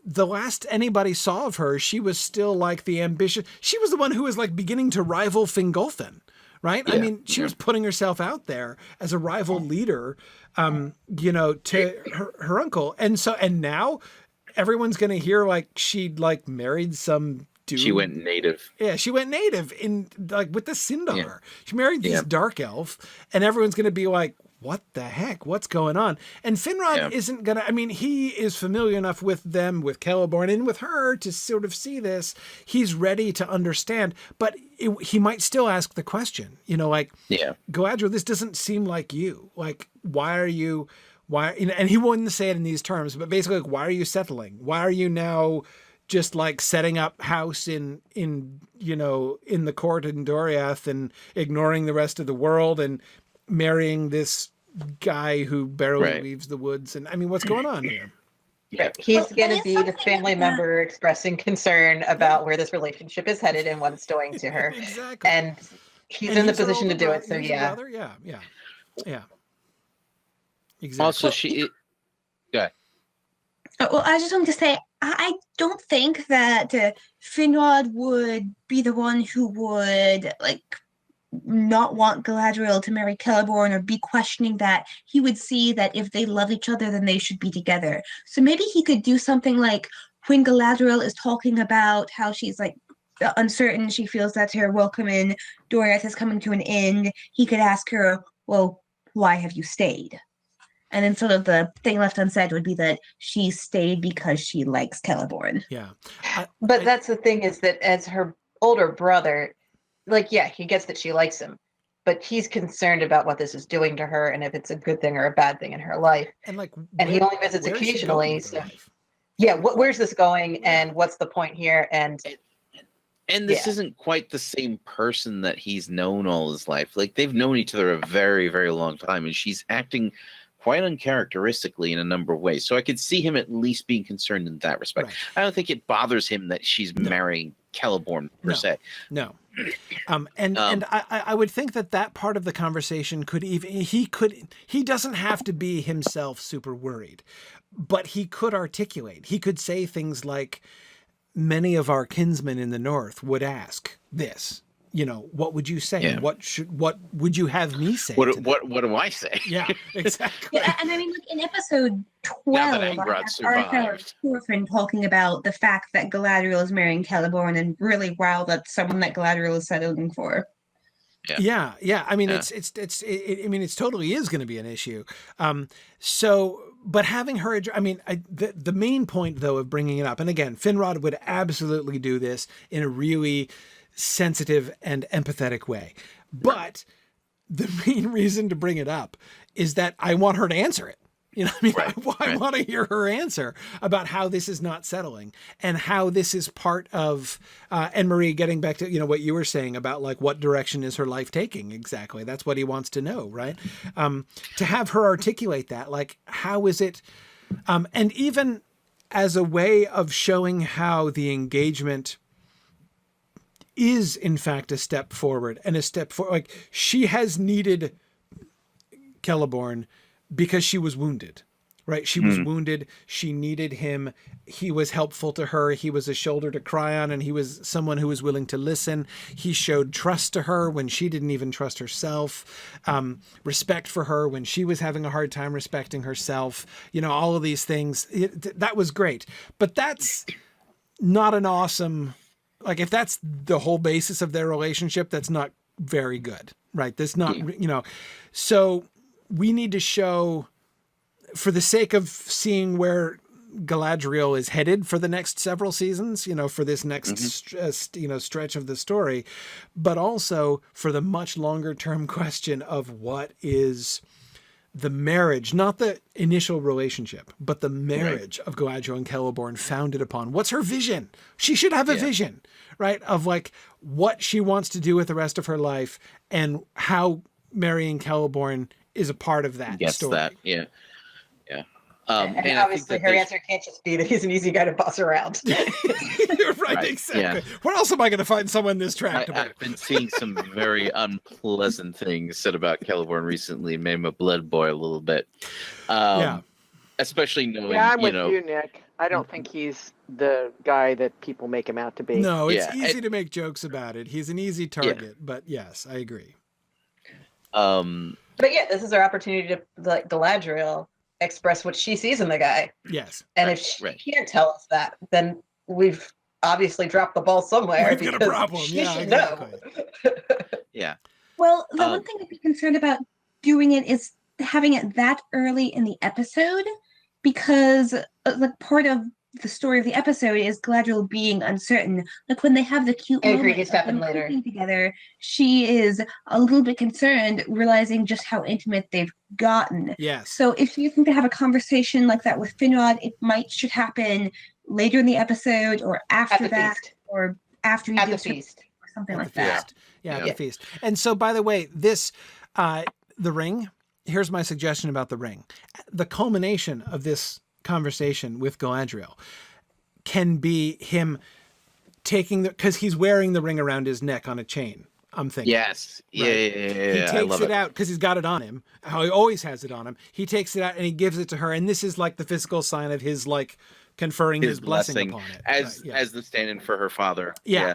the last anybody saw of her, she was still like the ambitious. She was the one who was like beginning to rival Fingolfin, right? Yeah, I mean, she was putting herself out there as a rival leader, you know, to her uncle. And now everyone's going to hear like she'd like married some dude. She went native. Yeah, she went native in like with the Sindar. Yeah. She married this dark elf, and everyone's going to be like, what the heck? What's going on? And Finrod isn't going to, I mean, he is familiar enough with them, with Celeborn, and with her to sort of see this. He's ready to understand, but he might still ask the question, you know, like, Galadriel, this doesn't seem like you. Like, and he wouldn't say it in these terms, but basically, like, why are you settling? Why are you now just like setting up house in you know, in the court in Doriath and ignoring the rest of the world and marrying this guy who barely leaves the woods? And I mean, what's going on here? Yeah, he's going to be the family member expressing concern about where this relationship is headed and what it's doing to her. Exactly. And he's in the position to do it. So yeah. Exactly. Also, well, I just wanted to say, I don't think that Finrod would be the one who would like not want Galadriel to marry Celeborn or be questioning that. He would see that if they love each other, then they should be together. So maybe he could do something like when Galadriel is talking about how she's like uncertain, she feels that her welcome in Doriath is coming to an end. He could ask her, well, why have you stayed? And then sort of the thing left unsaid would be that she stayed because she likes Celeborn. Yeah. But that's the thing, is that as her older brother, like, yeah, he gets that she likes him, but he's concerned about what this is doing to her and if it's a good thing or a bad thing in her life. And like, and he only visits occasionally. So yeah, where's this going and what's the point here? And this isn't quite the same person that he's known all his life. Like, they've known each other a very, very long time, and she's acting quite uncharacteristically in a number of ways. So I could see him at least being concerned in that respect. Right. I don't think it bothers him that she's marrying Celeborn per se. No. And I would think that part of the conversation could even, he doesn't have to be himself super worried, but he could articulate. He could say things like, many of our kinsmen in the north would ask this. You know, what would you say? Yeah. What would you have me say? What do I say? Yeah, exactly. And I mean, like in episode 12, Arthur Thorfinn talking about the fact that Galadriel is marrying Celeborn, and really, wow, that's someone that Galadriel is settling for. Yeah. I mean, it totally is going to be an issue. But having her, I mean, the main point though of bringing it up, and again, Finrod would absolutely do this in a really sensitive and empathetic way. But the main reason to bring it up is that I want her to answer it. You know what I mean? I want to hear her answer about how this is not settling and how this is part of, and Marie, getting back to, you know, what you were saying about like, what direction is her life taking? Exactly. That's what he wants to know. Right. To have her articulate that, like, how is it? And even as a way of showing how the engagement is in fact a step forward and a step forward. Like, she has needed Celeborn because she was wounded, right? She was wounded. She needed him. He was helpful to her. He was a shoulder to cry on, and he was someone who was willing to listen. He showed trust to her when she didn't even trust herself, respect for her when she was having a hard time respecting herself. You know, all of these things. That was great. But that's not an awesome, like, if that's the whole basis of their relationship, that's not very good, right? That's not, you know, so we need to show, for the sake of seeing where Galadriel is headed for the next several seasons, you know, for this next, stretch of the story, but also for the much longer term question of what is the marriage, not the initial relationship, but the marriage of Galadriel and Celeborn founded upon. What's her vision? She should have a vision, right? Of like what she wants to do with the rest of her life and how marrying Celeborn is a part of that story. That, yeah. And obviously her answer can't just be that he's an easy guy to boss around. You're right, exactly. Yeah. Where else am I going to find someone this tractable? I've been seeing some very unpleasant things said about Celeborn recently, and made him a blood boy a little bit. Especially knowing, I'm with you, Nick. I don't think he's the guy that people make him out to be. No, it's easy to make jokes about it. He's an easy target, but yes, I agree. But yeah, this is our opportunity to let Galadriel express what she sees in the guy. Yes. And if she can't tell us that, then we've obviously dropped the ball somewhere. We've got a problem. She should know. Yeah. Well, the one thing I'd be concerned about doing it is having it that early in the episode, because like part of the story of the episode is Galadriel being uncertain. Like when they have the cute moment of them cooking together, she is a little bit concerned, realizing just how intimate they've gotten. Yes. So if you think to have a conversation like that with Finrod, it should happen later in the episode or after that, or after you at do the feast, or something like that. Yeah, at the feast. And so, by the way, this the ring. Here's my suggestion about the ring. The culmination of this conversation with Galadriel can be him taking because he's wearing the ring around his neck on a chain. I'm thinking. Yes. Right? Yeah. He takes it out because he's got it on him. How he always has it on him. He takes it out and he gives it to her. And this is like the physical sign of his like conferring his blessing upon it. As the stand-in for her father. Yeah.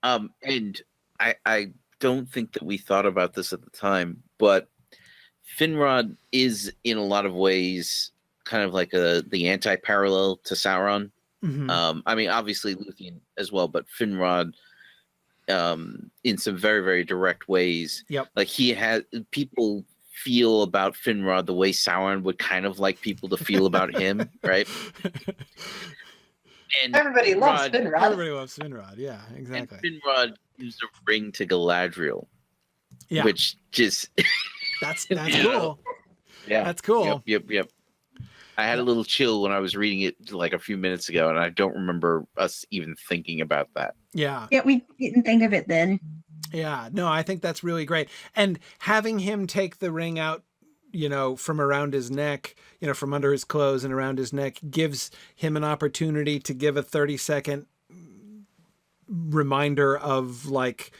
And I don't think that we thought about this at the time, but Finrod is in a lot of ways kind of like the anti-parallel to Sauron. Mm-hmm. I mean, obviously Luthien as well, but Finrod in some very, very direct ways. Yep. Like people feel about Finrod the way Sauron would kind of like people to feel about him, right? And everybody loves Finrod. Everybody loves Finrod, yeah, exactly. And Finrod gives a ring to Galadriel. Yeah. Which just that's cool. Yeah. That's cool. Yep. I had a little chill when I was reading it like a few minutes ago, and I don't remember us even thinking about that. Yeah. Yeah, we didn't think of it then. Yeah, no, I think that's really great. And having him take the ring out, from around his neck, from under his clothes and around his neck, gives him an opportunity to give a 30-second reminder of like,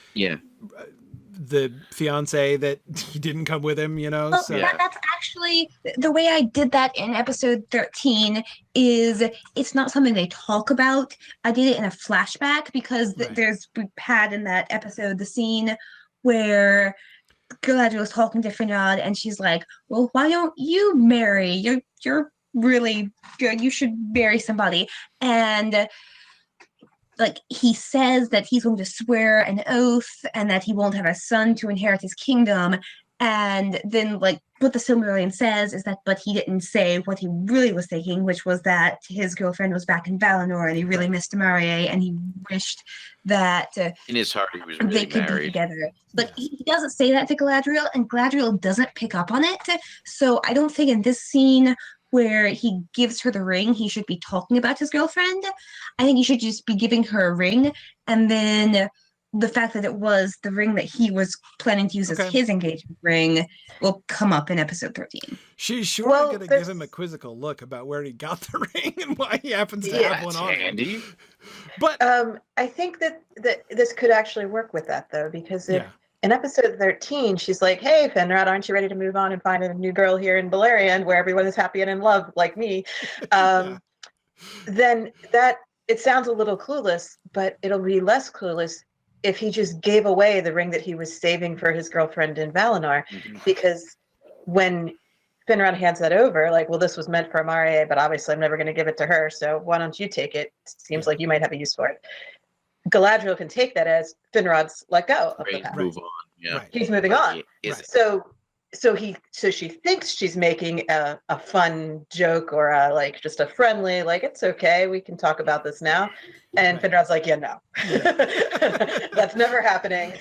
the fiance that he didn't come with him, Well, so that's actually the way I did that in episode 13 is it's not something they talk about. I did it in a flashback because we had in that episode the scene where Galadriel was talking to Finrod and she's like, well, why don't you marry? You're really good. You should marry somebody. And like he says that he's going to swear an oath and that he won't have a son to inherit his kingdom. And then like what the Silmarillion says is that, but he didn't say what he really was thinking, which was that his girlfriend was back in Valinor and he really missed Marie and he wished that in his heart he was really they could married. Be together. But he doesn't say that to Galadriel, and Galadriel doesn't pick up on it. So I don't think in this scene where he gives her the ring, he should be talking about his girlfriend. I think he should just be giving her a ring, and then the fact that it was the ring that he was planning to use as his engagement ring will come up in episode 13. She's surely going to give him a quizzical look about where he got the ring and why he happens to have one on him. But I think that this could actually work with that, though, because if in episode 13, she's like, hey, Finrod, aren't you ready to move on and find a new girl here in Beleriand where everyone is happy and in love like me? Then it sounds a little clueless, but it'll be less clueless if he just gave away the ring that he was saving for his girlfriend in Valinor. Because when Finrod hands that over, like, well, this was meant for Amarie, but obviously I'm never going to give it to her, so why don't you take it? Seems like you might have a use for it. Galadriel can take that as Finrod's let go of the past. Move on. Yeah. Right. He's moving on. Right. So she thinks she's making a fun joke or just a friendly, like, it's okay, we can talk about this now. And Finrod's like, yeah, no. That's never happening.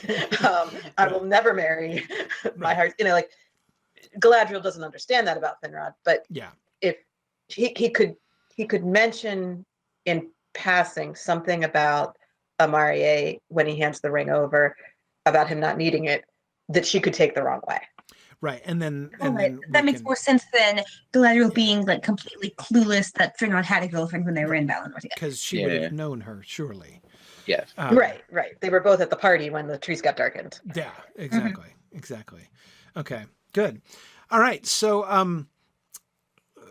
I will never marry my heart. Like, Galadriel doesn't understand that about Finrod, but if he could mention in passing something about Amarie when he hands the ring over, about him not needing it, that she could take the wrong way. Right, and then that makes more sense than Galadriel being like completely clueless that Finrod had a girlfriend when they were in Valinor together. Because she would have known her, surely. Yes. Right. They were both at the party when the trees got darkened. Yeah, exactly. Okay, good. All right, so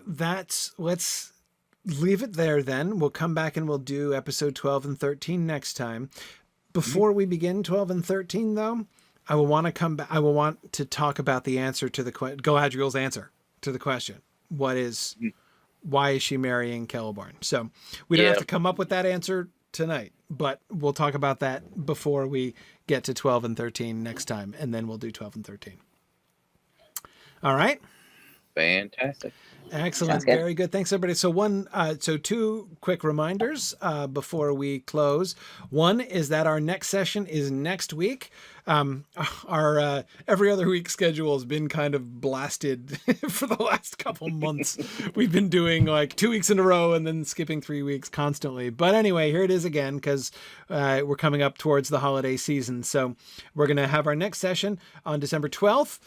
let's leave it there then. We'll come back and we'll do episode 12 and 13 next time. Before we begin 12 and 13, though, I will want to come back. I will want to talk about the answer to the Galadriel's answer to the question. Why is she marrying Celeborn? So we don't have to come up with that answer tonight, but we'll talk about that before we get to 12 and 13 next time, and then we'll do 12 and 13. All right. Fantastic. Excellent. Very good. Thanks, everybody. So two quick reminders before we close. One is that our next session is next week. Our every other week schedule has been kind of blasted for the last couple months. We've been doing like 2 weeks in a row and then skipping 3 weeks constantly. But anyway, here it is again, because we're coming up towards the holiday season. So we're going to have our next session on December 12th,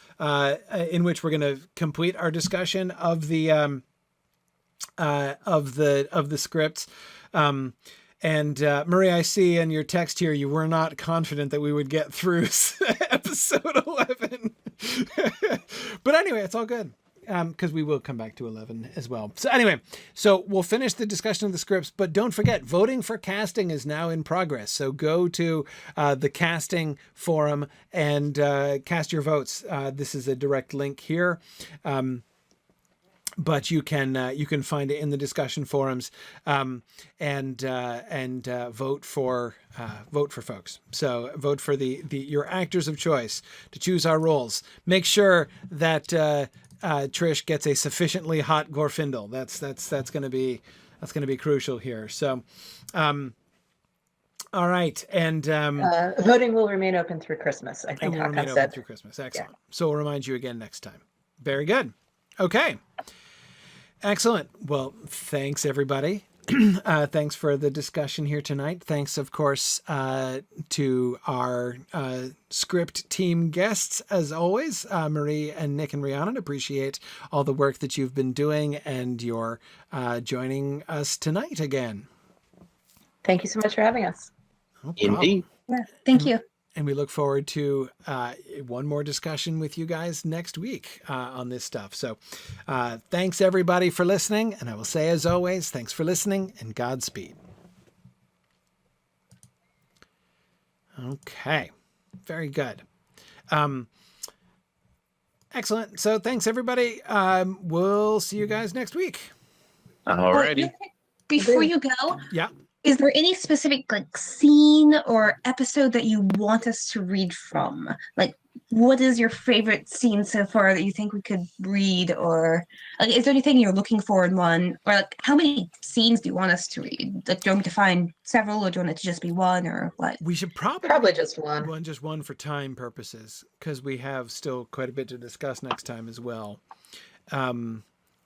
in which we're going to complete our discussion of the scripts. And Marie, I see in your text here, you were not confident that we would get through episode 11. But anyway, it's all good, because we will come back to 11 as well. So anyway, so we'll finish the discussion of the scripts, but don't forget, voting for casting is now in progress. So go to the casting forum and cast your votes. This is a direct link here. But you can find it in the discussion forums, and vote for folks. So vote for your actors of choice to choose our roles. Make sure that Trish gets a sufficiently hot Glorfindel. That's going to be crucial here. So, all right, and voting will remain open through Christmas. I think Hakan said through Christmas. Excellent. Yeah. So we'll remind you again next time. Very good. Okay. Excellent. Well, thanks, everybody. Thanks for the discussion here tonight. Thanks, of course, to our script team guests, as always, Marie and Nick and Rhiannon. Appreciate all the work that you've been doing and your joining us tonight again. Thank you so much for having us. No Indeed. Yeah, thank you. And we look forward to one more discussion with you guys next week on this stuff. So thanks, everybody, for listening. And I will say, as always, thanks for listening and Godspeed. Okay. Very good. Excellent. So thanks, everybody. We'll see you guys next week. Alrighty. Before you go, yeah. Is there any specific like scene or episode that you want us to read from? Like, what is your favorite scene so far that you think we could read? Or like, is there anything you're looking for in one? Or like, how many scenes do you want us to read? Like, do you want me to find several, or do you want it to just be one, or what? We should probably just one. Just one for time purposes, because we have still quite a bit to discuss next time as well.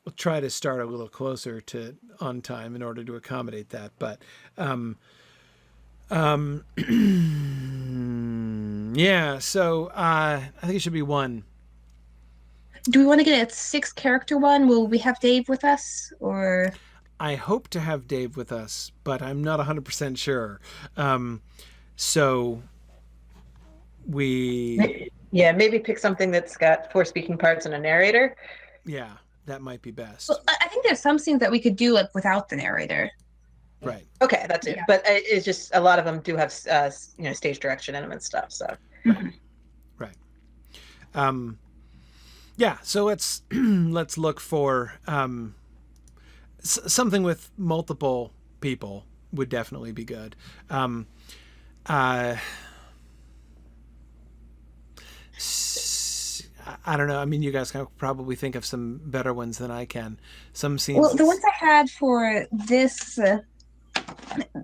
We'll try to start a little closer to on time in order to accommodate that. But, yeah, so, I think it should be one. Do we want to get a 6-character one? Will we have Dave with us, or? I hope to have Dave with us, but I'm not 100% sure. So maybe pick something that's got 4 speaking parts and a narrator. Yeah, that might be best. Well, I think there's some scenes that we could do like without the narrator. Right. Okay, that's it. Yeah. But it's just a lot of them do have stage direction in them and stuff. So. Right. Yeah. So let's look for something with multiple people would definitely be good. I don't know. I mean, you guys can probably think of some better ones than I can. Some scenes. Well, the ones I had for this,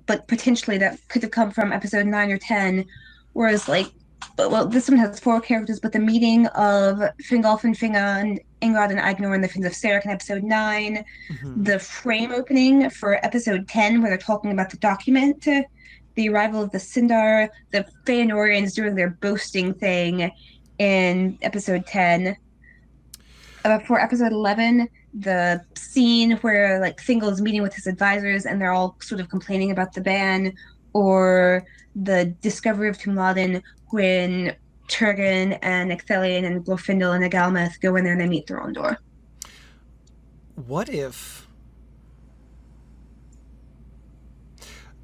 but potentially that could have come from episode 9 or 10, was like, well, this one has 4 characters, but the meeting of Fingolfin, Finrod, Finrod, and Agnor in the Fins of Sarek in episode 9, the frame opening for episode 10, where they're talking about the document, the arrival of the Sindar, the Feanorians doing their boasting thing in episode 10. For episode 11, the scene where like Thingol's meeting with his advisors and they're all sort of complaining about the ban, or the discovery of Tumladen when Turgon and Ecthelion and Glorfindel and Agalmeth go in there and they meet Thorondor. What if...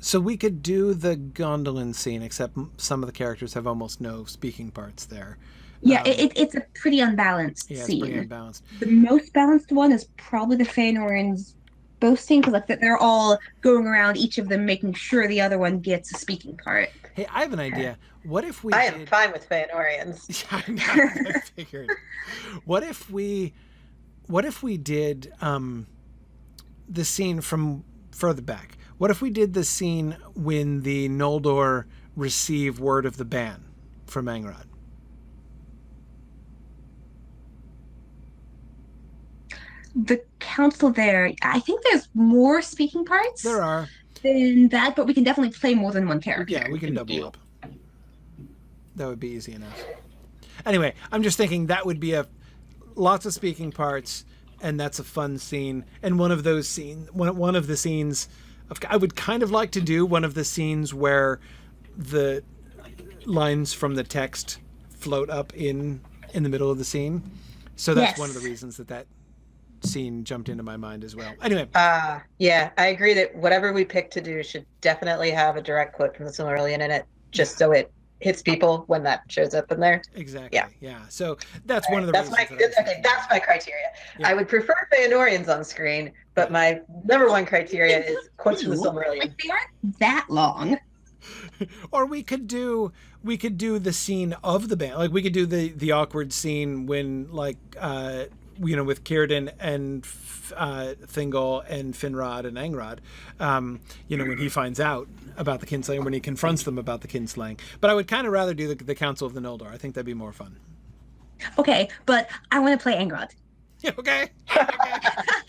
So we could do the Gondolin scene, except some of the characters have almost no speaking parts there. Yeah, it's a pretty unbalanced scene. It's pretty unbalanced. The most balanced one is probably the Feanorians boasting, because like they're all going around, each of them making sure the other one gets a speaking part. Hey, I have an idea. What if we? I am fine with Feanorians. Yeah, I figured. What if we did the scene from further back? What if we did the scene when the Noldor receive word of the ban from Angrod? The council there, I think there's more speaking parts. There are. Than that, but we can definitely play more than one character. Yeah, we can double up. That would be easy enough. Anyway, I'm just thinking that would be lots of speaking parts, and that's a fun scene. And one of those scenes, one of the scenes, I would kind of like to do one of the scenes where the lines from the text float up in the middle of the scene. So that's one of the reasons that scene jumped into my mind as well. Anyway. Yeah, I agree that whatever we pick to do should definitely have a direct quote from the Silmarillion in it, just so it hits people when that shows up in there. Exactly. Yeah. So that's one of the reasons. That's my criteria. Yeah. I would prefer Feanorians on screen, but my number one criteria is quotes from the Silmarillion. Like, they aren't that long. Or we could do the scene of the band. Like we could do the awkward scene when like with Círdan and Thingol and Finrod and Angrod, when he finds out about the kinslaying, when he confronts them about the kinslaying. But I would kind of rather do the Council of the Noldor. I think that'd be more fun. Okay, but I want to play Angrod. Okay.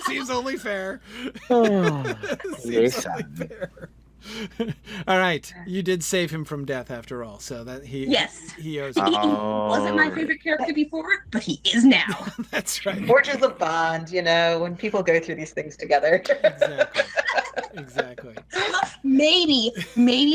Seems only fair. Seems only fair. All right, you did save him from death after all, so that he owes. He wasn't my favorite character before, but he is now. That's right. Forges a bond, when people go through these things together. Exactly. Maybe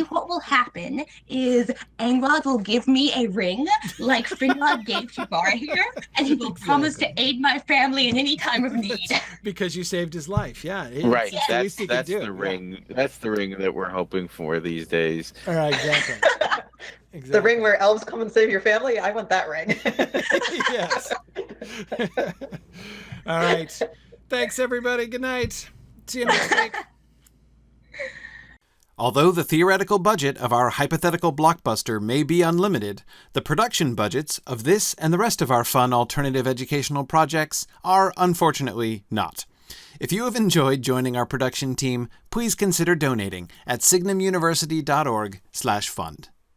what will happen is Angrod will give me a ring like Finrod gave to Barahir, and he will promise to aid my family in any time of need. Because you saved his life, yeah. Right, that's the ring. That's the ring that we're hoping for these days. All right, exactly. The ring where elves come and save your family? I want that ring. Yes. All right. Thanks, everybody. Good night. See you next week. Although the theoretical budget of our hypothetical blockbuster may be unlimited, the production budgets of this and the rest of our fun alternative educational projects are unfortunately not. If you have enjoyed joining our production team, please consider donating at signumuniversity.org/fund.